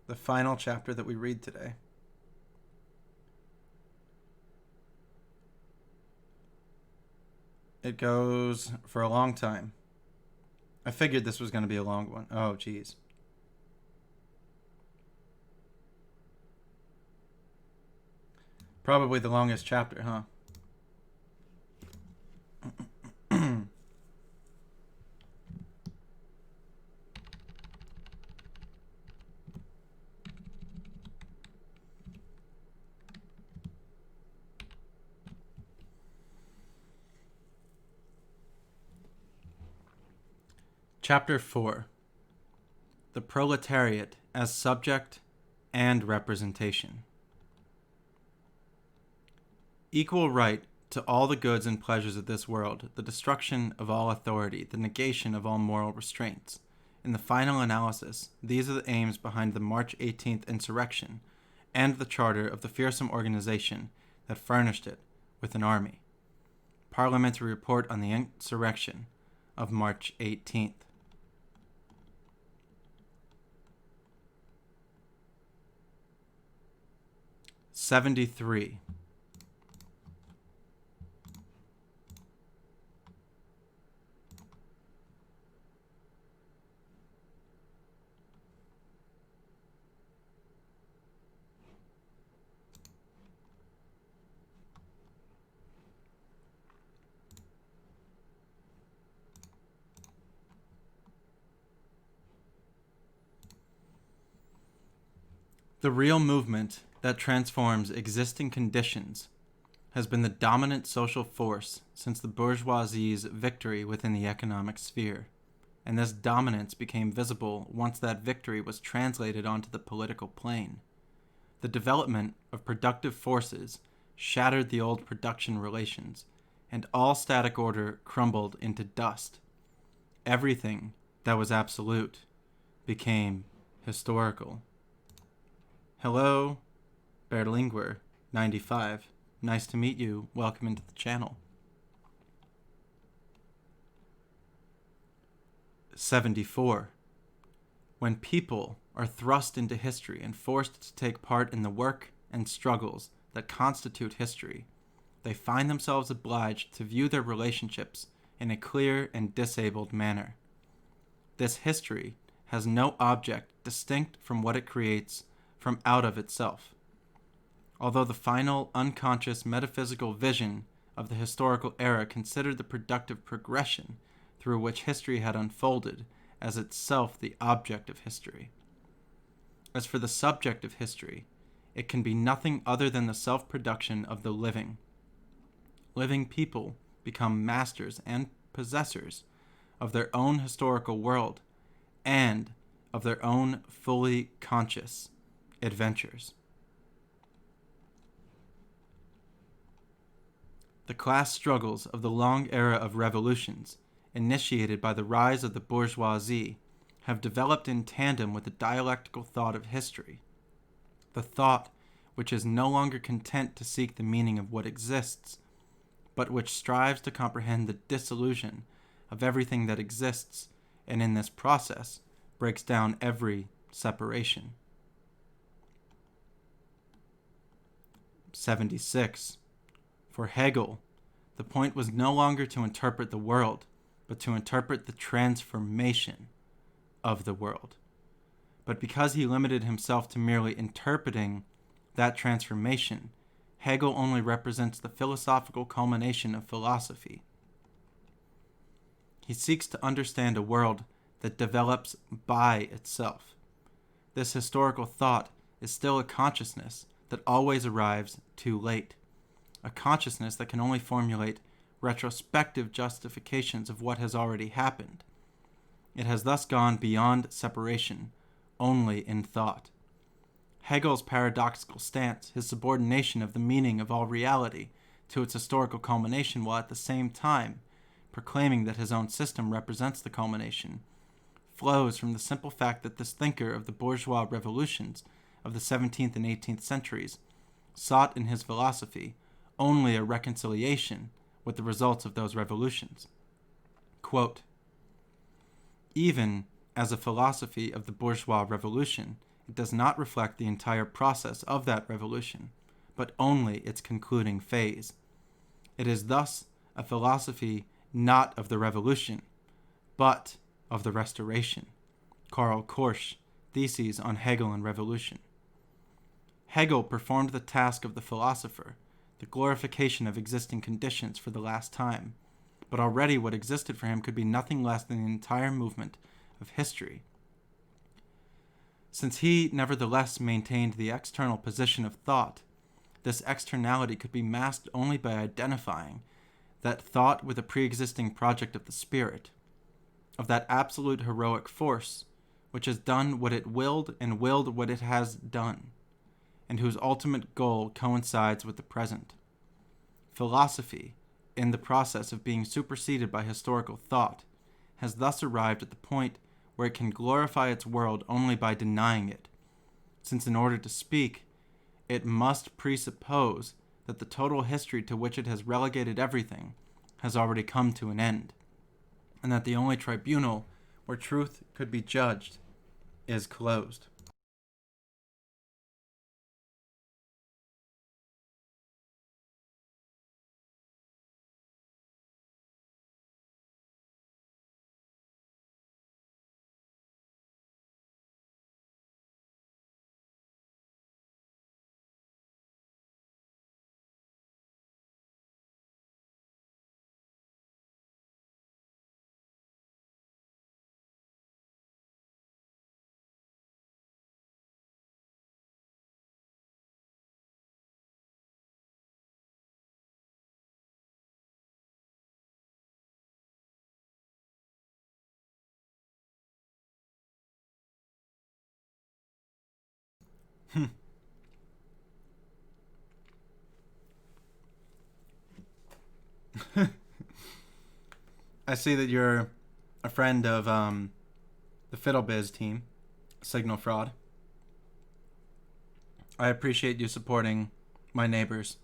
the final chapter that we read today. It goes for a long time. I figured this was going to be a long one. Oh, geez. Probably the longest chapter, huh? Chapter 4. The Proletariat as Subject and Representation. Equal right to all the goods and pleasures of this world, the destruction of all authority, the negation of all moral restraints. In the final analysis, these are the aims behind the March 18th insurrection and the charter of the fearsome organization that furnished it with an army. Parliamentary Report on the Insurrection of March 18th. '73. The real movement that transforms existing conditions has been the dominant social force since the bourgeoisie's victory within the economic sphere, and this dominance became visible once that victory was translated onto the political plane. The development of productive forces shattered the old production relations, and all static order crumbled into dust. Everything that was absolute became historical. Hello, Berlinguer 95. Nice to meet you. Welcome into the channel. 74. When people are thrust into history and forced to take part in the work and struggles that constitute history, they find themselves obliged to view their relationships in a clear and disabled manner. This history has no object distinct from what it creates from out of itself. Although the final, unconscious, metaphysical vision of the historical era considered the productive progression through which history had unfolded as itself the object of history. As for the subject of history, it can be nothing other than the self-production of the living. Living people become masters and possessors of their own historical world and of their own fully conscious adventures. The class struggles of the long era of revolutions, initiated by the rise of the bourgeoisie, have developed in tandem with the dialectical thought of history, the thought which is no longer content to seek the meaning of what exists, but which strives to comprehend the dissolution of everything that exists, and in this process breaks down every separation. 76. For Hegel, the point was no longer to interpret the world, but to interpret the transformation of the world. But because he limited himself to merely interpreting that transformation, Hegel only represents the philosophical culmination of philosophy. He seeks to understand a world that develops by itself. This historical thought is still a consciousness that always arrives too late, a consciousness that can only formulate retrospective justifications of what has already happened. It has thus gone beyond separation only in thought. Hegel's paradoxical stance, his subordination of the meaning of all reality to its historical culmination, while at the same time proclaiming that his own system represents the culmination, flows from the simple fact that this thinker of the bourgeois revolutions of the 17th and 18th centuries sought in his philosophy only a reconciliation with the results of those revolutions. Quote, even as a philosophy of the bourgeois revolution, it does not reflect the entire process of that revolution, but only its concluding phase. It is thus a philosophy not of the revolution, but of the restoration. Karl Korsh, Theses on Hegel and Revolution. Hegel performed the task of the philosopher, the glorification of existing conditions for the last time, but already what existed for him could be nothing less than the entire movement of history. Since he nevertheless maintained the external position of thought, this externality could be masked only by identifying that thought with a pre-existing project of the spirit, of that absolute heroic force which has done what it willed and willed what it has done, and whose ultimate goal coincides with the present. Philosophy, in the process of being superseded by historical thought, has thus arrived at the point where it can glorify its world only by denying it, since in order to speak, it must presuppose that the total history to which it has relegated everything has already come to an end, and that the only tribunal where truth could be judged is closed. I see that you're a friend of the FiddleBiz team, Signal Fraud. I appreciate you supporting my neighbors.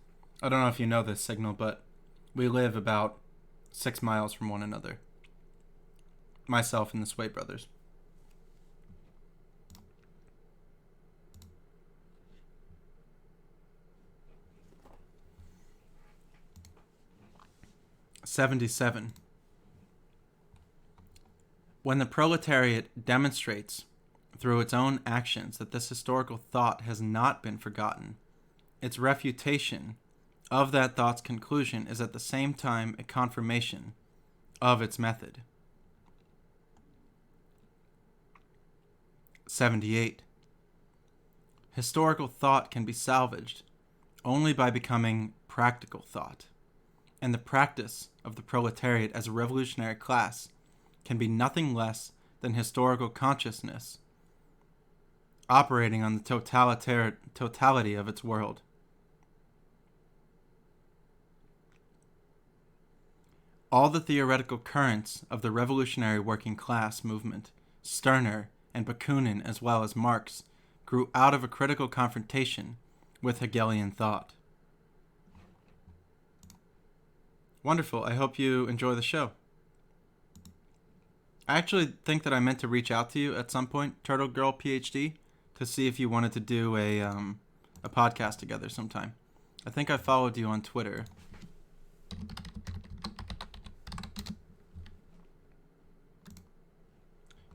I don't know if you know this, Signal, but we live about 6 miles from one another. Myself and the Sway brothers. (77) When the proletariat demonstrates through its own actions that this historical thought has not been forgotten. Its refutation of that thought's conclusion is at the same time a confirmation of its method. 78. Historical thought can be salvaged only by becoming practical thought, and the practice of the proletariat as a revolutionary class can be nothing less than historical consciousness operating on the totality of its world. All the theoretical currents of the revolutionary working class movement, Stirner and Bakunin as well as Marx, grew out of a critical confrontation with Hegelian thought. Wonderful. I hope you enjoy the show. I actually think that I meant to reach out to you at some point, Turtle Girl PhD, to see if you wanted to do a podcast together sometime. I think I followed you on Twitter.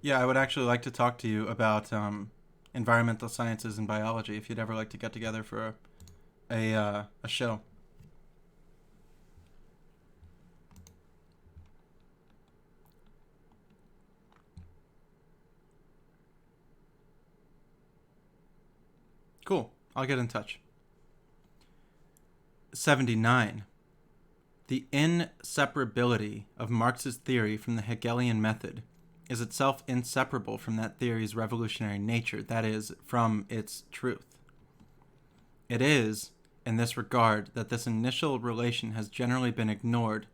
Yeah, I would actually like to talk to you about environmental sciences and biology if you'd ever like to get together for a show. Cool. I'll get in touch. 79. The inseparability of Marx's theory from the Hegelian method is itself inseparable from that theory's revolutionary nature, that is, from its truth. It is, in this regard, that this initial relation has generally been ignored,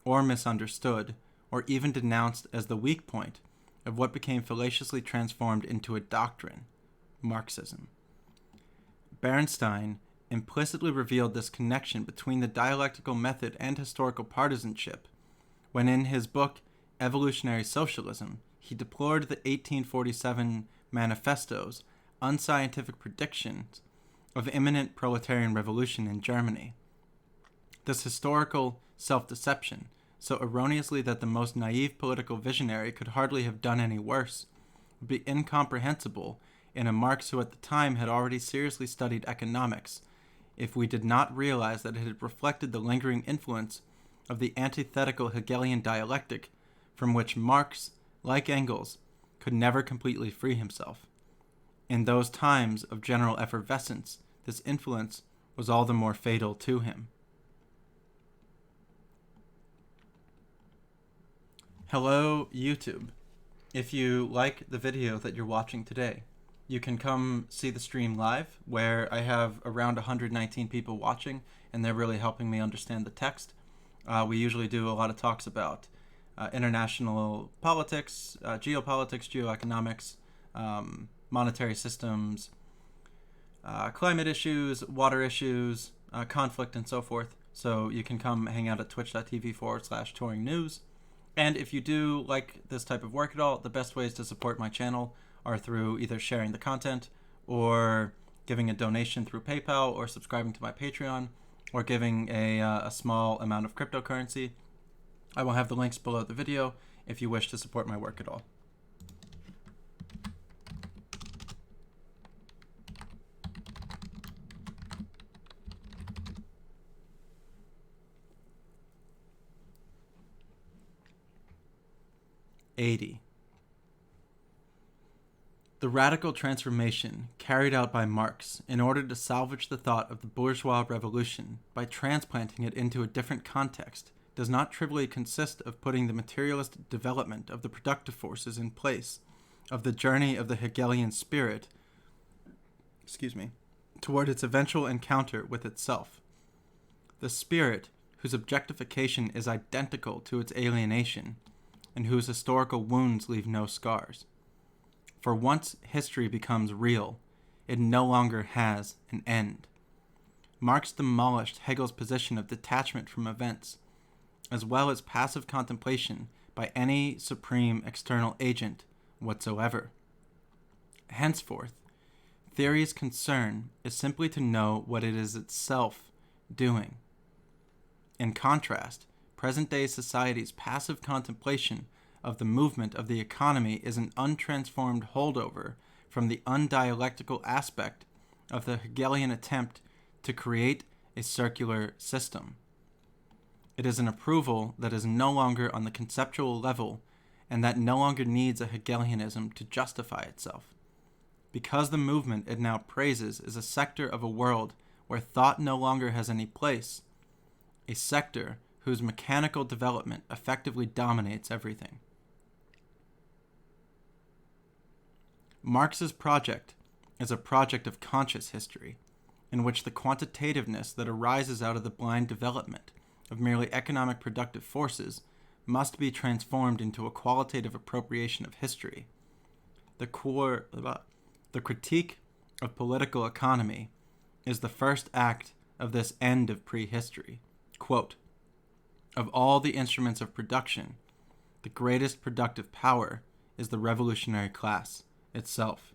or misunderstood, or even denounced as the weak point of what became fallaciously transformed into a doctrine, Marxism. Bernstein implicitly revealed this connection between the dialectical method and historical partisanship when in his book Evolutionary Socialism he deplored the 1847 manifesto's unscientific predictions of imminent proletarian revolution in Germany. This historical self-deception, so erroneously that the most naive political visionary could hardly have done any worse, would be incomprehensible in a Marx who at the time had already seriously studied economics, if we did not realize that it had reflected the lingering influence of the antithetical Hegelian dialectic from which Marx, like Engels, could never completely free himself. In those times of general effervescence, this influence was all the more fatal to him. Hello, YouTube. If you like the video that you're watching today, you can come see the stream live, where I have around 119 people watching, and they're really helping me understand the text. We usually do a lot of talks about international politics, geopolitics, geoeconomics, monetary systems, climate issues, water issues, conflict, and so forth. So you can come hang out at twitch.tv/touring news. And if you do like this type of work at all, the best ways to support my channel are through either sharing the content or giving a donation through PayPal or subscribing to my Patreon or giving a small amount of cryptocurrency. I will have the links below the video if you wish to support my work at all. '80. The radical transformation carried out by Marx in order to salvage the thought of the bourgeois revolution by transplanting it into a different context does not trivially consist of putting the materialist development of the productive forces in place of the journey of the Hegelian spirit toward its eventual encounter with itself. The spirit whose objectification is identical to its alienation and whose historical wounds leave no scars. For once history becomes real, it no longer has an end. Marx demolished Hegel's position of detachment from events, as well as passive contemplation by any supreme external agent whatsoever. Henceforth, theory's concern is simply to know what it is itself doing. In contrast, present-day society's passive contemplation of the movement of the economy is an untransformed holdover from the undialectical aspect of the Hegelian attempt to create a circular system. It is an approval that is no longer on the conceptual level and that no longer needs a Hegelianism to justify itself. Because the movement it now praises is a sector of a world where thought no longer has any place, a sector whose mechanical development effectively dominates everything. Marx's project is a project of conscious history, in which the quantitativeness that arises out of the blind development of merely economic productive forces must be transformed into a qualitative appropriation of history. The critique of political economy is the first act of this end of prehistory. Quote, "Of all the instruments of production, the greatest productive power is the revolutionary class itself."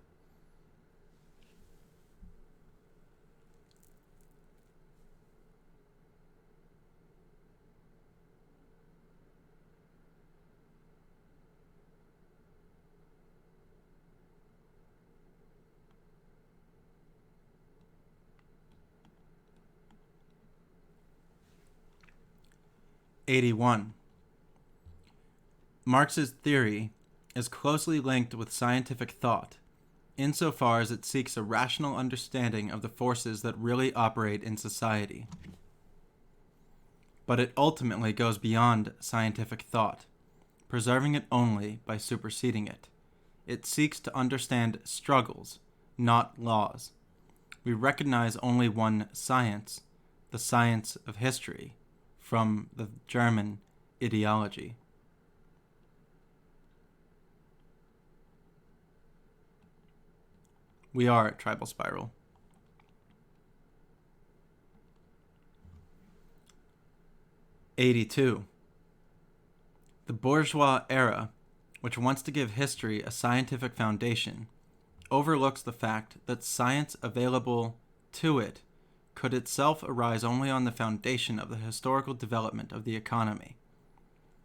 '81. Marx's theory is closely linked with scientific thought, insofar as it seeks a rational understanding of the forces that really operate in society. But it ultimately goes beyond scientific thought, preserving it only by superseding it. It seeks to understand struggles, not laws. We recognize only one science, the science of history, from the German ideology. We are at Tribal Spiral. '82. The bourgeois era, which wants to give history a scientific foundation, overlooks the fact that science available to it could itself arise only on the foundation of the historical development of the economy.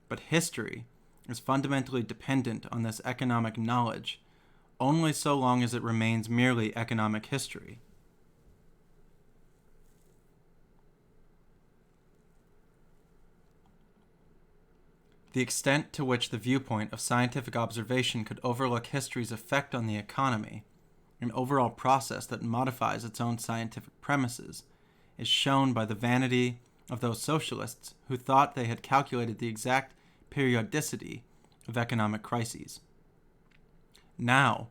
But history is fundamentally dependent on this economic knowledge only so long as it remains merely economic history. The extent to which the viewpoint of scientific observation could overlook history's effect on the economy, an overall process that modifies its own scientific premises, is shown by the vanity of those socialists who thought they had calculated the exact periodicity of economic crises. Now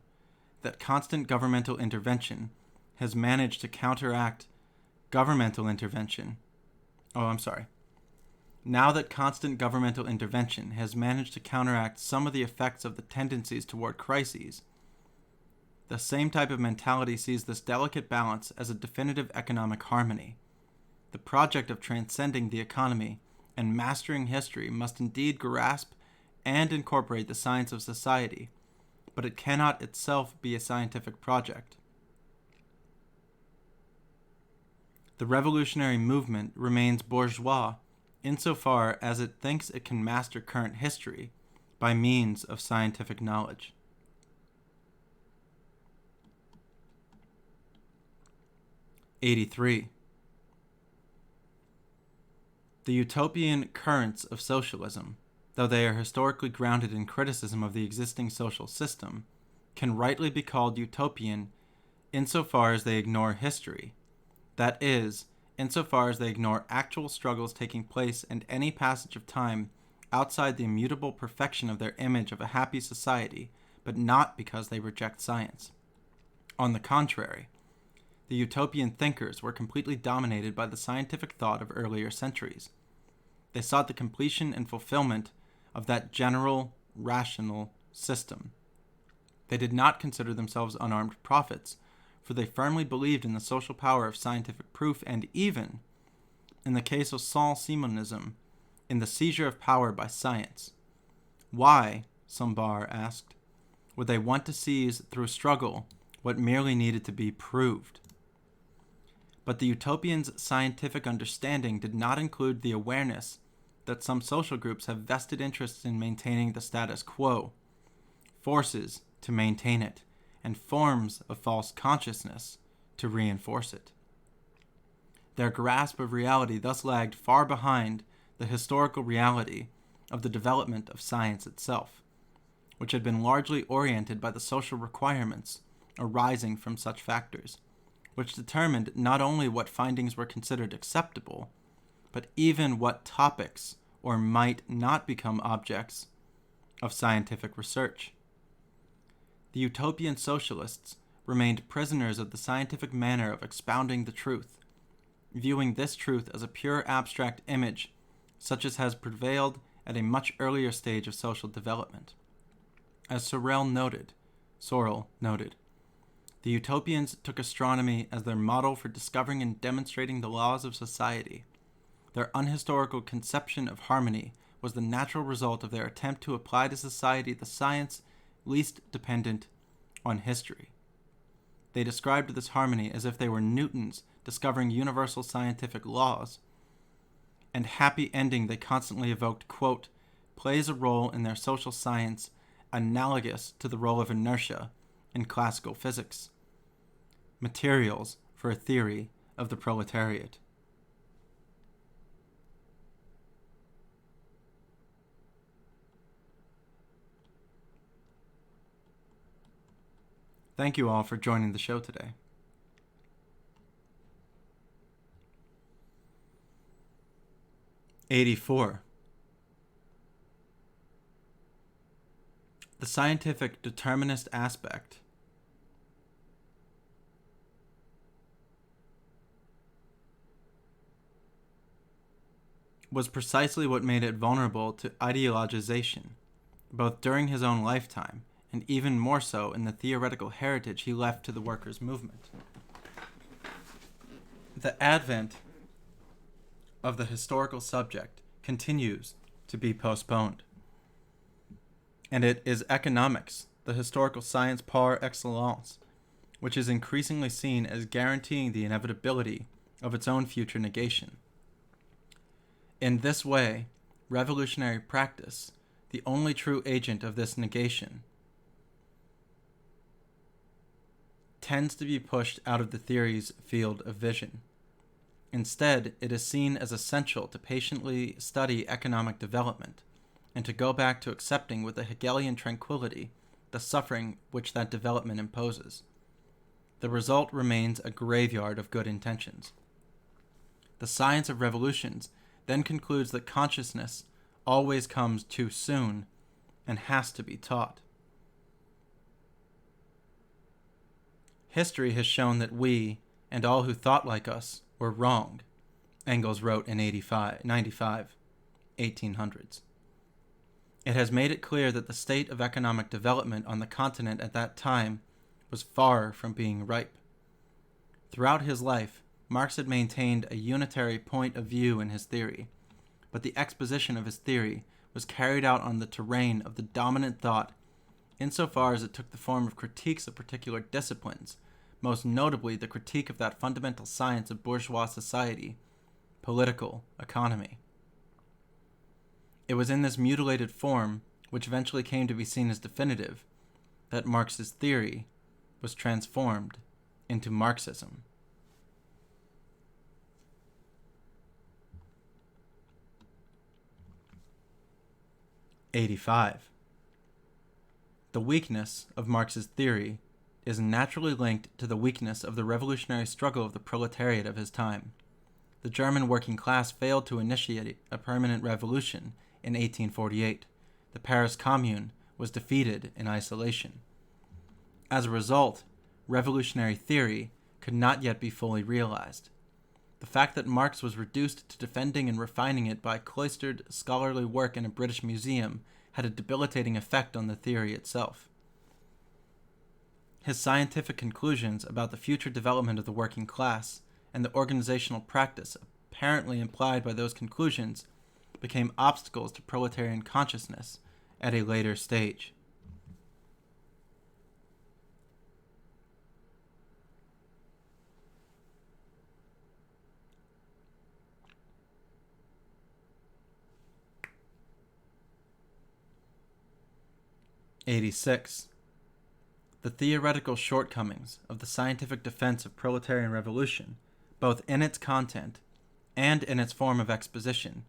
that constant governmental intervention has managed to counteract governmental intervention, Now that constant governmental intervention has managed to counteract some of the effects of the tendencies toward crises, the same type of mentality sees this delicate balance as a definitive economic harmony. The project of transcending the economy and mastering history must indeed grasp and incorporate the science of society, but it cannot itself be a scientific project. The revolutionary movement remains bourgeois insofar as it thinks it can master current history by means of scientific knowledge. '83. The utopian currents of socialism, though they are historically grounded in criticism of the existing social system, can rightly be called utopian insofar as they ignore history, that is, insofar as they ignore actual struggles taking place and any passage of time outside the immutable perfection of their image of a happy society, but not because they reject science. On the contrary, the utopian thinkers were completely dominated by the scientific thought of earlier centuries. They sought the completion and fulfillment of that general, rational system. They did not consider themselves unarmed prophets, for they firmly believed in the social power of scientific proof and even, in the case of Saint-Simonism, in the seizure of power by science. Why, Sambar asked, would they want to seize through struggle what merely needed to be proved? But the utopians' scientific understanding did not include the awareness that some social groups have vested interests in maintaining the status quo, forces to maintain it, and forms of false consciousness to reinforce it. Their grasp of reality thus lagged far behind the historical reality of the development of science itself, which had been largely oriented by the social requirements arising from such factors, which determined not only what findings were considered acceptable, but even what topics or might not become objects of scientific research. The utopian socialists remained prisoners of the scientific manner of expounding the truth, viewing this truth as a pure abstract image, such as has prevailed at a much earlier stage of social development. As Sorel noted, the utopians took astronomy as their model for discovering and demonstrating the laws of society. Their unhistorical conception of harmony was the natural result of their attempt to apply to society the science least dependent on history. They described this harmony as if they were Newtons discovering universal scientific laws, and happy ending they constantly evoked, quote, plays a role in their social science analogous to the role of inertia in classical physics. Materials for a theory of the proletariat. Thank you all for joining the show today. '84. The scientific determinist aspect was precisely what made it vulnerable to ideologization, both during his own lifetime and even more so in the theoretical heritage he left to the workers' movement. The advent of the historical subject continues to be postponed, and it is economics, the historical science par excellence, which is increasingly seen as guaranteeing the inevitability of its own future negation. In this way, revolutionary practice, the only true agent of this negation, tends to be pushed out of the theory's field of vision. Instead, it is seen as essential to patiently study economic development and to go back to accepting with a Hegelian tranquility the suffering which that development imposes. The result remains a graveyard of good intentions. The science of revolutions then concludes that consciousness always comes too soon and has to be taught. History has shown that we, and all who thought like us, were wrong, Engels wrote in 1800s. It has made it clear that the state of economic development on the continent at that time was far from being ripe. Throughout his life, Marx had maintained a unitary point of view in his theory, but the exposition of his theory was carried out on the terrain of the dominant thought insofar as it took the form of critiques of particular disciplines, most notably the critique of that fundamental science of bourgeois society, political economy. It was in this mutilated form, which eventually came to be seen as definitive, that Marx's theory was transformed into Marxism. '85. The weakness of Marx's theory is naturally linked to the weakness of the revolutionary struggle of the proletariat of his time. The German working class failed to initiate a permanent revolution in 1848. The Paris Commune was defeated in isolation. As a result, revolutionary theory could not yet be fully realized. The fact that Marx was reduced to defending and refining it by cloistered scholarly work in a British museum had a debilitating effect on the theory itself. His scientific conclusions about the future development of the working class and the organizational practice apparently implied by those conclusions became obstacles to proletarian consciousness at a later stage. '86. The theoretical shortcomings of the scientific defense of proletarian revolution, both in its content and in its form of exposition,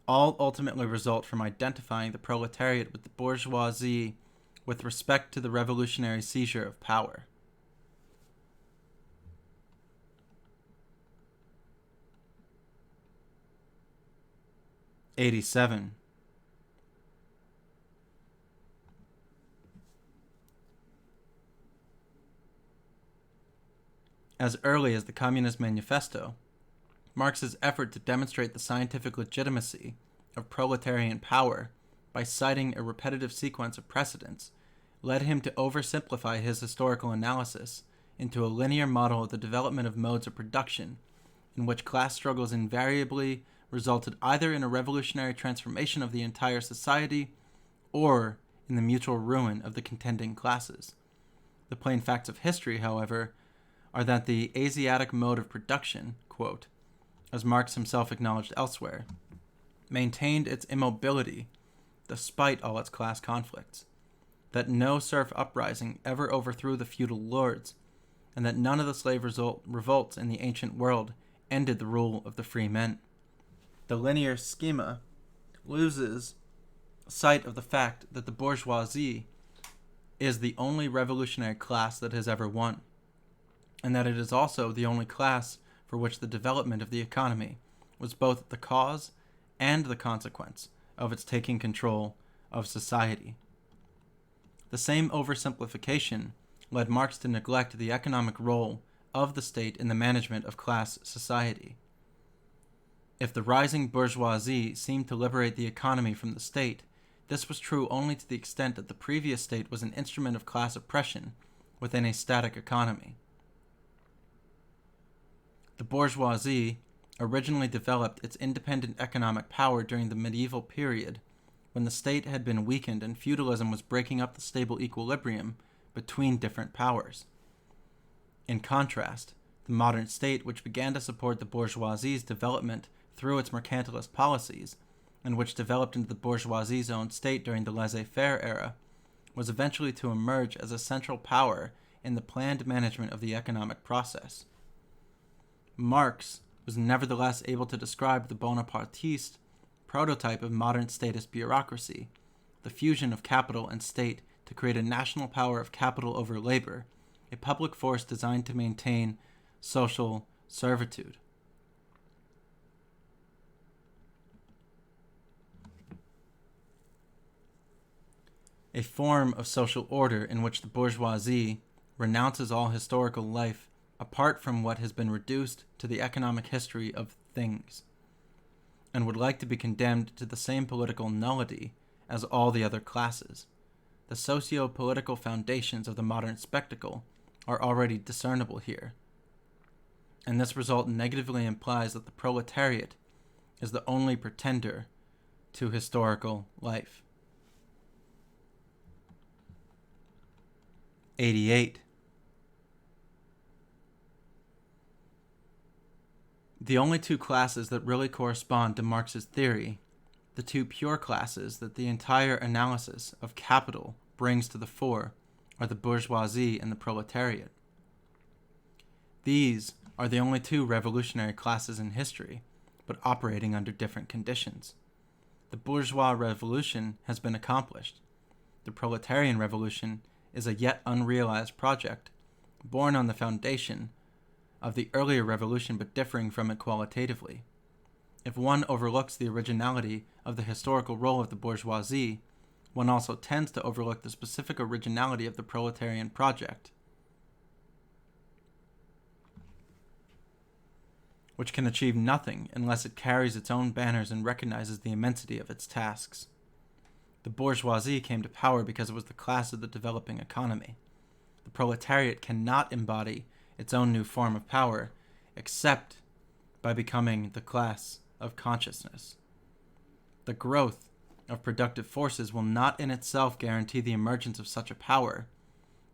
all ultimately result from identifying the proletariat with the bourgeoisie with respect to the revolutionary seizure of power. '87. As early as the Communist Manifesto, Marx's effort to demonstrate the scientific legitimacy of proletarian power by citing a repetitive sequence of precedents led him to oversimplify his historical analysis into a linear model of the development of modes of production in which class struggles invariably resulted either in a revolutionary transformation of the entire society or in the mutual ruin of the contending classes. The plain facts of history, however, are that the Asiatic mode of production, quote, as Marx himself acknowledged elsewhere, maintained its immobility despite all its class conflicts, that no serf uprising ever overthrew the feudal lords, and that none of the slave revolts in the ancient world ended the rule of the free men. The linear schema loses sight of the fact that the bourgeoisie is the only revolutionary class that has ever won, and that it is also the only class for which the development of the economy was both the cause and the consequence of its taking control of society. The same oversimplification led Marx to neglect the economic role of the state in the management of class society. If the rising bourgeoisie seemed to liberate the economy from the state, this was true only to the extent that the previous state was an instrument of class oppression within a static economy. The bourgeoisie originally developed its independent economic power during the medieval period, when the state had been weakened and feudalism was breaking up the stable equilibrium between different powers. In contrast, the modern state, which began to support the bourgeoisie's development through its mercantilist policies, and which developed into the bourgeoisie's own state during the laissez-faire era, was eventually to emerge as a central power in the planned management of the economic process. Marx was nevertheless able to describe the Bonapartiste prototype of modern statist bureaucracy, the fusion of capital and state to create a national power of capital over labor, a public force designed to maintain social servitude. A form of social order in which the bourgeoisie renounces all historical life apart from what has been reduced to the economic history of things, and would like to be condemned to the same political nullity as all the other classes. The socio-political foundations of the modern spectacle are already discernible here, and this result negatively implies that the proletariat is the only pretender to historical life. 88. The only two classes that really correspond to Marx's theory, the two pure classes that the entire analysis of capital brings to the fore, are the bourgeoisie and the proletariat. These are the only two revolutionary classes in history, but operating under different conditions. The bourgeois revolution has been accomplished. The proletarian revolution is a yet unrealized project, born on the foundation of the earlier revolution but differing from it qualitatively. If one overlooks the originality of the historical role of the bourgeoisie, one also tends to overlook the specific originality of the proletarian project, which can achieve nothing unless it carries its own banners and recognizes the immensity of its tasks. The bourgeoisie came to power because it was the class of the developing economy. The proletariat cannot embody its own new form of power, except by becoming the class of consciousness. The growth of productive forces will not in itself guarantee the emergence of such a power,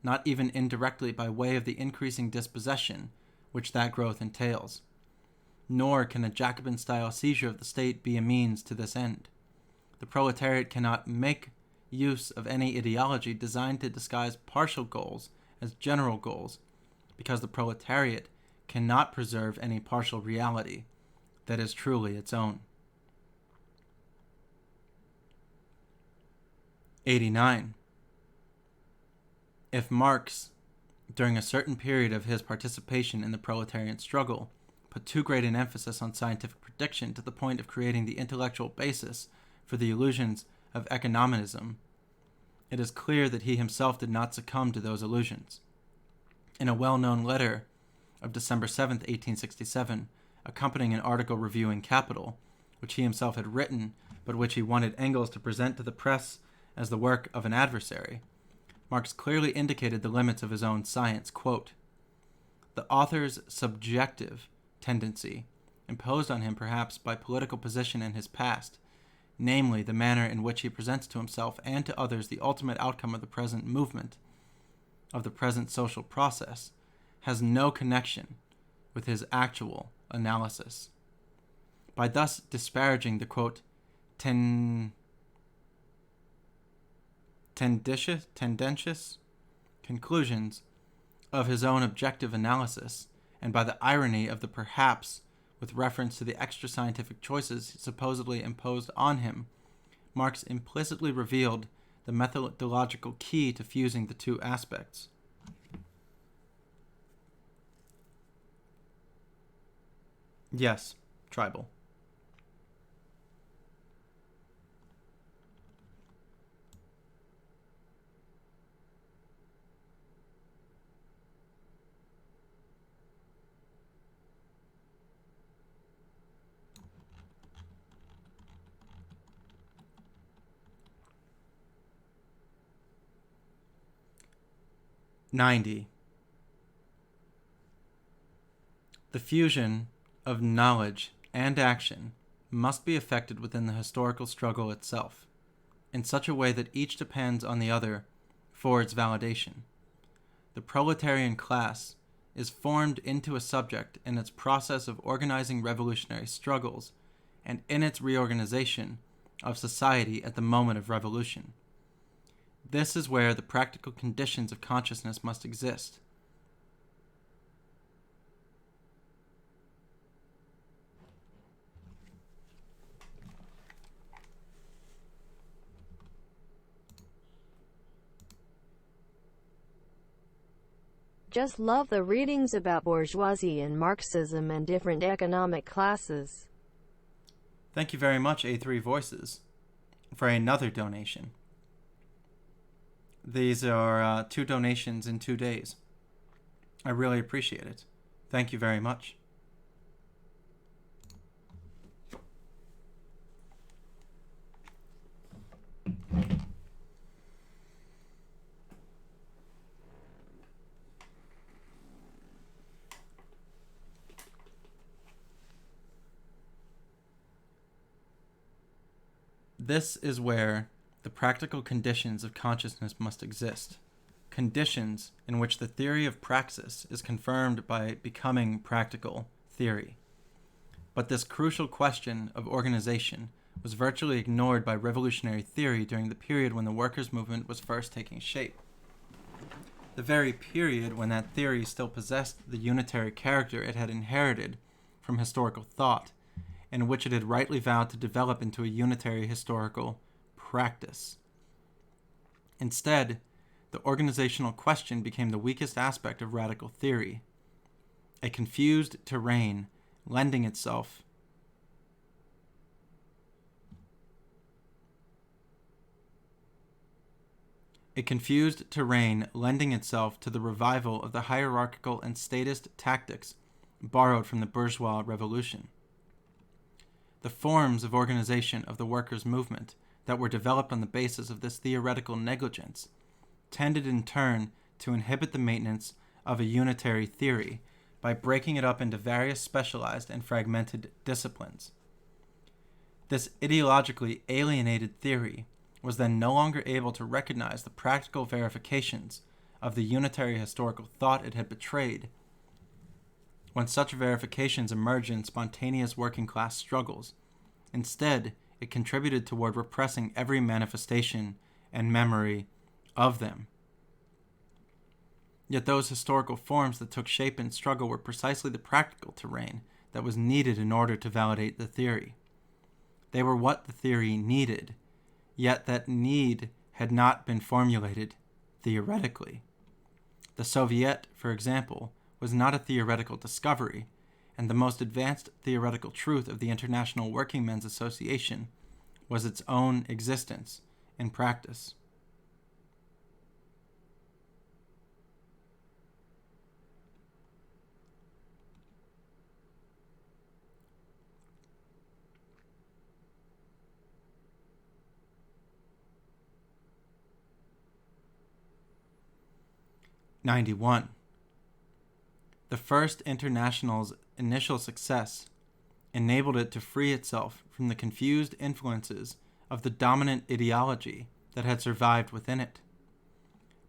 not even indirectly by way of the increasing dispossession which that growth entails. Nor can a Jacobin-style seizure of the state be a means to this end. The proletariat cannot make use of any ideology designed to disguise partial goals as general goals, because the proletariat cannot preserve any partial reality that is truly its own. 89. If Marx, during a certain period of his participation in the proletarian struggle, put too great an emphasis on scientific prediction to the point of creating the intellectual basis for the illusions of economism, it is clear that he himself did not succumb to those illusions. In a well-known letter of December 7, 1867, accompanying an article reviewing Capital, which he himself had written, but which he wanted Engels to present to the press as the work of an adversary, Marx clearly indicated the limits of his own science. Quote, "The author's subjective tendency, imposed on him perhaps by political position in his past, namely the manner in which he presents to himself and to others the ultimate outcome of the present movement, of the present social process, has no connection with his actual analysis. By thus disparaging the, quote, tendentious conclusions of his own objective analysis, and by the irony of the perhaps with reference to the extra scientific choices supposedly imposed on him, Marx implicitly revealed the methodological key to fusing the two aspects. Yes, tribal. '90. The fusion of knowledge and action must be effected within the historical struggle itself, in such a way that each depends on the other for its validation. The proletarian class is formed into a subject in its process of organizing revolutionary struggles and in its reorganization of society at the moment of revolution. This is where the practical conditions of consciousness must exist. Just love the readings about bourgeoisie and Marxism and different economic classes. Thank you very much, A3 Voices, for another donation. These are 2 donations in 2 days. I really appreciate it. Thank you very much. This is where the practical conditions of consciousness must exist, conditions in which the theory of praxis is confirmed by becoming practical theory. But this crucial question of organization was virtually ignored by revolutionary theory during the period when the workers' movement was first taking shape. The very period when that theory still possessed the unitary character it had inherited from historical thought, and which it had rightly vowed to develop into a unitary historical practice. Instead, the organizational question became the weakest aspect of radical theory, a confused terrain lending itself to the revival of the hierarchical and statist tactics borrowed from the bourgeois revolution. The forms of organization of the workers' movement that were developed on the basis of this theoretical negligence tended in turn to inhibit the maintenance of a unitary theory by breaking it up into various specialized and fragmented disciplines. This ideologically alienated theory was then no longer able to recognize the practical verifications of the unitary historical thought it had betrayed. When such verifications emerged in spontaneous working class struggles, instead, it contributed toward repressing every manifestation and memory of them. Yet those historical forms that took shape in struggle were precisely the practical terrain that was needed in order to validate the theory. They were what the theory needed, yet that need had not been formulated theoretically. The Soviet, for example, was not a theoretical discovery, and the most advanced theoretical truth of the International Working Men's Association was its own existence in practice. '91. The First International's initial success enabled it to free itself from the confused influences of the dominant ideology that had survived within it.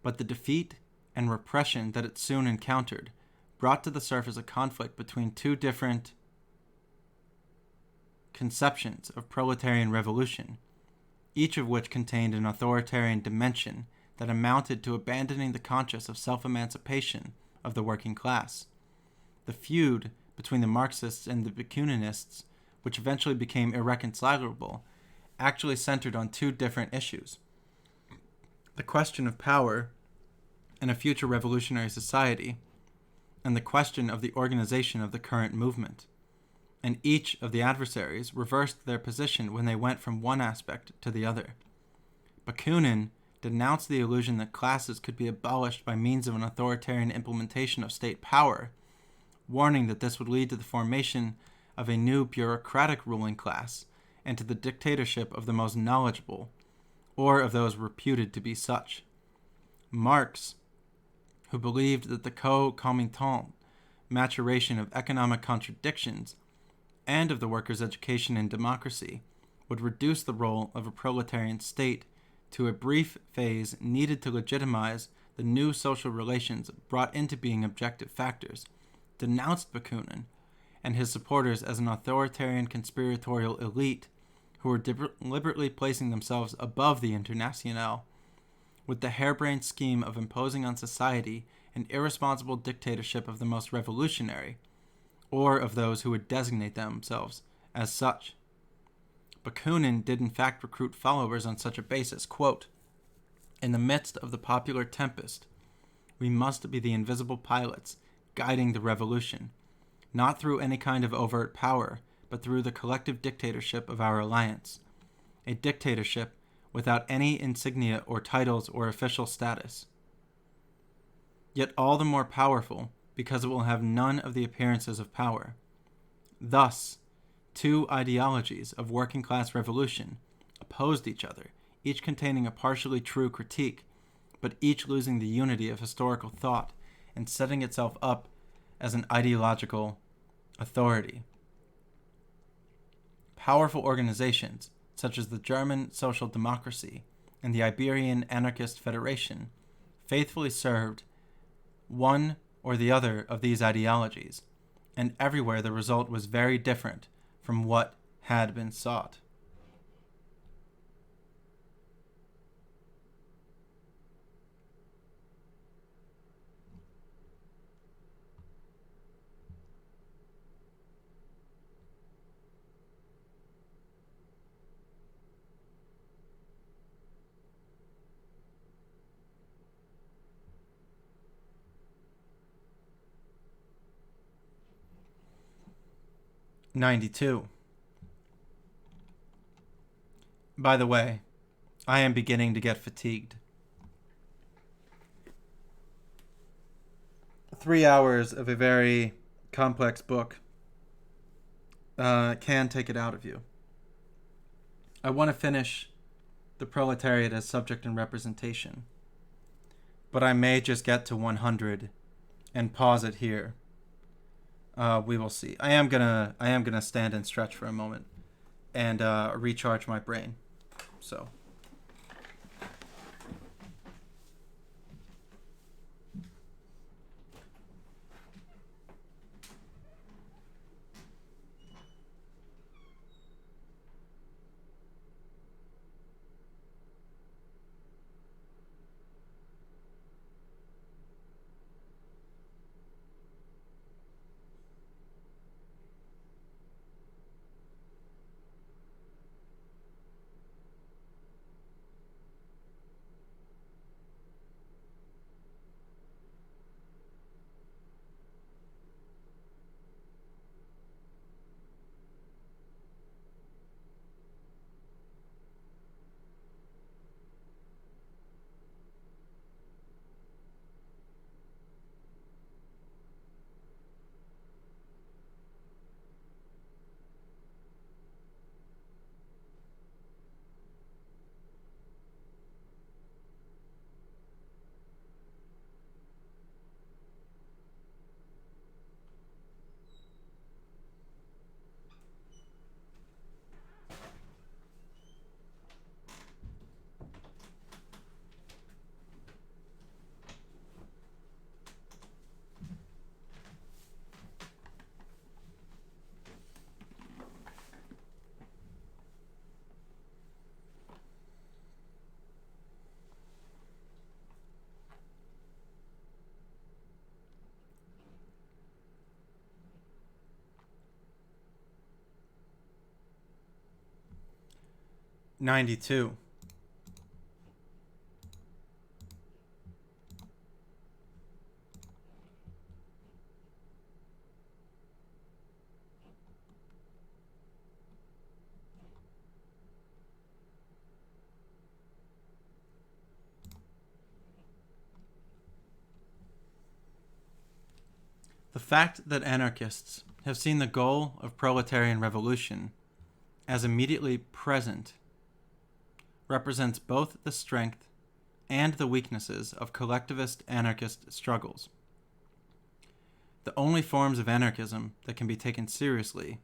But the defeat and repression that it soon encountered brought to the surface a conflict between two different conceptions of proletarian revolution, each of which contained an authoritarian dimension that amounted to abandoning the conscience of self-emancipation of the working class. The feud between the Marxists and the Bakuninists, which eventually became irreconcilable, actually centered on two different issues: the question of power in a future revolutionary society, and the question of the organization of the current movement. And each of the adversaries reversed their position when they went from one aspect to the other. Bakunin denounced the illusion that classes could be abolished by means of an authoritarian implementation of state power, warning that this would lead to the formation of a new bureaucratic ruling class and to the dictatorship of the most knowledgeable, or of those reputed to be such. Marx, who believed that the concomitant maturation of economic contradictions and of the workers' education in democracy would reduce the role of a proletarian state to a brief phase needed to legitimize the new social relations brought into being objective factors, denounced Bakunin and his supporters as an authoritarian conspiratorial elite who were deliberately placing themselves above the Internationale, with the harebrained scheme of imposing on society an irresponsible dictatorship of the most revolutionary, or of those who would designate themselves as such. Bakunin did in fact recruit followers on such a basis. Quote, "In the midst of the popular tempest, we must be the invisible pilots guiding the revolution, not through any kind of overt power, but through the collective dictatorship of our alliance, a dictatorship without any insignia or titles or official status, yet all the more powerful because it will have none of the appearances of power. Thus, two ideologies of working-class revolution opposed each other, each containing a partially true critique, but each losing the unity of historical thought and setting itself up as an ideological authority. Powerful organizations, such as the German Social Democracy and the Iberian Anarchist Federation, faithfully served one or the other of these ideologies, and everywhere the result was very different from what had been sought." '92. By the way, I am beginning to get fatigued. 3 hours of a very complex book can take it out of you. I want to finish the proletariat as subject and representation, but I may just get to 100 and pause it here. We will see. I am gonna stand and stretch for a moment and recharge my brain. So. 92. The fact that anarchists have seen the goal of proletarian revolution as immediately present represents both the strength and the weaknesses of collectivist anarchist struggles. The only forms of anarchism that can be taken seriously,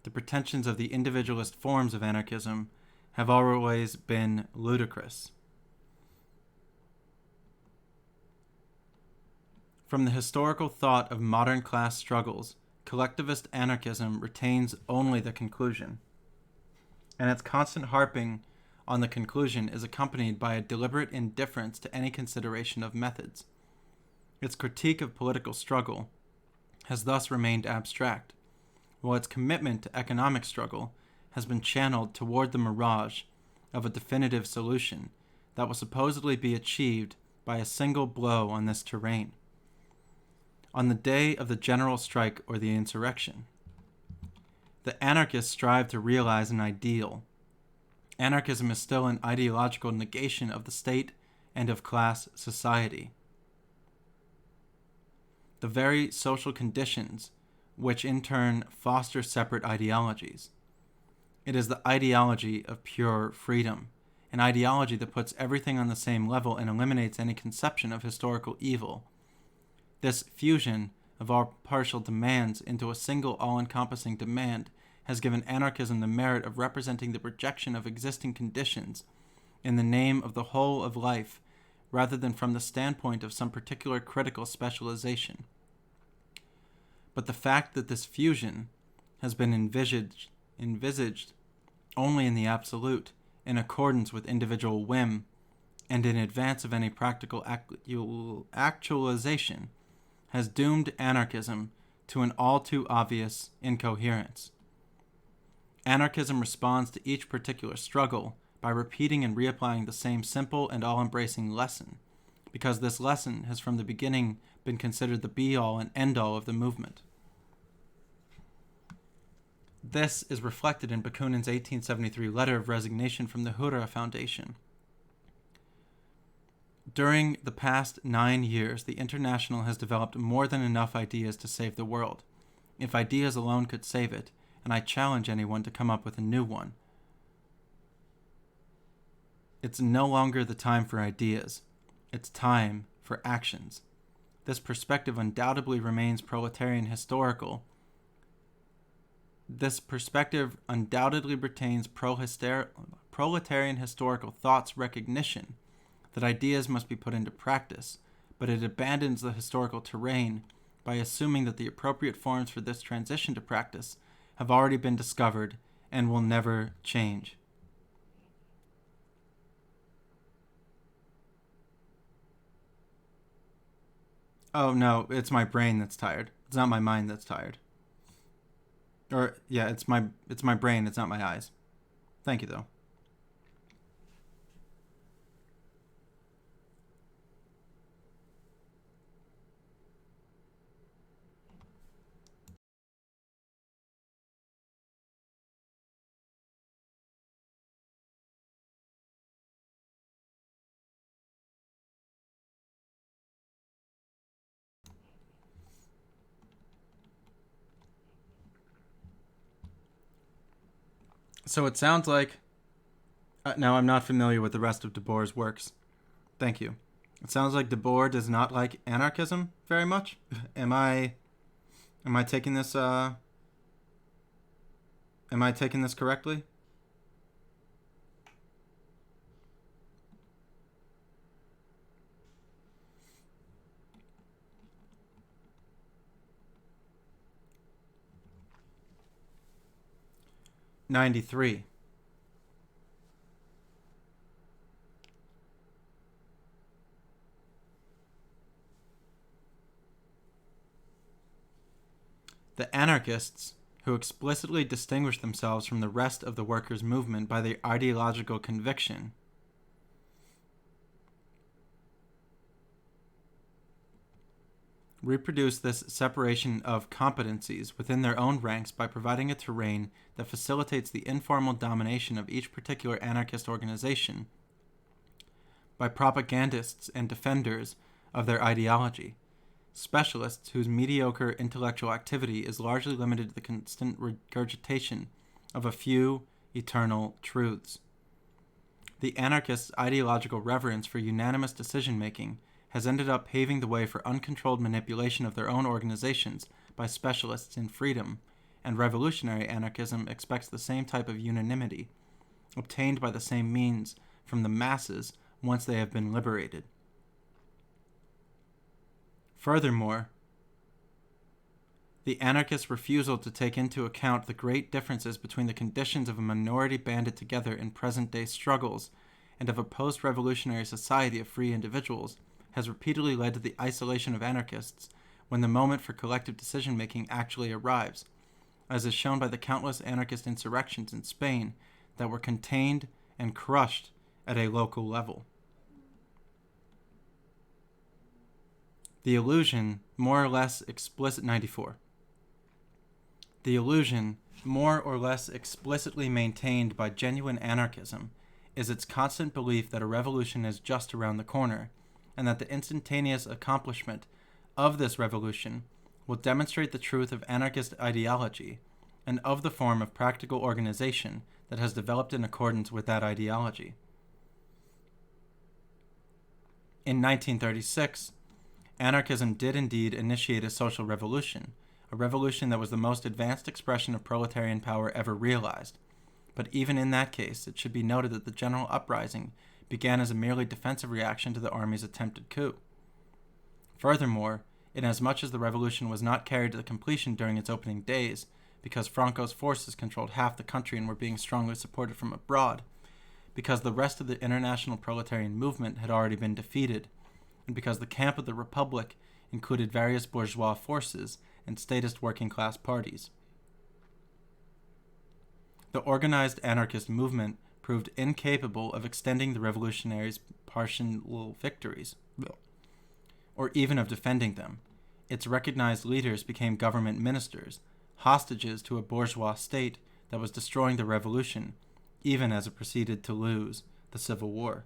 the pretensions of the individualist forms of anarchism, have always been ludicrous. From the historical thought of modern class struggles, collectivist anarchism retains only the conclusion, and its constant harping on the conclusion is accompanied by a deliberate indifference to any consideration of methods. Its critique of political struggle has thus remained abstract, while its commitment to economic struggle has been channeled toward the mirage of a definitive solution that will supposedly be achieved by a single blow on this terrain, on the day of the general strike or the insurrection. The anarchists strive to realize an ideal. Anarchism is still an ideological negation of the state and of class society. The very social conditions which in turn foster separate ideologies. It is the ideology of pure freedom, an ideology that puts everything on the same level and eliminates any conception of historical evil. This fusion of all partial demands into a single all-encompassing demand has given anarchism the merit of representing the rejection of existing conditions in the name of the whole of life, rather than from the standpoint of some particular critical specialization. But the fact that this fusion has been envisaged only in the absolute, in accordance with individual whim, and in advance of any practical actualization, has doomed anarchism to an all too obvious incoherence. Anarchism responds to each particular struggle by repeating and reapplying the same simple and all-embracing lesson, because this lesson has from the beginning been considered the be-all and end-all of the movement. This is reflected in Bakunin's 1873 letter of resignation from the Hura Foundation. During the past 9 years, the International has developed more than enough ideas to save the world, if ideas alone could save it, and I challenge anyone to come up with a new one. It's no longer the time for ideas. It's time for actions. This perspective undoubtedly remains proletarian historical. This perspective undoubtedly retains proletarian historical thought's recognition that ideas must be put into practice, but it abandons the historical terrain by assuming that the appropriate forms for this transition to practice have already been discovered and will never change. Oh no, it's my brain that's tired. It's not my mind that's tired. Or yeah, it's my brain, it's not my eyes. Thank you though. So it sounds like... now, I'm not familiar with the rest of Debord's works. Thank you. It sounds like Debord does not like anarchism very much. Am I taking this... am I taking this correctly? '93. The anarchists who explicitly distinguished themselves from the rest of the workers' movement by their ideological conviction, reproduce this separation of competencies within their own ranks by providing a terrain that facilitates the informal domination of each particular anarchist organization by propagandists and defenders of their ideology, specialists whose mediocre intellectual activity is largely limited to the constant regurgitation of a few eternal truths. The anarchists' ideological reverence for unanimous decision-making has ended up paving the way for uncontrolled manipulation of their own organizations by specialists in freedom, and revolutionary anarchism expects the same type of unanimity, obtained by the same means from the masses once they have been liberated. Furthermore, the anarchists' refusal to take into account the great differences between the conditions of a minority banded together in present-day struggles and of a post-revolutionary society of free individuals has repeatedly led to the isolation of anarchists when the moment for collective decision-making actually arrives, as is shown by the countless anarchist insurrections in Spain that were contained and crushed at a local level. The illusion, more or less explicit 94. The illusion, more or less explicitly maintained by genuine anarchism, is its constant belief that a revolution is just around the corner, and that the instantaneous accomplishment of this revolution will demonstrate the truth of anarchist ideology and of the form of practical organization that has developed in accordance with that ideology. In 1936, anarchism did indeed initiate a social revolution, a revolution that was the most advanced expression of proletarian power ever realized. But even in that case, it should be noted that the general uprising began as a merely defensive reaction to the army's attempted coup. Furthermore, inasmuch as the revolution was not carried to completion during its opening days, because Franco's forces controlled half the country and were being strongly supported from abroad, because the rest of the international proletarian movement had already been defeated, and because the camp of the Republic included various bourgeois forces and statist working-class parties. The organized anarchist movement proved incapable of extending the revolutionaries' partial victories, or even of defending them. Its recognized leaders became government ministers, hostages to a bourgeois state that was destroying the revolution, even as it proceeded to lose the Civil War.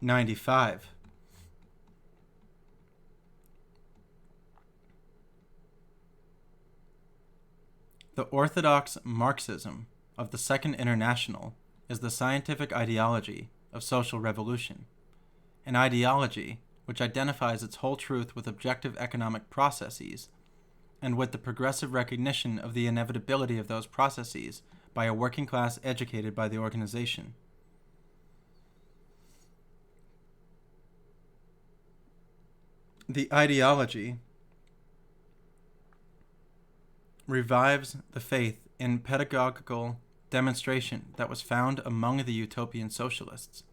'95. The orthodox Marxism of the Second International is the scientific ideology of social revolution, an ideology which identifies its whole truth with objective economic processes and with the progressive recognition of the inevitability of those processes by a working class educated by the organization. The ideology revives the faith in pedagogical demonstration that was found among the Utopian socialists,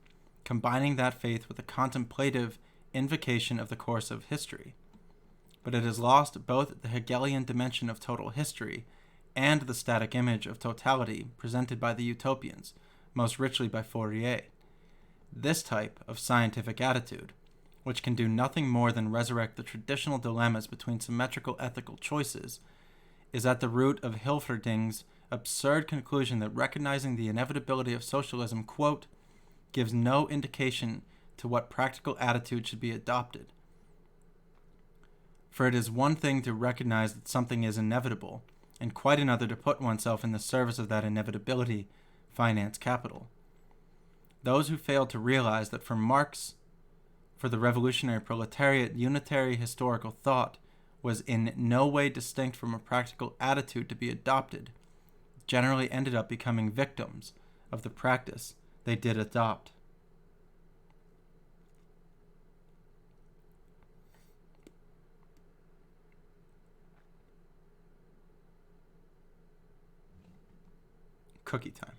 combining that faith with a contemplative invocation of the course of history. But it has lost both the Hegelian dimension of total history and the static image of totality presented by the Utopians, most richly by Fourier. This type of scientific attitude, which can do nothing more than resurrect the traditional dilemmas between symmetrical ethical choices, is at the root of Hilferding's absurd conclusion that recognizing the inevitability of socialism, quote, gives no indication to what practical attitude should be adopted. For it is one thing to recognize that something is inevitable, and quite another to put oneself in the service of that inevitability, finance capital. Those who fail to realize that for Marx, for the revolutionary proletariat, unitary historical thought was in no way distinct from a practical attitude to be adopted, generally ended up becoming victims of the practice they did adopt. cookie time.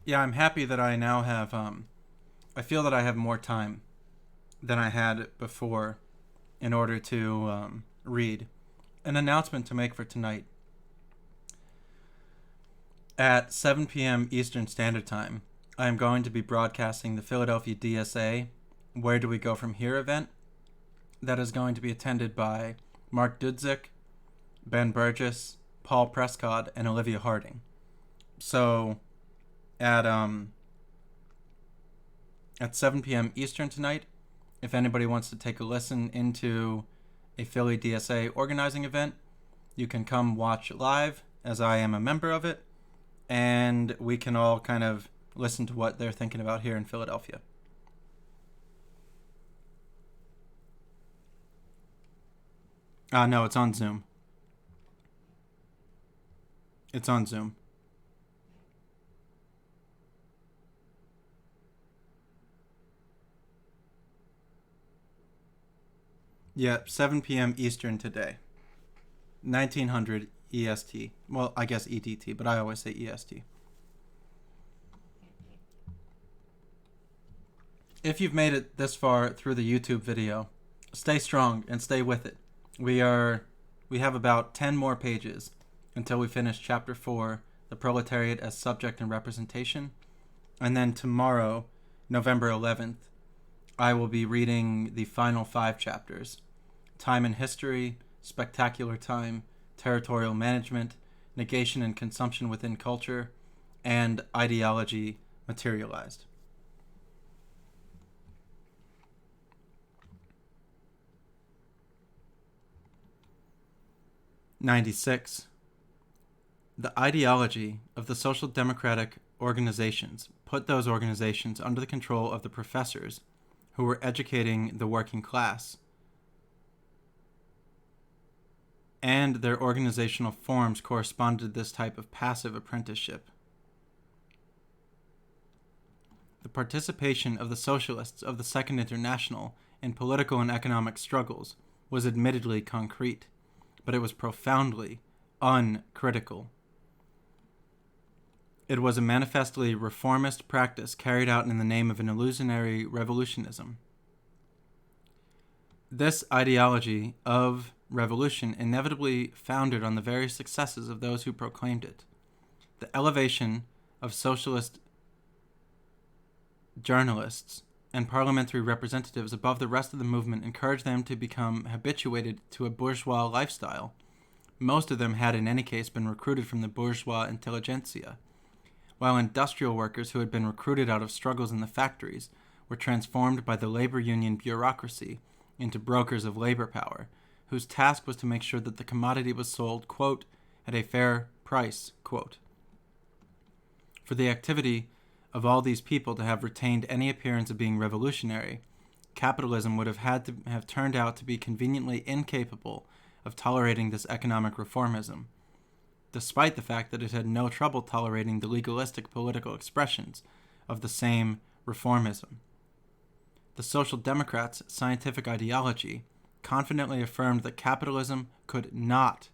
Yeah, I'm happy that I now have, I feel that I have more time than I had before in order to read. An announcement to make for tonight. At 7 p.m. Eastern Standard Time, I am going to be broadcasting the Philadelphia DSA Where Do We Go From Here event that is going to be attended by Mark Dudzik, Ben Burgess, Paul Prescott, and Olivia Harding. So at 7 p.m. Eastern tonight, if anybody wants to take a listen into a Philly DSA organizing event, you can come watch live, as I am a member of it, and we can all kind of listen to what they're thinking about here in Philadelphia. No, it's on Zoom. It's on Zoom. Yeah, 7 p.m. Eastern today. 1900 EST. Well, I guess EDT, but I always say EST. If you've made it this far through the YouTube video, stay strong and stay with it. We have about 10 more pages until we finish Chapter 4, The Proletariat as Subject and Representation. And then tomorrow, November 11th, I will be reading the final 5 chapters: Time and History, Spectacular Time, Territorial Management, Negation and Consumption Within Culture, and Ideology Materialized. '96. The ideology of the social democratic organizations put those organizations under the control of the professors who were educating the working class, and their organizational forms corresponded to this type of passive apprenticeship. The participation of the socialists of the Second International in political and economic struggles was admittedly concrete, but it was profoundly uncritical. It was a manifestly reformist practice carried out in the name of an illusionary revolutionism. This ideology of revolution inevitably foundered on the very successes of those who proclaimed it. The elevation of socialist journalists and parliamentary representatives above the rest of the movement encouraged them to become habituated to a bourgeois lifestyle. Most of them had in any case been recruited from the bourgeois intelligentsia, while industrial workers who had been recruited out of struggles in the factories were transformed by the labor union bureaucracy into brokers of labor power, whose task was to make sure that the commodity was sold, quote, at a fair price, quote. For the activity of all these people to have retained any appearance of being revolutionary, capitalism would have had to have turned out to be conveniently incapable of tolerating this economic reformism, despite the fact that it had no trouble tolerating the legalistic political expressions of the same reformism. The Social Democrats' scientific ideology confidently affirmed that capitalism could not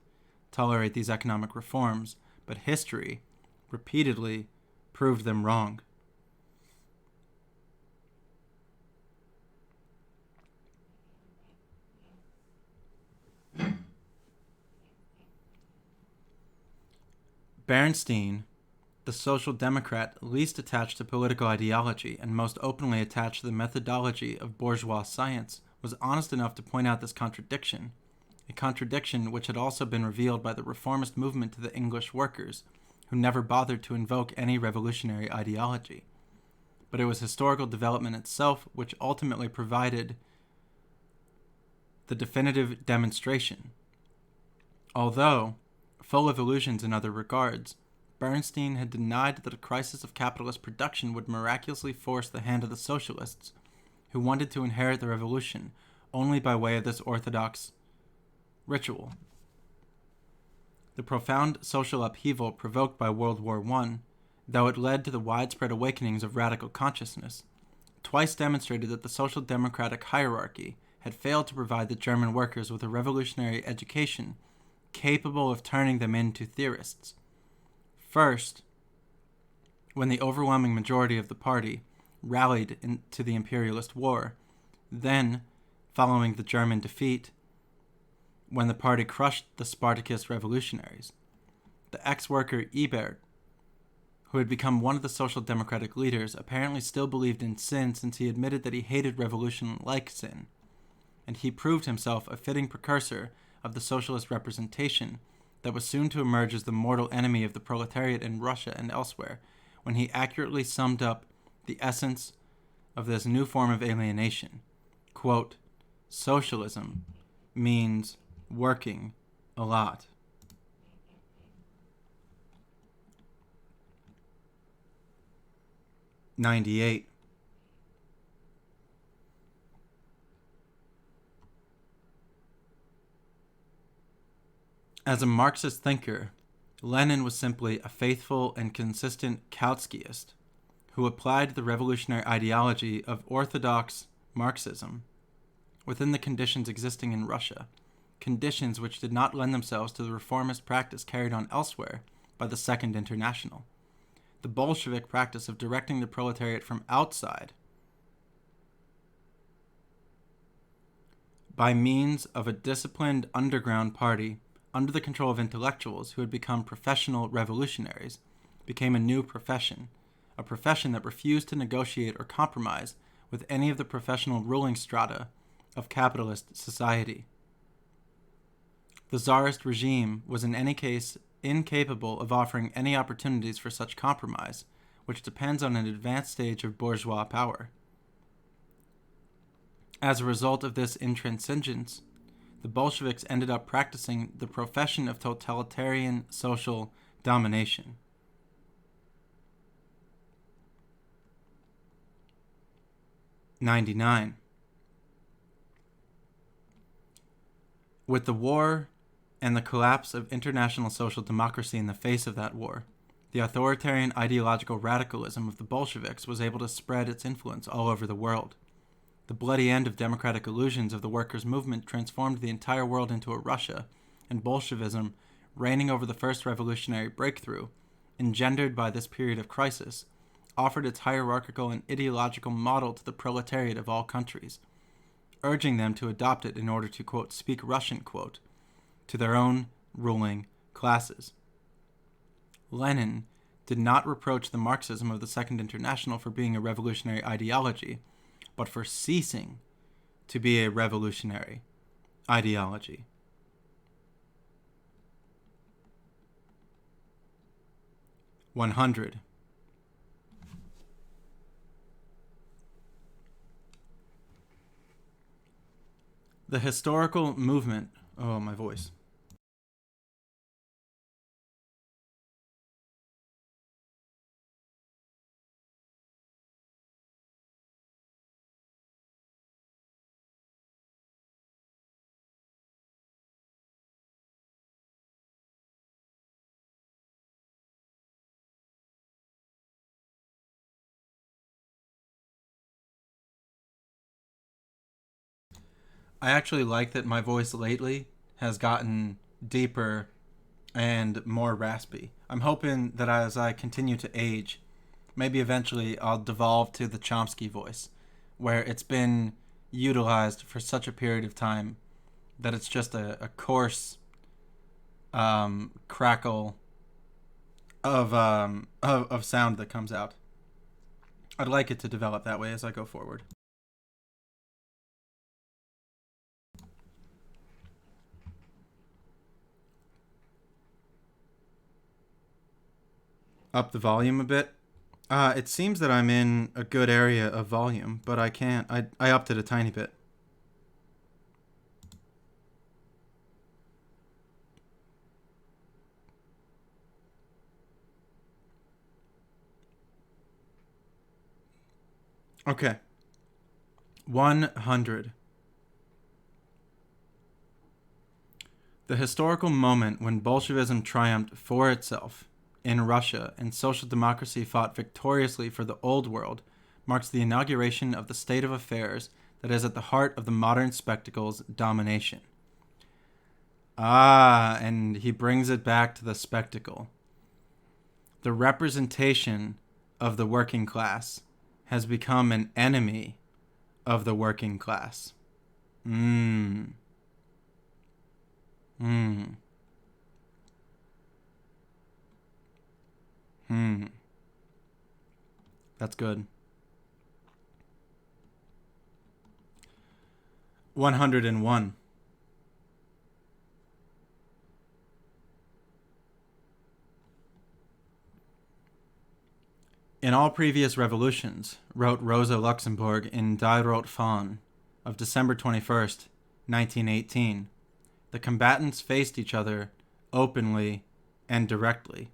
tolerate these economic reforms, but history repeatedly proved them wrong. Bernstein, the social democrat least attached to political ideology and most openly attached to the methodology of bourgeois science, was honest enough to point out this contradiction, a contradiction which had also been revealed by the reformist movement to the English workers, who never bothered to invoke any revolutionary ideology. But it was historical development itself which ultimately provided the definitive demonstration. Although full of illusions in other regards, Bernstein had denied that a crisis of capitalist production would miraculously force the hand of the socialists, who wanted to inherit the revolution only by way of this orthodox ritual. The profound social upheaval provoked by World War I, though it led to the widespread awakenings of radical consciousness, twice demonstrated that the social democratic hierarchy had failed to provide the German workers with a revolutionary education capable of turning them into theorists. First, when the overwhelming majority of the party rallied to the imperialist war, then, following the German defeat, when the party crushed the Spartacist revolutionaries. The ex-worker Ebert, who had become one of the social democratic leaders, apparently still believed in sin, since he admitted that he hated revolution like sin, and he proved himself a fitting precursor of the socialist representation that was soon to emerge as the mortal enemy of the proletariat in Russia and elsewhere, when he accurately summed up the essence of this new form of alienation. Quote, "Socialism means working a lot." '98. As a Marxist thinker, Lenin was simply a faithful and consistent Kautskyist who applied the revolutionary ideology of Orthodox Marxism within the conditions existing in Russia, conditions which did not lend themselves to the reformist practice carried on elsewhere by the Second International, the Bolshevik practice of directing the proletariat from outside by means of a disciplined underground party under the control of intellectuals who had become professional revolutionaries, became a new profession, a profession that refused to negotiate or compromise with any of the professional ruling strata of capitalist society. The Tsarist regime was in any case incapable of offering any opportunities for such compromise, which depends on an advanced stage of bourgeois power. As a result of this intransigence, the Bolsheviks ended up practicing the profession of totalitarian social domination. '99. With the war and the collapse of international social democracy in the face of that war, the authoritarian ideological radicalism of the Bolsheviks was able to spread its influence all over the world. The bloody end of democratic illusions of the workers' movement transformed the entire world into a Russia, and Bolshevism, reigning over the first revolutionary breakthrough, engendered by this period of crisis, offered its hierarchical and ideological model to the proletariat of all countries, urging them to adopt it in order to, quote, speak Russian, quote, to their own ruling classes. Lenin did not reproach the Marxism of the Second International for being a revolutionary ideology, but for ceasing to be a revolutionary ideology. '100. The historical movement... Oh, my voice. I actually like that my voice lately has gotten deeper and more raspy. I'm hoping that as I continue to age, maybe eventually I'll devolve to the Chomsky voice, where it's been utilized for such a period of time that it's just a coarse crackle of sound that comes out. I'd like it to develop that way as I go forward. Up the volume a bit. It seems that I'm in a good area of volume, but I can't. I upped it a tiny bit. Okay. 100. The historical moment when Bolshevism triumphed for itself in Russia and social democracy fought victoriously for the old world marks the inauguration of the state of affairs that is at the heart of the modern spectacle's domination. And he brings it back to the spectacle. The representation of the working class has become an enemy of the working class. That's good. 101. In all previous revolutions, wrote Rosa Luxemburg in Die Rote Fahne of December 21st, 1918, the combatants faced each other openly and directly,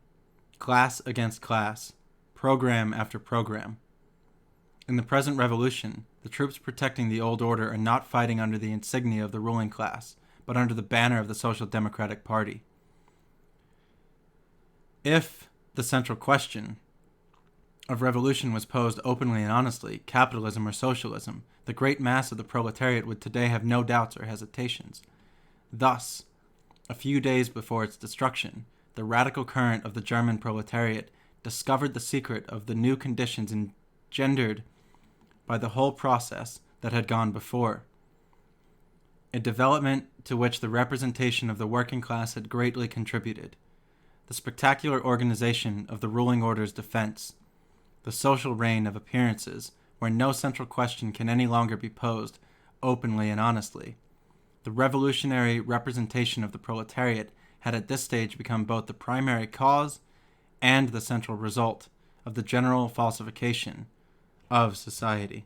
class against class, program after program. In the present revolution, the troops protecting the old order are not fighting under the insignia of the ruling class, but under the banner of the Social Democratic Party. If the central question of revolution was posed openly and honestly, capitalism or socialism, the great mass of the proletariat would today have no doubts or hesitations. Thus, a few days before its destruction, the radical current of the German proletariat discovered the secret of the new conditions engendered by the whole process that had gone before, a development to which the representation of the working class had greatly contributed, the spectacular organization of the ruling order's defense, the social reign of appearances where no central question can any longer be posed openly and honestly. The revolutionary representation of the proletariat had at this stage become both the primary cause and the central result of the general falsification of society.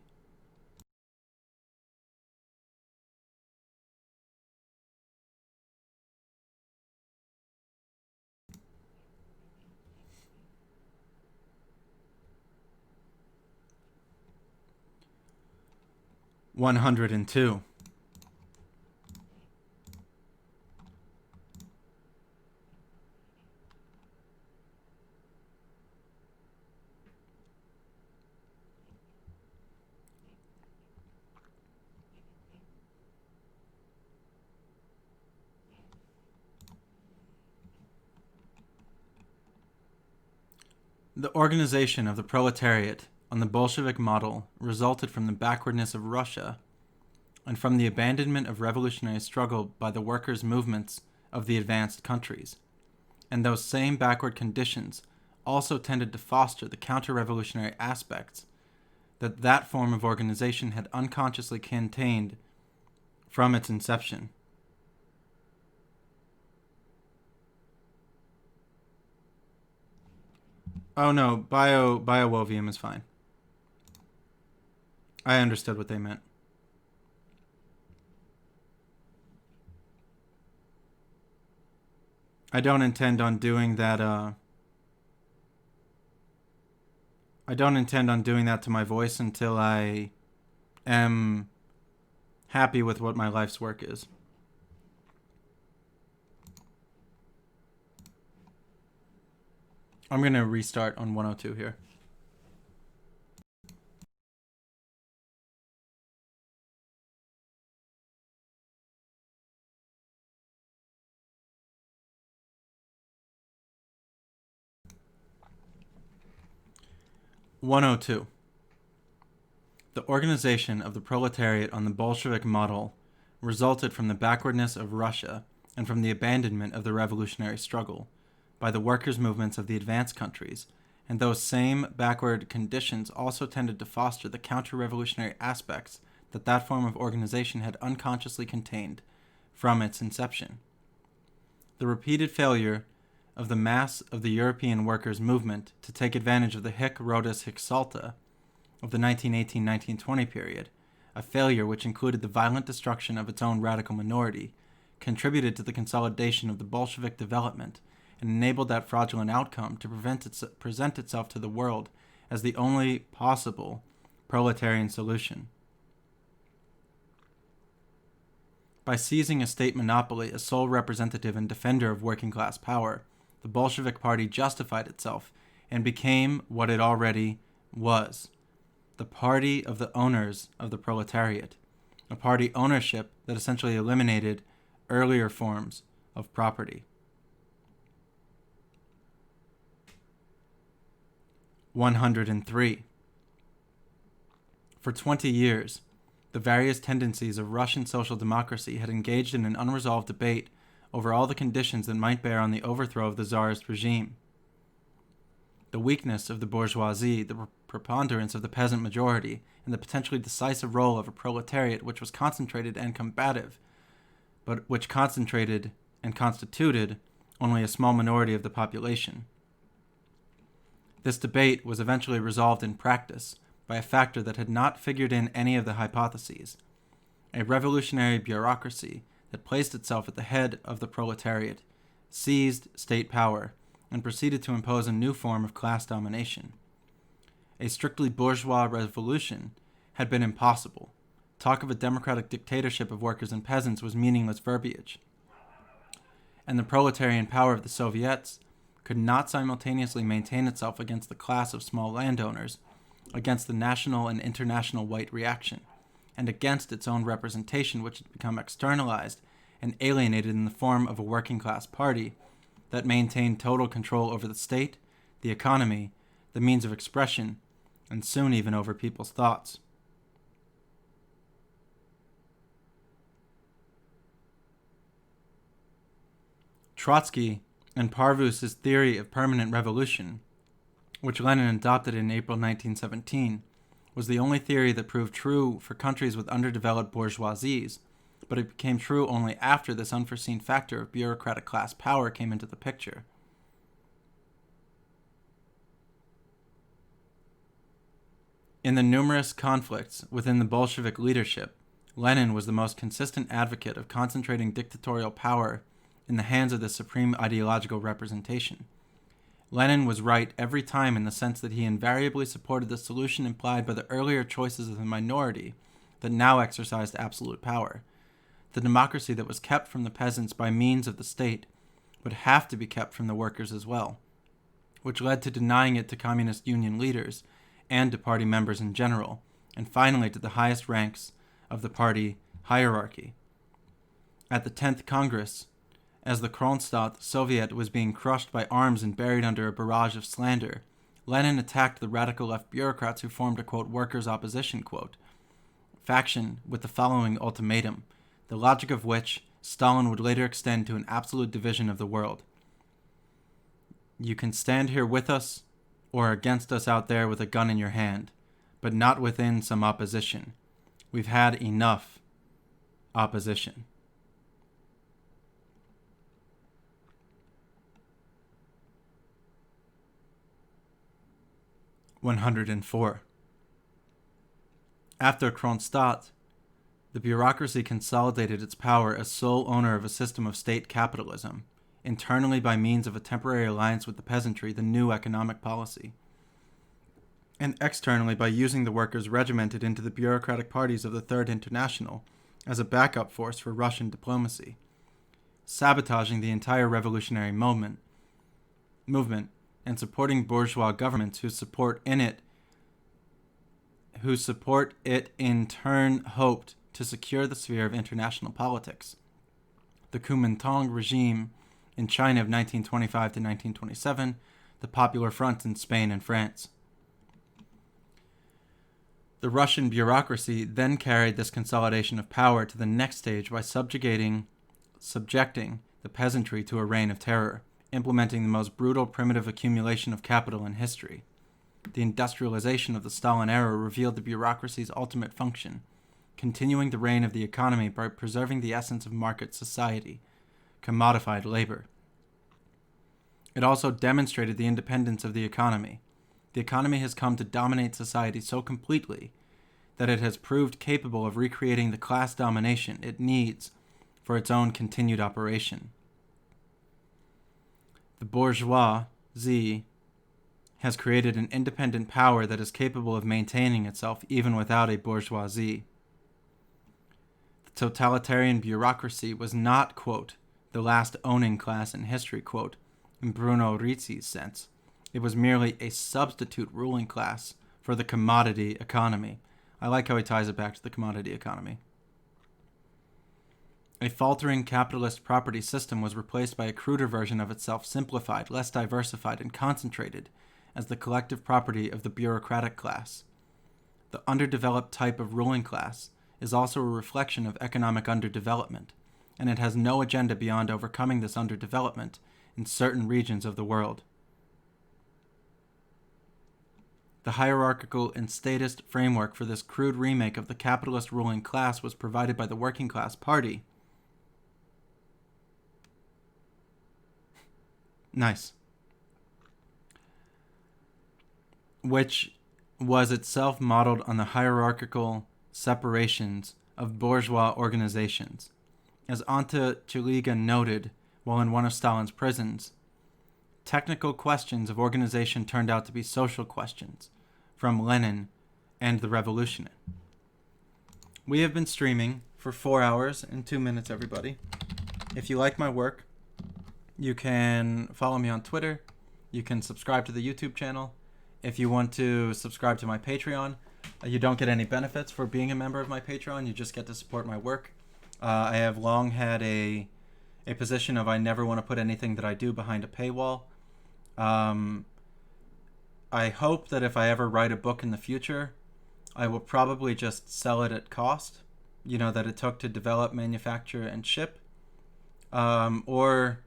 $102. The organization of the proletariat on the Bolshevik model resulted from the backwardness of Russia and from the abandonment of revolutionary struggle by the workers' movements of the advanced countries. And those same backward conditions also tended to foster the counter-revolutionary aspects that form of organization had unconsciously contained from its inception. Oh no, biowovium is fine. I understood what they meant. I don't intend on doing that, I don't intend on doing that to my voice until I am happy with what my life's work is. I'm going to restart on 102 here. $102. The organization of the proletariat on the Bolshevik model resulted from the backwardness of Russia and from the abandonment of the revolutionary struggle by the workers' movements of the advanced countries, and those same backward conditions also tended to foster the counter-revolutionary aspects that form of organization had unconsciously contained from its inception. The repeated failure of the mass of the European workers' movement to take advantage of the hic Rhodus hic salta of the 1918-1920 period, a failure which included the violent destruction of its own radical minority, contributed to the consolidation of the Bolshevik development and enabled that fraudulent outcome to present itself to the world as the only possible proletarian solution. By seizing a state monopoly as sole representative and defender of working class power, the Bolshevik Party justified itself and became what it already was, the party of the owners of the proletariat, a party ownership that essentially eliminated earlier forms of property. 103. For 20 years, the various tendencies of Russian social democracy had engaged in an unresolved debate over all the conditions that might bear on the overthrow of the Tsarist regime. The weakness of the bourgeoisie, the preponderance of the peasant majority, and the potentially decisive role of a proletariat which was concentrated and combative, but which concentrated and constituted only a small minority of the population. This debate was eventually resolved in practice by a factor that had not figured in any of the hypotheses, a revolutionary bureaucracy that placed itself at the head of the proletariat, seized state power, and proceeded to impose a new form of class domination. A strictly bourgeois revolution had been impossible. Talk of a democratic dictatorship of workers and peasants was meaningless verbiage. And the proletarian power of the Soviets could not simultaneously maintain itself against the class of small landowners, against the national and international white reaction, and against its own representation, which had become externalized and alienated in the form of a working class party that maintained total control over the state, the economy, the means of expression, and soon even over people's thoughts. Trotsky and Parvus's theory of permanent revolution, which Lenin adopted in April 1917, was the only theory that proved true for countries with underdeveloped bourgeoisies, but it became true only after this unforeseen factor of bureaucratic class power came into the picture. In the numerous conflicts within the Bolshevik leadership, Lenin was the most consistent advocate of concentrating dictatorial power in the hands of the supreme ideological representation. Lenin was right every time in the sense that he invariably supported the solution implied by the earlier choices of the minority that now exercised absolute power. The democracy that was kept from the peasants by means of the state would have to be kept from the workers as well, which led to denying it to communist union leaders and to party members in general, and finally to the highest ranks of the party hierarchy. At the 10th Congress, as the Kronstadt Soviet was being crushed by arms and buried under a barrage of slander, Lenin attacked the radical left bureaucrats who formed a, quote, workers' opposition, quote, faction with the following ultimatum, the logic of which Stalin would later extend to an absolute division of the world. You can stand here with us or against us out there with a gun in your hand, but not within some opposition. We've had enough opposition. (104) After Kronstadt, the bureaucracy consolidated its power as sole owner of a system of state capitalism, internally by means of a temporary alliance with the peasantry, the new economic policy, and externally by using the workers regimented into the bureaucratic parties of the Third International as a backup force for Russian diplomacy, sabotaging the entire revolutionary movement and supporting bourgeois governments whose support it in turn hoped to secure the sphere of international politics. The Kuomintang regime in China of 1925 to 1927, the Popular Front in Spain and France. The Russian bureaucracy then carried this consolidation of power to the next stage by subjecting the peasantry to a reign of terror, implementing the most brutal primitive accumulation of capital in history. The industrialization of the Stalin era revealed the bureaucracy's ultimate function, continuing the reign of the economy by preserving the essence of market society, commodified labor. It also demonstrated the independence of the economy. The economy has come to dominate society so completely that it has proved capable of recreating the class domination it needs for its own continued operation. The bourgeoisie has created an independent power that is capable of maintaining itself even without a bourgeoisie. The totalitarian bureaucracy was not, quote, the last owning class in history, quote, in Bruno Rizzi's sense. It was merely a substitute ruling class for the commodity economy. I like how he ties it back to the commodity economy. A faltering capitalist property system was replaced by a cruder version of itself, simplified, less diversified, and concentrated as the collective property of the bureaucratic class. The underdeveloped type of ruling class is also a reflection of economic underdevelopment, and it has no agenda beyond overcoming this underdevelopment in certain regions of the world. The hierarchical and statist framework for this crude remake of the capitalist ruling class was provided by the Working Class Party. Nice. Which was itself modeled on the hierarchical separations of bourgeois organizations. As Ante Chuliga noted while in one of Stalin's prisons, technical questions of organization turned out to be social questions from Lenin and the Revolution. We have been streaming for 4 hours and 2 minutes, everybody. If you like my work, you can follow me on Twitter. You can subscribe to the YouTube channel. If you want to subscribe to my Patreon, you don't get any benefits for being a member of my Patreon. You just get to support my work. I have long had a position of I never want to put anything that I do behind a paywall. I hope that if I ever write a book in the future, I will probably just sell it at cost, that it took to develop, manufacture, and ship. Or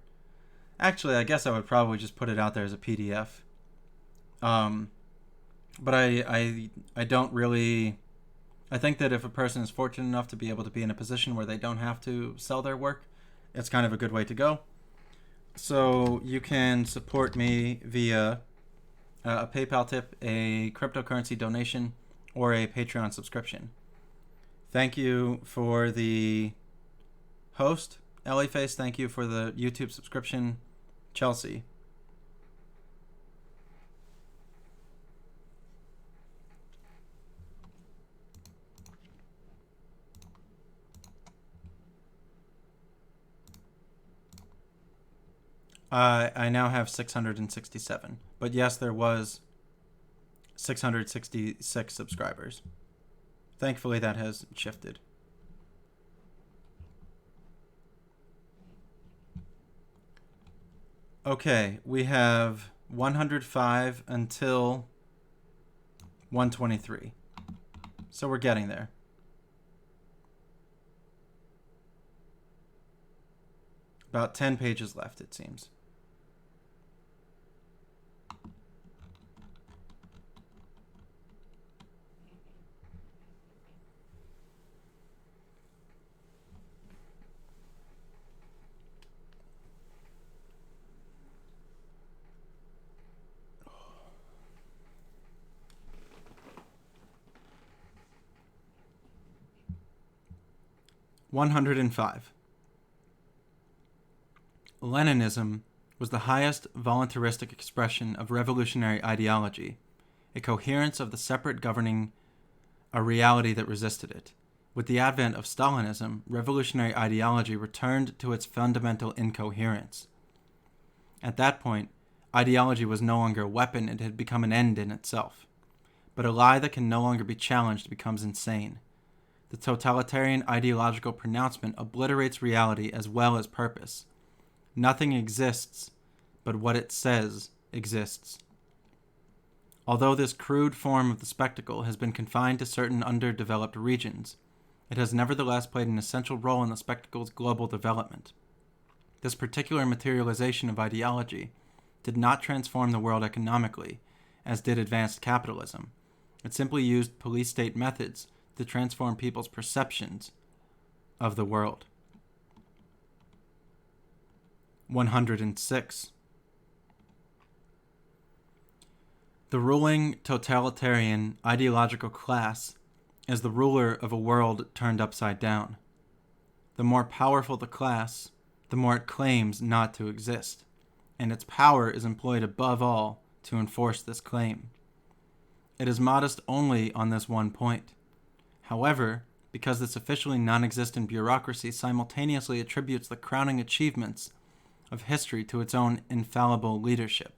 actually, I guess I would probably just put it out there as a PDF. But I don't really... I think that if a person is fortunate enough to be able to be in a position where they don't have to sell their work, it's kind of a good way to go. So you can support me via a PayPal tip, a cryptocurrency donation, or a Patreon subscription. Thank you for the host, Ellieface. Thank you for the YouTube subscription, Chelsea. I now have 667. But yes, there was 666 subscribers. Thankfully, that has shifted. Okay, we have 105 until 123. So we're getting there. About 10 pages left, it seems. $105. Leninism was the highest voluntaristic expression of revolutionary ideology, a coherence of the separate governing a reality that resisted it. With the advent of Stalinism, revolutionary ideology returned to its fundamental incoherence. At that point, ideology was no longer a weapon, it had become an end in itself. But a lie that can no longer be challenged becomes insane. The totalitarian ideological pronouncement obliterates reality as well as purpose. Nothing exists but what it says exists. Although this crude form of the spectacle has been confined to certain underdeveloped regions, it has nevertheless played an essential role in the spectacle's global development. This particular materialization of ideology did not transform the world economically, as did advanced capitalism. It simply used police-state methods to transform people's perceptions of the world. 106. The ruling totalitarian ideological class is the ruler of a world turned upside down. The more powerful the class, the more it claims not to exist, and its power is employed above all to enforce this claim. It is modest only on this one point. However, because this officially non-existent bureaucracy simultaneously attributes the crowning achievements of history to its own infallible leadership.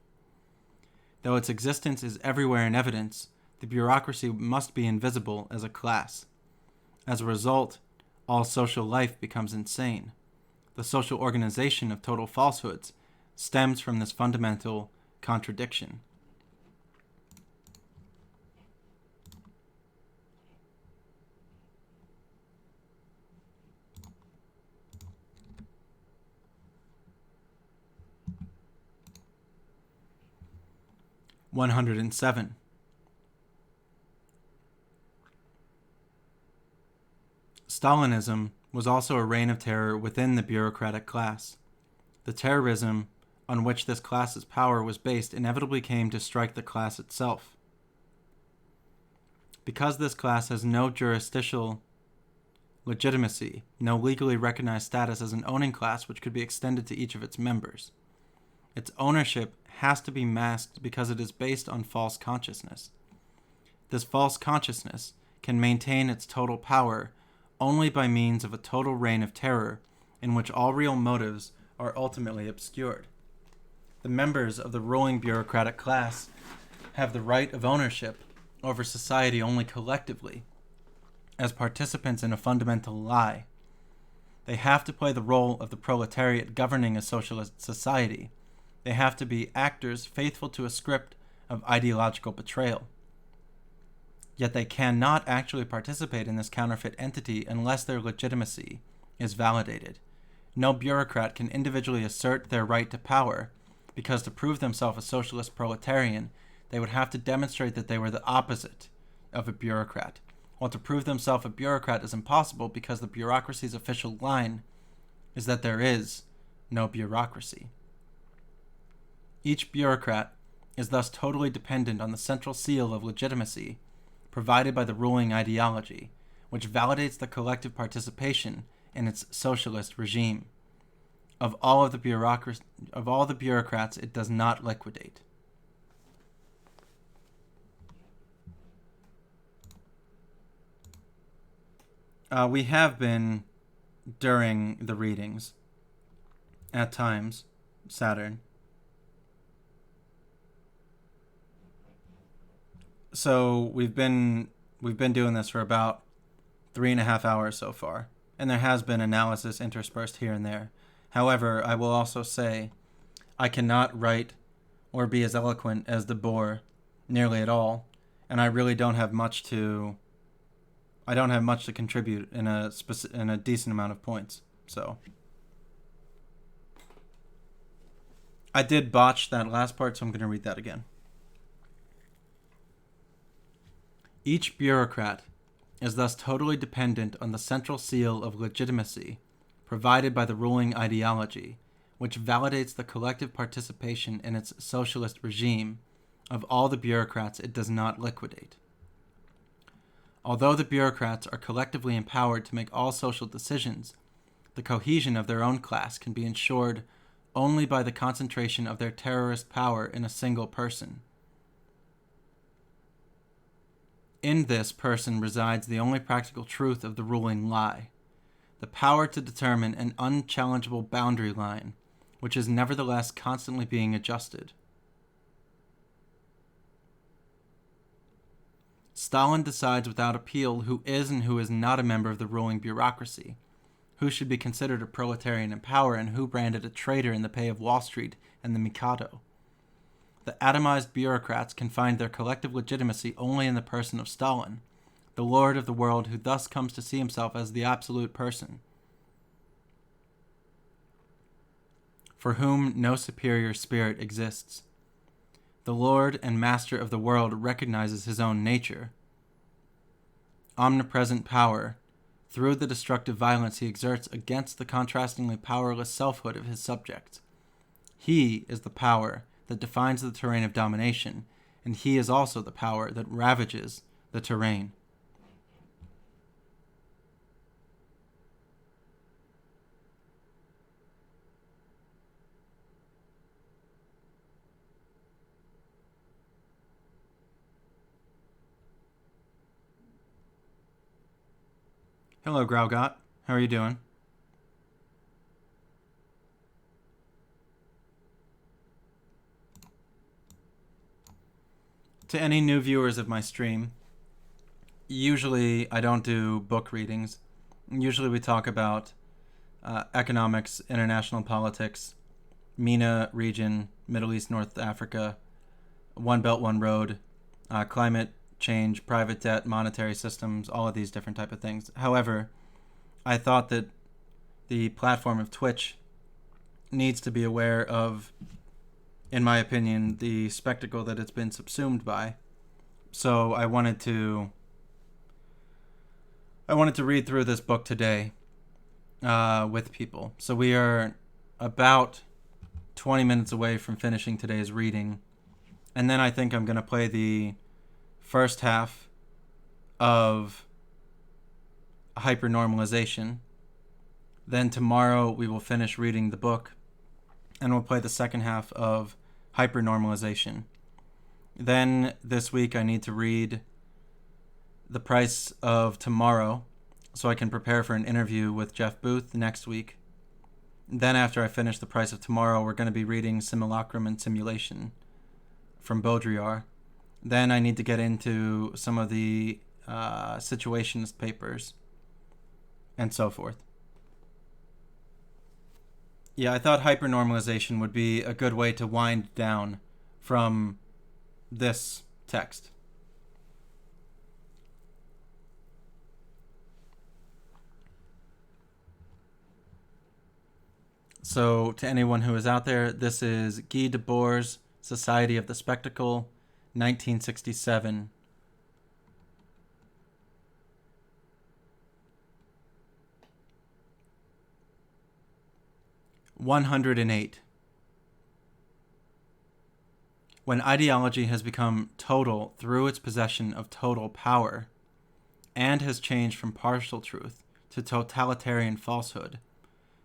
Though its existence is everywhere in evidence, the bureaucracy must be invisible as a class. As a result, all social life becomes insane. The social organization of total falsehoods stems from this fundamental contradiction. (107) Stalinism was also a reign of terror within the bureaucratic class. The terrorism on which this class's power was based inevitably came to strike the class itself. Because this class has no jurisdictional legitimacy, no legally recognized status as an owning class which could be extended to each of its members, its ownership has to be masked because it is based on false consciousness. This false consciousness can maintain its total power only by means of a total reign of terror in which all real motives are ultimately obscured. The members of the ruling bureaucratic class have the right of ownership over society only collectively, as participants in a fundamental lie. They have to play the role of the proletariat governing a socialist society. They have to be actors faithful to a script of ideological betrayal. Yet they cannot actually participate in this counterfeit entity unless their legitimacy is validated. No bureaucrat can individually assert their right to power, because to prove themselves a socialist proletarian, they would have to demonstrate that they were the opposite of a bureaucrat. While to prove themselves a bureaucrat is impossible because the bureaucracy's official line is that there is no bureaucracy. Each bureaucrat is thus totally dependent on the central seal of legitimacy provided by the ruling ideology, which validates the collective participation in its socialist regime. Of all the bureaucrats, it does not liquidate. We have been, during the readings, at times, Saturn. So we've been doing this for about 3.5 hours so far, and there has been analysis interspersed here and there. However, I will also say I cannot write or be as eloquent as Debord nearly at all, and I really don't have much to contribute in a decent amount of points. So I did botch that last part, so I'm going to read that again. Each bureaucrat is thus totally dependent on the central seal of legitimacy provided by the ruling ideology, which validates the collective participation in its socialist regime. Of all the bureaucrats, it does not liquidate. Although the bureaucrats are collectively empowered to make all social decisions, the cohesion of their own class can be ensured only by the concentration of their terrorist power in a single person. In this person resides the only practical truth of the ruling lie, the power to determine an unchallengeable boundary line, which is nevertheless constantly being adjusted. Stalin decides without appeal who is and who is not a member of the ruling bureaucracy, who should be considered a proletarian in power, and who branded a traitor in the pay of Wall Street and the Mikado. The atomized bureaucrats can find their collective legitimacy only in the person of Stalin, the lord of the world, who thus comes to see himself as the absolute person. for whom no superior spirit exists. The Lord and Master of the world recognizes his own nature. Omnipresent power, through the destructive violence he exerts against the contrastingly powerless selfhood of his subjects. He is the power that defines the terrain of domination, and he is also the power that ravages the terrain. Hello, Graugot. How are you doing? To any new viewers of my stream, usually I don't do book readings. Usually we talk about economics, international politics, MENA region, Middle East, North Africa, One Belt, One Road, climate change, private debt, monetary systems, all of these different type of things. However, I thought that the platform of Twitch needs to be aware of, in my opinion, the spectacle that it's been subsumed by. So I wanted to read through this book today with people. So we are about 20 minutes away from finishing today's reading. And then I think I'm going to play the first half of Hypernormalization. Then tomorrow we will finish reading the book and we'll play the second half of Hypernormalization. Then this week I need to read The Price of Tomorrow so I can prepare for an interview with Jeff Booth next week. Then after I finish The Price of Tomorrow, we're going to be reading Simulacrum and Simulation from Baudrillard. Then I need to get into some of the situationist papers and so forth. Yeah, I thought hypernormalization would be a good way to wind down from this text. So, to anyone who is out there, this is Guy Debord's Society of the Spectacle, 1967. (108) When ideology has become total through its possession of total power, and has changed from partial truth to totalitarian falsehood,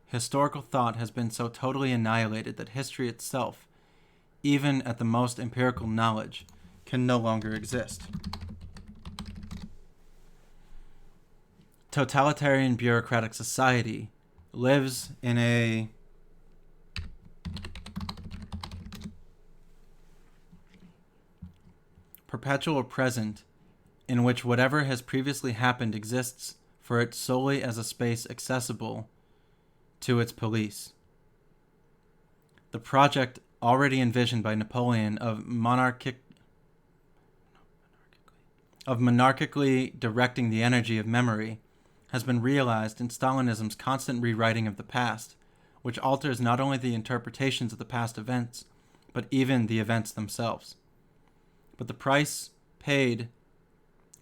historical thought has been so totally annihilated that history itself, even at the most empirical knowledge, can no longer exist. Totalitarian bureaucratic society lives in a perpetual present in which whatever has previously happened exists for it solely as a space accessible to its police. The project already envisioned by Napoleon of monarchically directing the energy of memory has been realized in Stalinism's constant rewriting of the past, which alters not only the interpretations of the past events, but even the events themselves. But the price paid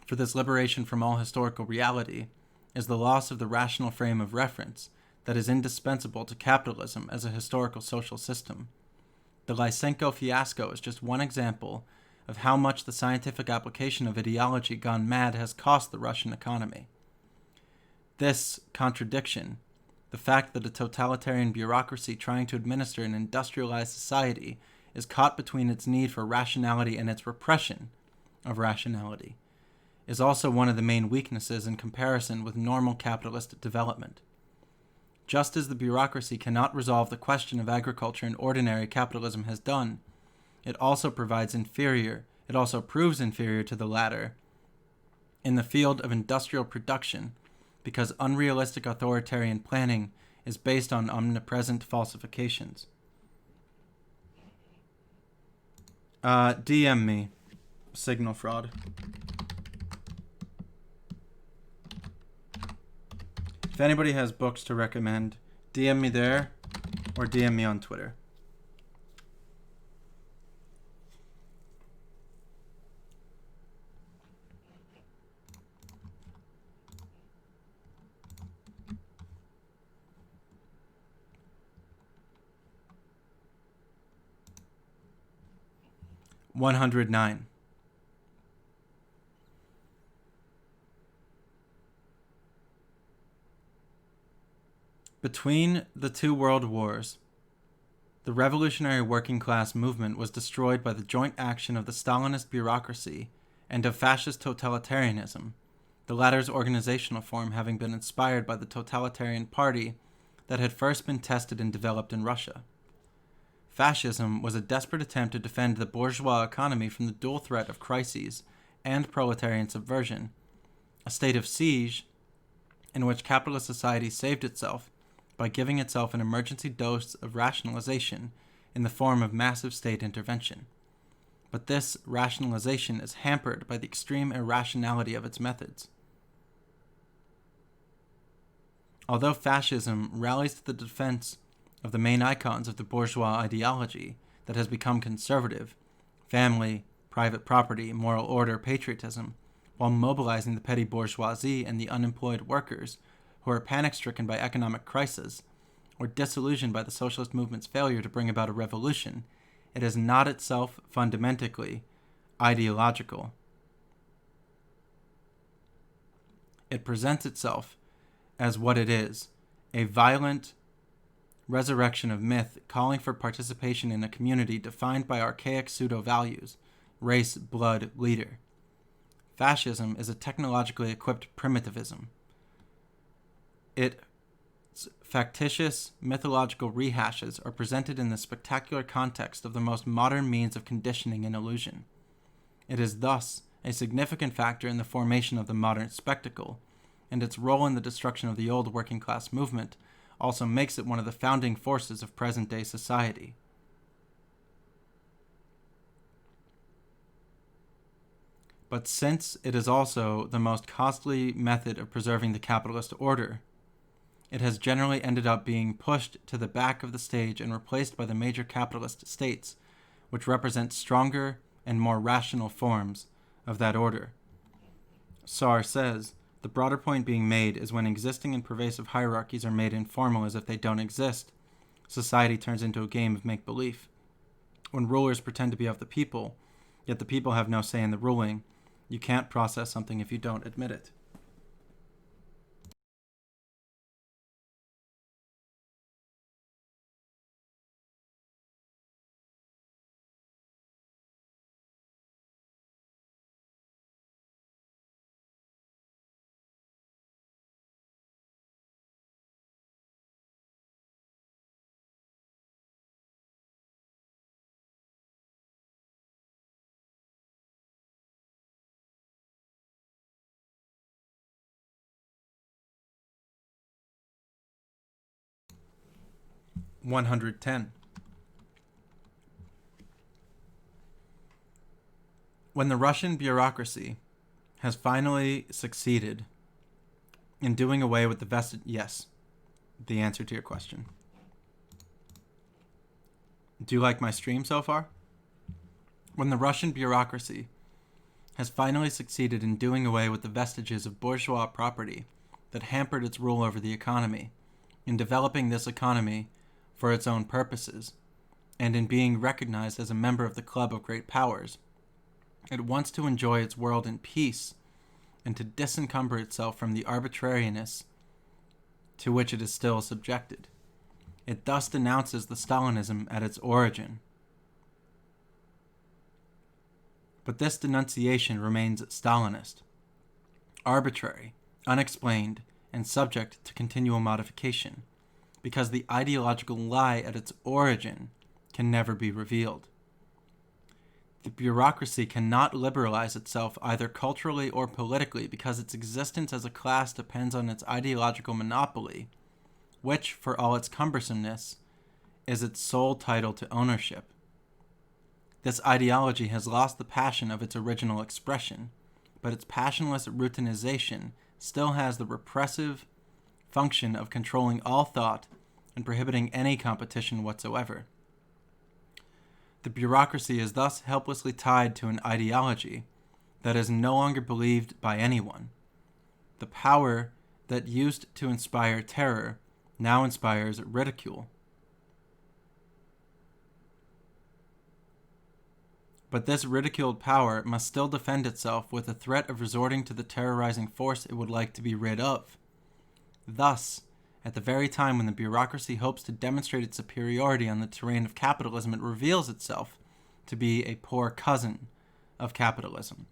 for this liberation from all historical reality is the loss of the rational frame of reference that is indispensable to capitalism as a historical social system. The Lysenko fiasco is just one example of how much the scientific application of ideology gone mad has cost the Russian economy. This contradiction, the fact that a totalitarian bureaucracy trying to administer an industrialized society is caught between its need for rationality and its repression of rationality, is also one of the main weaknesses in comparison with normal capitalist development. Just as the bureaucracy cannot resolve the question of agriculture in ordinary capitalism has done, it also proves inferior to the latter in the field of industrial production, because unrealistic authoritarian planning is based on omnipresent falsifications. DM me. Signal fraud. If anybody has books to recommend, DM me there, or DM me on Twitter. $109. Between the two world wars, the revolutionary working class movement was destroyed by the joint action of the Stalinist bureaucracy and of fascist totalitarianism, the latter's organizational form having been inspired by the totalitarian party that had first been tested and developed in Russia. Fascism was a desperate attempt to defend the bourgeois economy from the dual threat of crises and proletarian subversion, a state of siege in which capitalist society saved itself by giving itself an emergency dose of rationalization in the form of massive state intervention. But this rationalization is hampered by the extreme irrationality of its methods. Although fascism rallies to the defense of the main icons of the bourgeois ideology that has become conservative, family, private property, moral order, patriotism, while mobilizing the petty bourgeoisie and the unemployed workers who are panic-stricken by economic crisis or disillusioned by the socialist movement's failure to bring about a revolution, it is not itself fundamentally ideological. It presents itself as what it is, a violent resurrection of myth calling for participation in a community defined by archaic pseudo-values, race, blood, leader. Fascism is a technologically equipped primitivism. Its factitious mythological rehashes are presented in the spectacular context of the most modern means of conditioning and illusion. It is thus a significant factor in the formation of the modern spectacle, and its role in the destruction of the old working class movement also makes it one of the founding forces of present-day society. But since it is also the most costly method of preserving the capitalist order, it has generally ended up being pushed to the back of the stage and replaced by the major capitalist states, which represent stronger and more rational forms of that order. Sarr says, the broader point being made is when existing and pervasive hierarchies are made informal as if they don't exist, society turns into a game of make-believe. When rulers pretend to be of the people, yet the people have no say in the ruling, you can't process something if you don't admit it. $110. When the Russian bureaucracy has finally succeeded in doing away with the vested... Yes, the answer to your question. Do you like my stream so far? When the Russian bureaucracy has finally succeeded in doing away with the vestiges of bourgeois property that hampered its rule over the economy, in developing this economy for its own purposes, and in being recognized as a member of the club of great powers, it wants to enjoy its world in peace and to disencumber itself from the arbitrariness to which it is still subjected. It thus denounces the Stalinism at its origin. But this denunciation remains Stalinist, arbitrary, unexplained, and subject to continual modification, because the ideological lie at its origin can never be revealed. The bureaucracy cannot liberalize itself either culturally or politically because its existence as a class depends on its ideological monopoly, which, for all its cumbersomeness, is its sole title to ownership. This ideology has lost the passion of its original expression, but its passionless routinization still has the repressive function of controlling all thought and prohibiting any competition whatsoever. The bureaucracy is thus helplessly tied to an ideology that is no longer believed by anyone. The power that used to inspire terror now inspires ridicule. But this ridiculed power must still defend itself with the threat of resorting to the terrorizing force it would like to be rid of. Thus, at the very time when the bureaucracy hopes to demonstrate its superiority on the terrain of capitalism, it reveals itself to be a poor cousin of capitalism.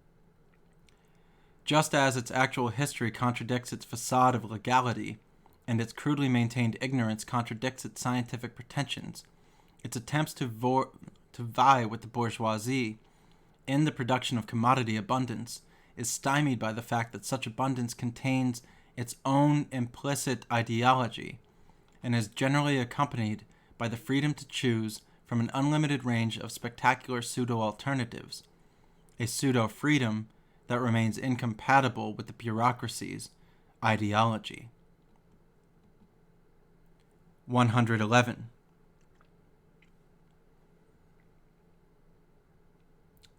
Just as its actual history contradicts its facade of legality, and its crudely maintained ignorance contradicts its scientific pretensions, its attempts to vie with the bourgeoisie in the production of commodity abundance is stymied by the fact that such abundance contains its own implicit ideology and is generally accompanied by the freedom to choose from an unlimited range of spectacular pseudo-alternatives, a pseudo-freedom that remains incompatible with the bureaucracy's ideology. 111.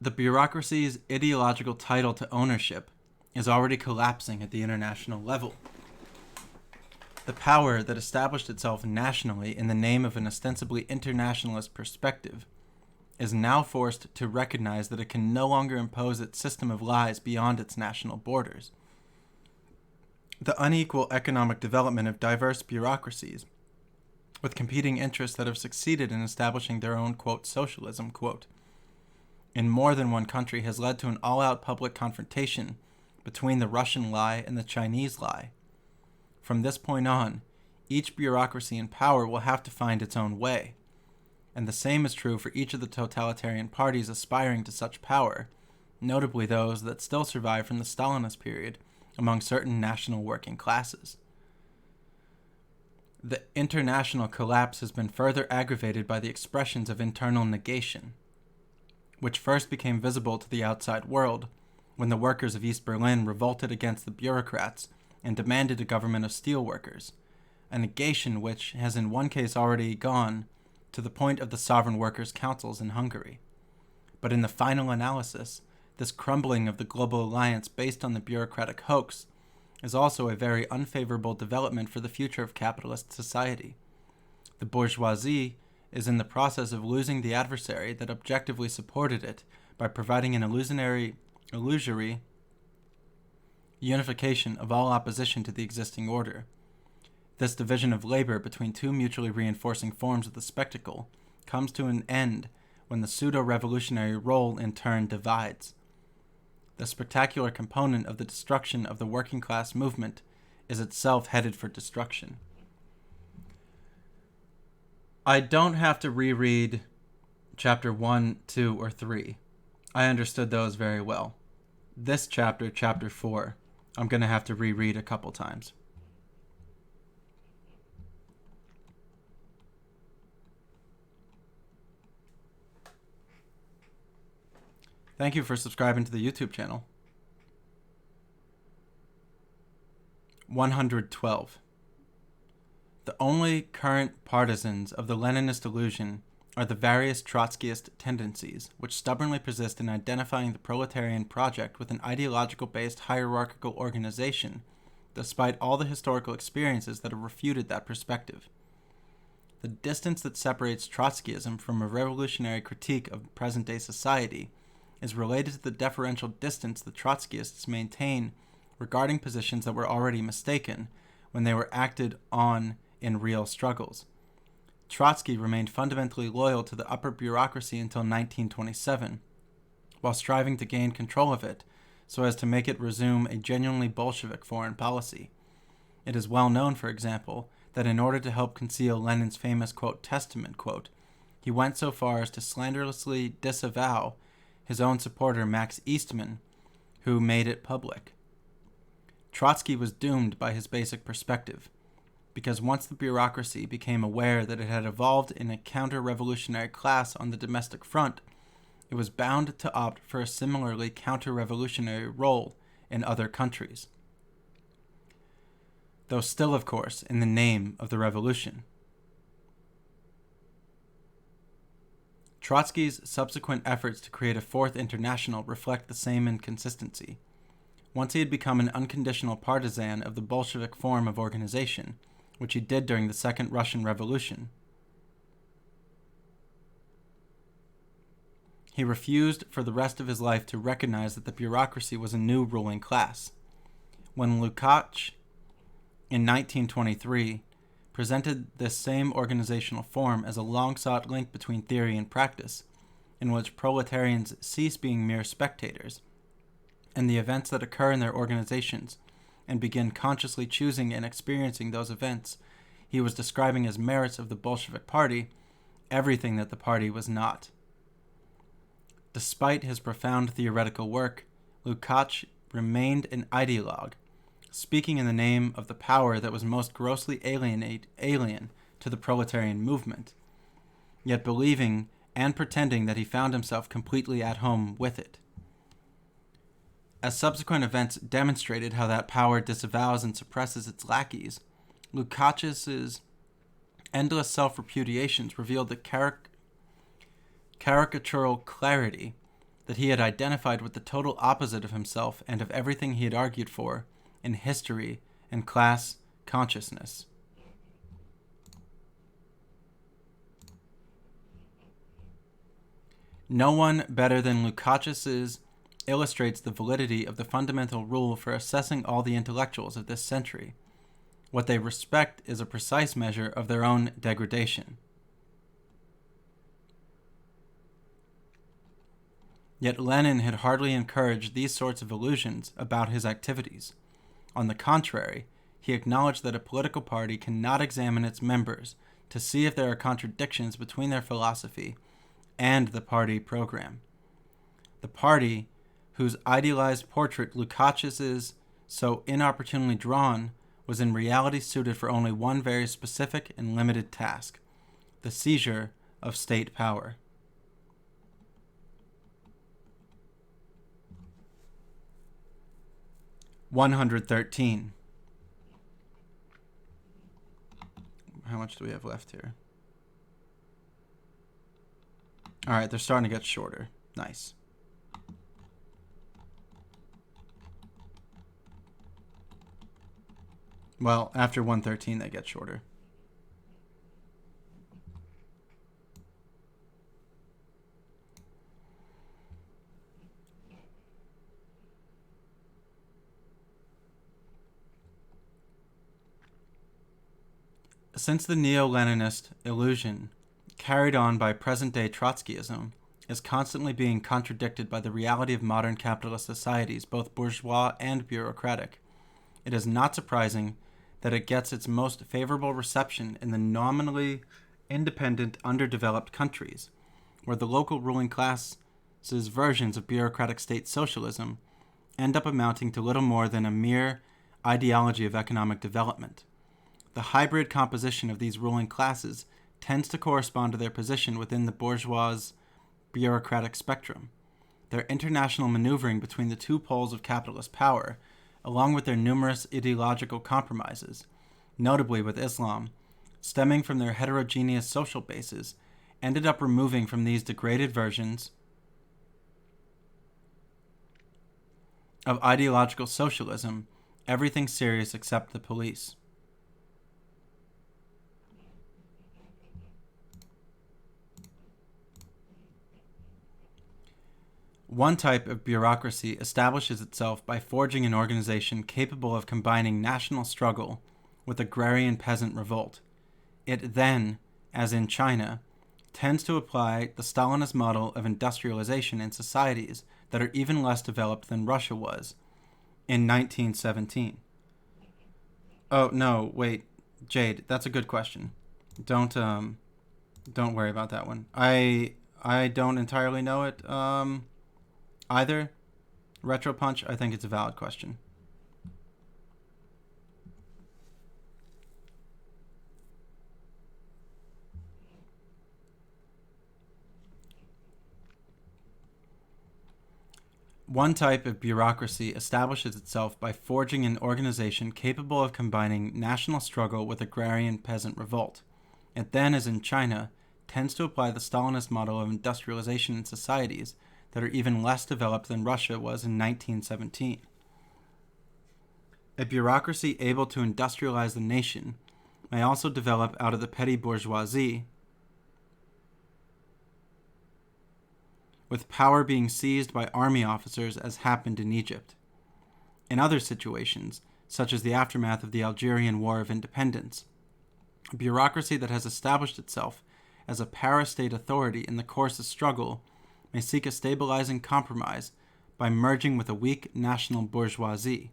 The bureaucracy's ideological title to ownership is already collapsing at the international level. The power that established itself nationally in the name of an ostensibly internationalist perspective is now forced to recognize that it can no longer impose its system of lies beyond its national borders. The unequal economic development of diverse bureaucracies, with competing interests that have succeeded in establishing their own, quote, socialism, quote, in more than one country has led to an all-out public confrontation between the Russian lie and the Chinese lie. From this point on, each bureaucracy in power will have to find its own way, and the same is true for each of the totalitarian parties aspiring to such power, notably those that still survive from the Stalinist period among certain national working classes. The international collapse has been further aggravated by the expressions of internal negation, which first became visible to the outside world when the workers of East Berlin revolted against the bureaucrats and demanded a government of steelworkers, a negation which has in one case already gone to the point of the sovereign workers' councils in Hungary. But in the final analysis, this crumbling of the global alliance based on the bureaucratic hoax is also a very unfavorable development for the future of capitalist society. The bourgeoisie is in the process of losing the adversary that objectively supported it by providing an illusory unification of all opposition to the existing order. This division of labor between two mutually reinforcing forms of the spectacle comes to an end when the pseudo-revolutionary role in turn divides. The spectacular component of the destruction of the working class movement is itself headed for destruction. I don't have to reread chapter 1, 2, or 3. I understood those very well. This chapter, chapter 4, I'm going to have to reread a couple times. Thank you for subscribing to the YouTube channel. 112. The only current partisans of the Leninist illusion are the various Trotskyist tendencies, which stubbornly persist in identifying the proletarian project with an ideological-based hierarchical organization, despite all the historical experiences that have refuted that perspective. The distance that separates Trotskyism from a revolutionary critique of present-day society is related to the deferential distance the Trotskyists maintain regarding positions that were already mistaken when they were acted on in real struggles. Trotsky remained fundamentally loyal to the upper bureaucracy until 1927, while striving to gain control of it so as to make it resume a genuinely Bolshevik foreign policy. It is well known, for example, that in order to help conceal Lenin's famous, quote, testament, quote, he went so far as to slanderously disavow his own supporter Max Eastman, who made it public. Trotsky was doomed by his basic perspective, because once the bureaucracy became aware that it had evolved in a counter-revolutionary class on the domestic front, it was bound to opt for a similarly counter-revolutionary role in other countries. Though still, of course, in the name of the revolution. Trotsky's subsequent efforts to create a Fourth International reflect the same inconsistency. Once he had become an unconditional partisan of the Bolshevik form of organization, which he did during the Second Russian Revolution, he refused for the rest of his life to recognize that the bureaucracy was a new ruling class. When Lukács, in 1923, presented this same organizational form as a long-sought link between theory and practice, in which proletarians cease being mere spectators, and the events that occur in their organizations, and begin consciously choosing and experiencing those events, he was describing as merits of the Bolshevik Party everything that the party was not. Despite his profound theoretical work, Lukács remained an ideologue, speaking in the name of the power that was most grossly alien to the proletarian movement, yet believing and pretending that he found himself completely at home with it. As subsequent events demonstrated how that power disavows and suppresses its lackeys, Lukács's endless self-repudiations revealed the caricatural clarity that he had identified with the total opposite of himself and of everything he had argued for in history and class consciousness. No one better than Lukács illustrates the validity of the fundamental rule for assessing all the intellectuals of this century. What they respect is a precise measure of their own degradation. Yet Lenin had hardly encouraged these sorts of illusions about his activities. On the contrary, he acknowledged that a political party cannot examine its members to see if there are contradictions between their philosophy and the party program. The party, whose idealized portrait Lukács so inopportunely drawn, was in reality suited for only one very specific and limited task: the seizure of state power. $113. How much do we have left here? All right, they're starting to get shorter. Nice. Well, after 113, they get shorter. Since the neo-Leninist illusion, carried on by present-day Trotskyism, is constantly being contradicted by the reality of modern capitalist societies, both bourgeois and bureaucratic, it is not surprising that it gets its most favorable reception in the nominally independent, underdeveloped countries, where the local ruling class's versions of bureaucratic state socialism end up amounting to little more than a mere ideology of economic development. The hybrid composition of these ruling classes tends to correspond to their position within the bourgeois bureaucratic spectrum. Their international maneuvering between the two poles of capitalist power, along with their numerous ideological compromises, notably with Islam, stemming from their heterogeneous social bases, ended up removing from these degraded versions of ideological socialism everything serious except the police. One type of bureaucracy establishes itself by forging an organization capable of combining national struggle with agrarian peasant revolt. It then, as in China, tends to apply the Stalinist model of industrialization in societies that are even less developed than Russia was in 1917. Oh, no, wait, Jade, that's a good question. Don't worry about that one. I don't entirely know it. Either. Retro Punch, I think it's a valid question. One type of bureaucracy establishes itself by forging an organization capable of combining national struggle with agrarian peasant revolt. It then, as in China, tends to apply the Stalinist model of industrialization in societies that are even less developed than Russia was in 1917. A bureaucracy able to industrialize the nation may also develop out of the petty bourgeoisie, with power being seized by army officers as happened in Egypt. In other situations, such as the aftermath of the Algerian War of Independence, a bureaucracy that has established itself as a parastate authority in the course of struggle may seek a stabilizing compromise by merging with a weak national bourgeoisie.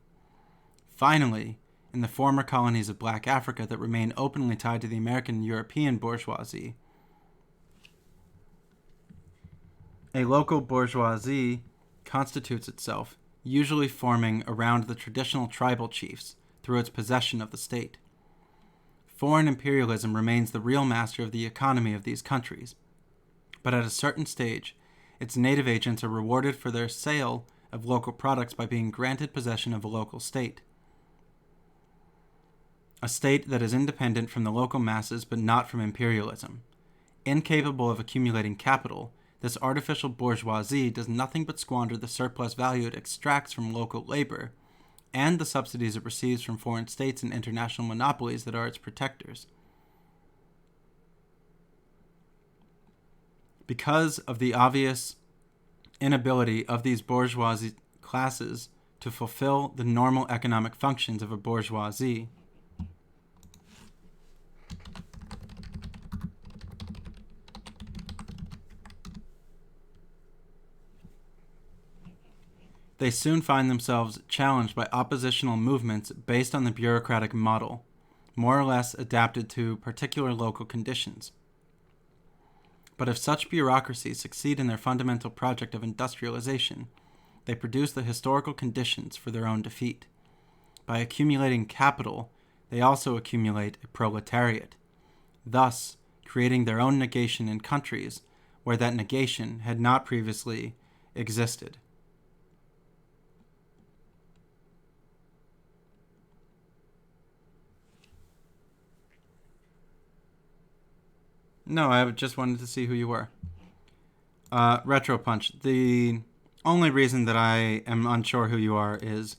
Finally, in the former colonies of Black Africa that remain openly tied to the American and European bourgeoisie, a local bourgeoisie constitutes itself, usually forming around the traditional tribal chiefs through its possession of the state. Foreign imperialism remains the real master of the economy of these countries, but at a certain stage, its native agents are rewarded for their sale of local products by being granted possession of a local state. A state that is independent from the local masses but not from imperialism. Incapable of accumulating capital, this artificial bourgeoisie does nothing but squander the surplus value it extracts from local labor and the subsidies it receives from foreign states and international monopolies that are its protectors. Because of the obvious inability of these bourgeoisie classes to fulfill the normal economic functions of a bourgeoisie, they soon find themselves challenged by oppositional movements based on the bureaucratic model, more or less adapted to particular local conditions. But if such bureaucracies succeed in their fundamental project of industrialization, they produce the historical conditions for their own defeat. By accumulating capital, they also accumulate a proletariat, thus creating their own negation in countries where that negation had not previously existed. No, I just wanted to see who you were. Retro Punch. The only reason that I am unsure who you are is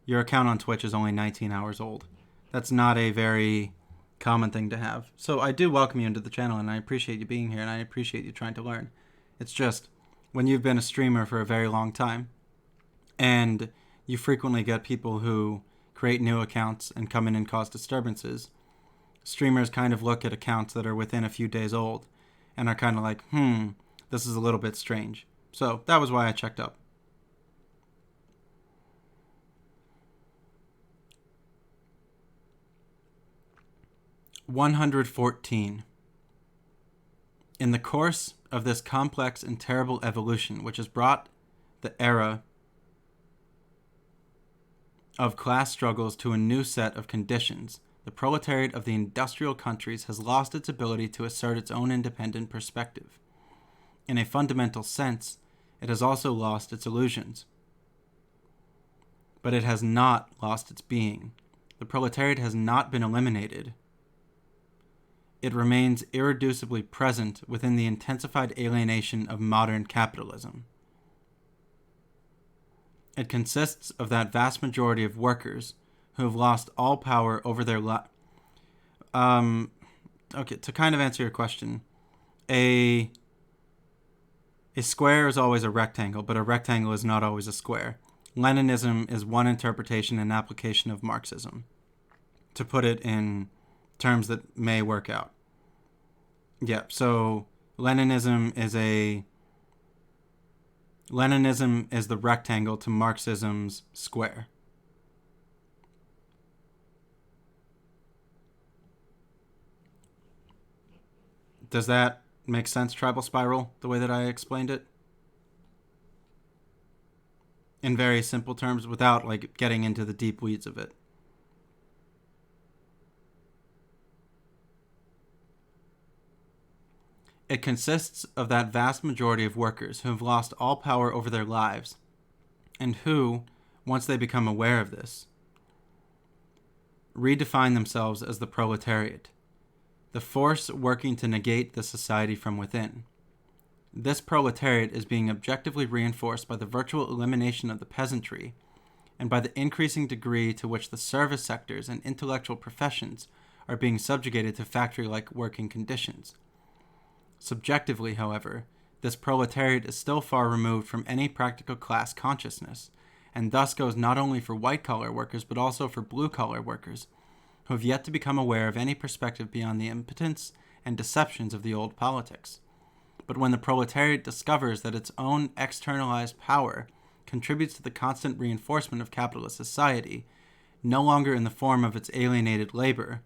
your account on Twitch is only 19 hours old. That's not a very common thing to have. So I do welcome you into the channel, and I appreciate you being here, and I appreciate you trying to learn. It's just, when you've been a streamer for a very long time, and you frequently get people who create new accounts and come in and cause disturbances, streamers kind of look at accounts that are within a few days old and are kind of like, this is a little bit strange. So that was why I checked up. "114. In the course of this complex and terrible evolution, which has brought the era of class struggles to a new set of conditions, the proletariat of the industrial countries has lost its ability to assert its own independent perspective. In a fundamental sense, it has also lost its illusions. But it has not lost its being. The proletariat has not been eliminated. It remains irreducibly present within the intensified alienation of modern capitalism. It consists of that vast majority of workers who have lost all power over their okay, to kind of answer your question, a square is always a rectangle, but a rectangle is not always a square. Leninism is one interpretation and application of Marxism, to put it in terms that may work out. Yeah, so Leninism is the rectangle to Marxism's square. Does that make sense, Tribal Spiral, the way that I explained it? In very simple terms, without getting into the deep weeds of it. It consists of that vast majority of workers who have lost all power over their lives, and who, once they become aware of this, redefine themselves as the proletariat. the force working to negate the society from within. This proletariat is being objectively reinforced by the virtual elimination of the peasantry and by the increasing degree to which the service sectors and intellectual professions are being subjugated to factory-like working conditions. Subjectively, however, this proletariat is still far removed from any practical class consciousness, and thus goes not only for white-collar workers but also for blue-collar workers, who have yet to become aware of any perspective beyond the impotence and deceptions of the old politics. But when the proletariat discovers that its own externalized power contributes to the constant reinforcement of capitalist society, no longer in the form of its alienated labor,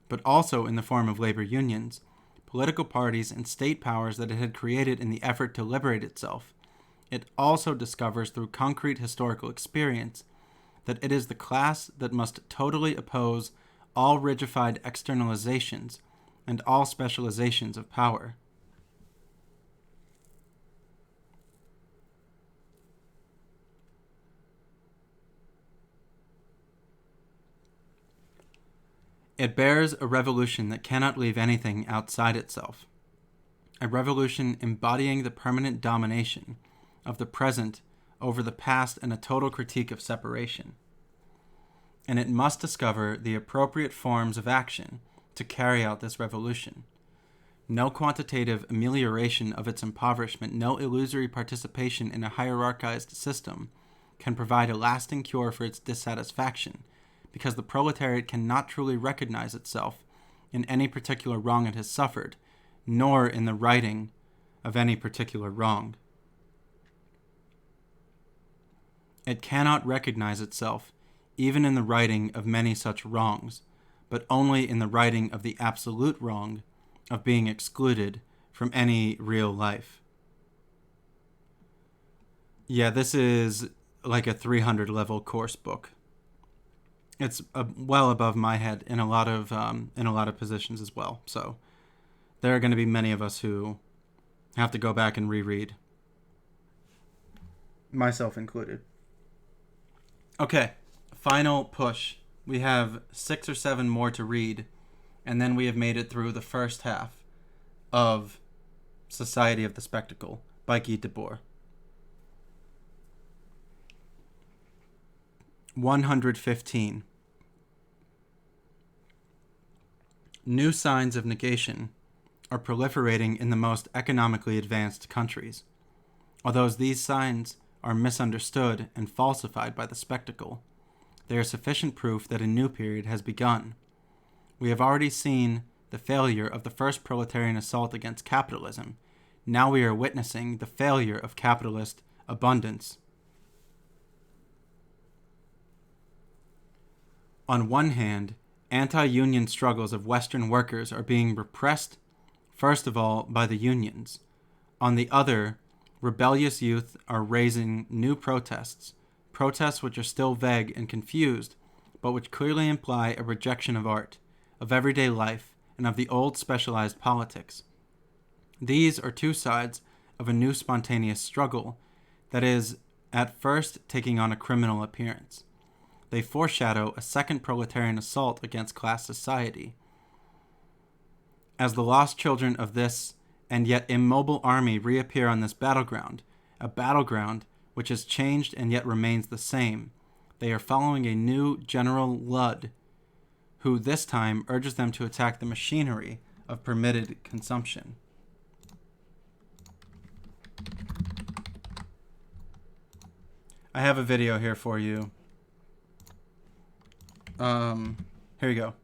but also in the form of labor unions, political parties, and state powers that it had created in the effort to liberate itself, it also discovers through concrete historical experience that it is the class that must totally oppose all rigidified externalizations and all specializations of power. It bears a revolution that cannot leave anything outside itself, a revolution embodying the permanent domination of the present over the past and a total critique of separation. And it must discover the appropriate forms of action to carry out this revolution. No quantitative amelioration of its impoverishment, no illusory participation in a hierarchized system can provide a lasting cure for its dissatisfaction, because the proletariat cannot truly recognize itself in any particular wrong it has suffered, nor in the righting of any particular wrong. It cannot recognize itself even in the righting of many such wrongs, but only in the righting of the absolute wrong of being excluded from any real life. Yeah, this is like a 300 level course book. It's well above my head in a lot of positions as well. So there are going to be many of us who have to go back and reread, myself included. Okay, final push. We have 6 or 7 more to read, and then we have made it through the first half of Society of the Spectacle by Guy Debord. 115. New signs of negation are proliferating in the most economically advanced countries. Although these signs are misunderstood and falsified by the spectacle, they are sufficient proof that a new period has begun. We have already seen the failure of the first proletarian assault against capitalism. Now we are witnessing the failure of capitalist abundance. On one hand, anti-union struggles of Western workers are being repressed, first of all, by the unions. On the other, rebellious youth are raising new protests which are still vague and confused, but which clearly imply a rejection of art, of everyday life, and of the old specialized politics. These are two sides of a new spontaneous struggle that is, at first, taking on a criminal appearance. They foreshadow a second proletarian assault against class society. As the lost children of this and yet immobile army reappear on this battleground, a battleground which has changed and yet remains the same, they are following a new General Ludd, who this time urges them to attack the machinery of permitted consumption. I have a video here for you. Here you go.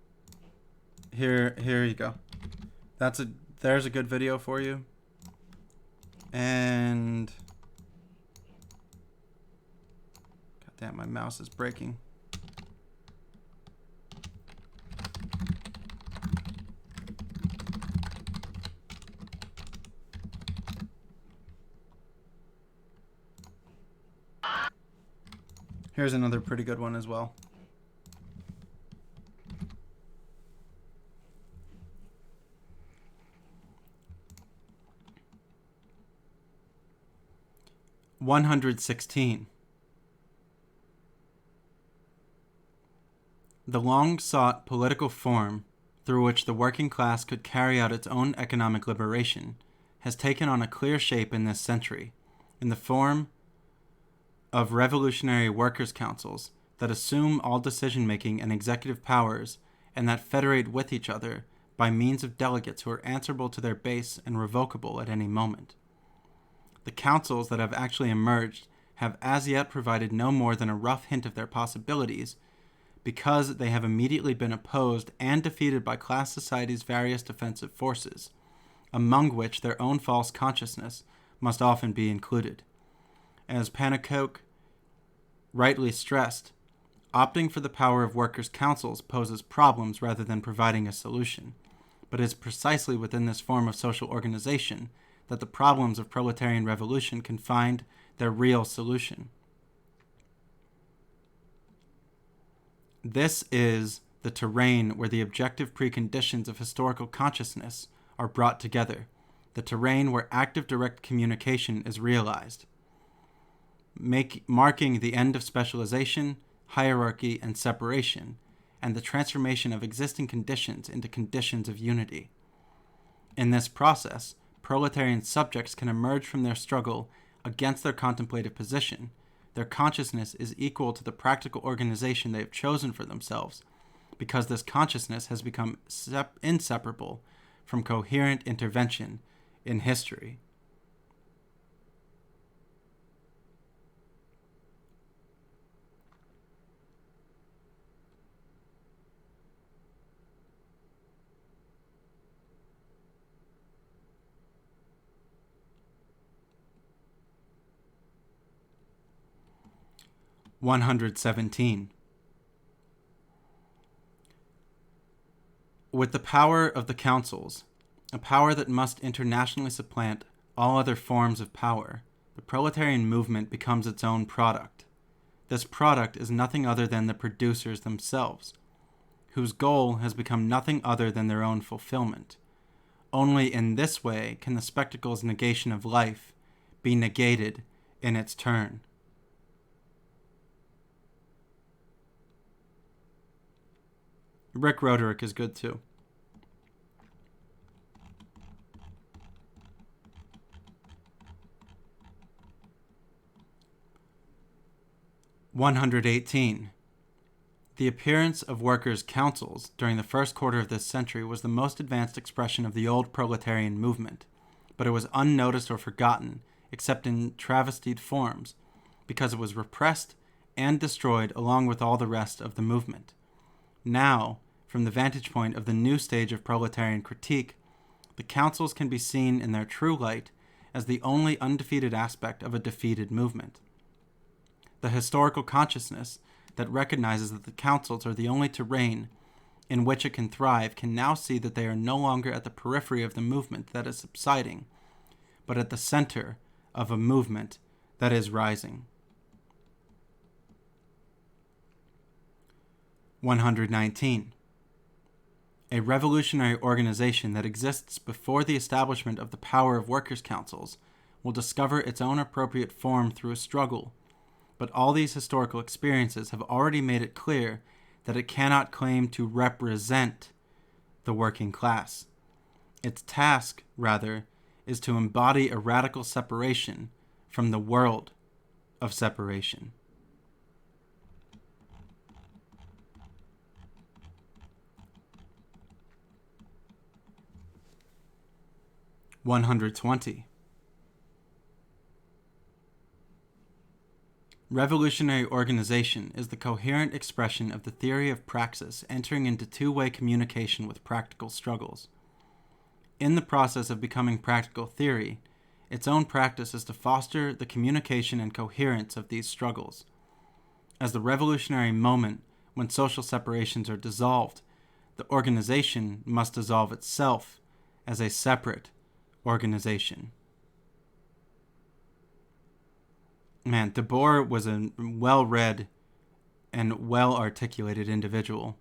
Here you go. There's a good video for you. And goddamn, my mouse is breaking. Here's another pretty good one as well. $116. The long-sought political form through which the working class could carry out its own economic liberation, has taken on a clear shape in this century, in the form of revolutionary workers' councils that assume all decision-making and executive powers and that federate with each other by means of delegates who are answerable to their base and revocable at any moment. The councils that have actually emerged have as yet provided no more than a rough hint of their possibilities, because they have immediately been opposed and defeated by class society's various defensive forces, among which their own false consciousness must often be included. As Panicoke rightly stressed, opting for the power of workers' councils poses problems rather than providing a solution, but it is precisely within this form of social organization that the problems of proletarian revolution can find their real solution. This is the terrain where the objective preconditions of historical consciousness are brought together, the terrain where active direct communication is realized, marking the end of specialization, hierarchy, and separation, and the transformation of existing conditions into conditions of unity. In this process, proletarian subjects can emerge from their struggle against their contemplative position. Their consciousness is equal to the practical organization they have chosen for themselves, because this consciousness has become inseparable from coherent intervention in history. (117) With the power of the councils, a power that must internationally supplant all other forms of power, the proletarian movement becomes its own product. This product is nothing other than the producers themselves, whose goal has become nothing other than their own fulfillment. Only in this way can the spectacle's negation of life be negated in its turn. Rick Roderick is good too. (118) The appearance of workers' councils during the first quarter of this century was the most advanced expression of the old proletarian movement, but it was unnoticed or forgotten, except in travestied forms, because it was repressed and destroyed along with all the rest of the movement. Now, from the vantage point of the new stage of proletarian critique, the councils can be seen in their true light as the only undefeated aspect of a defeated movement. The historical consciousness that recognizes that the councils are the only terrain in which it can thrive can now see that they are no longer at the periphery of the movement that is subsiding, but at the center of a movement that is rising. 119. A revolutionary organization that exists before the establishment of the power of workers' councils will discover its own appropriate form through a struggle, but all these historical experiences have already made it clear that it cannot claim to represent the working class. Its task, rather, is to embody a radical separation from the world of separation. (120) Revolutionary organization is the coherent expression of the theory of praxis entering into two-way communication with practical struggles. In the process of becoming practical theory, its own practice is to foster the communication and coherence of these struggles. As the revolutionary moment when social separations are dissolved, the organization must dissolve itself as a separate organization. Man, Debord was a well-read and well-articulated individual.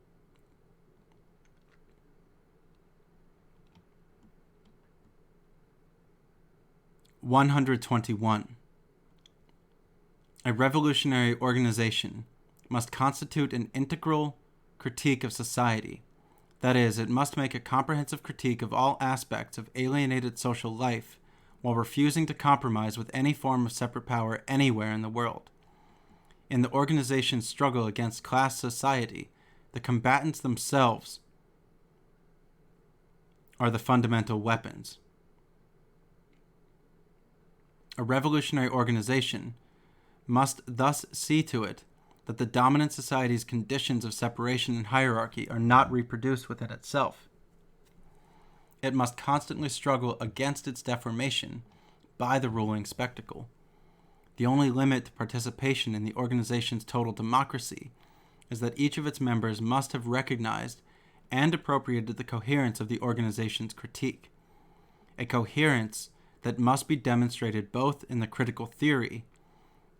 (121) A revolutionary organization must constitute an integral critique of society, That is, it must make a comprehensive critique of all aspects of alienated social life while refusing to compromise with any form of separate power anywhere in the world. In the organization's struggle against class society, the combatants themselves are the fundamental weapons. A revolutionary organization must thus see to it that the dominant society's conditions of separation and hierarchy are not reproduced within itself. It must constantly struggle against its deformation by the ruling spectacle. The only limit to participation in the organization's total democracy is that each of its members must have recognized and appropriated the coherence of the organization's critique, a coherence that must be demonstrated both in the critical theory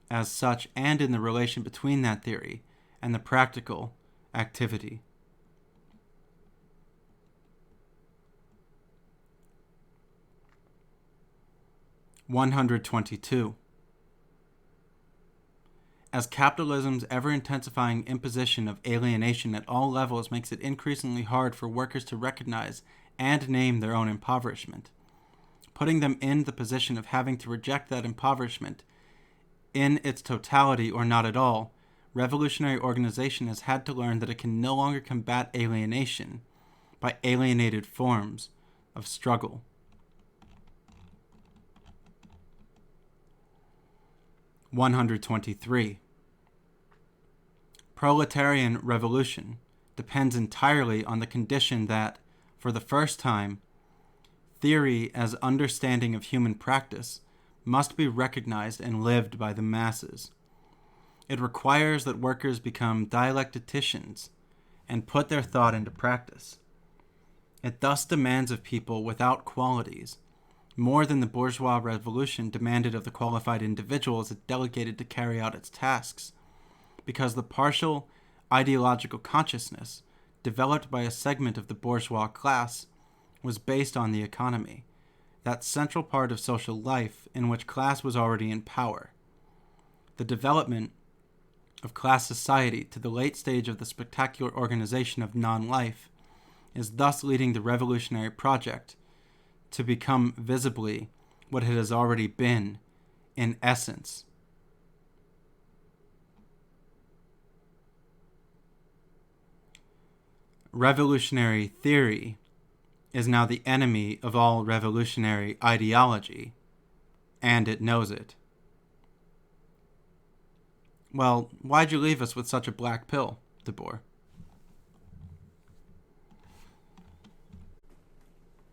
as such and in the relation between that theory and the practical activity. (122) As capitalism's ever-intensifying imposition of alienation at all levels makes it increasingly hard for workers to recognize and name their own impoverishment, putting them in the position of having to reject that impoverishment in its totality or not at all, revolutionary organization has had to learn that it can no longer combat alienation by alienated forms of struggle. (123) Proletarian Revolution depends entirely on the condition that, for the first time, theory as understanding of human practice must be recognized and lived by the masses. It requires that workers become dialecticians and put their thought into practice. It thus demands of people without qualities more than the bourgeois revolution demanded of the qualified individuals it delegated to carry out its tasks, because the partial ideological consciousness developed by a segment of the bourgeois class was based on the economy, that central part of social life in which class was already in power. The development of class society to the late stage of the spectacular organization of non-life is thus leading the revolutionary project to become visibly what it has already been in essence. Revolutionary theory is now the enemy of all revolutionary ideology, and it knows it. Well, why'd you leave us with such a black pill, Debord?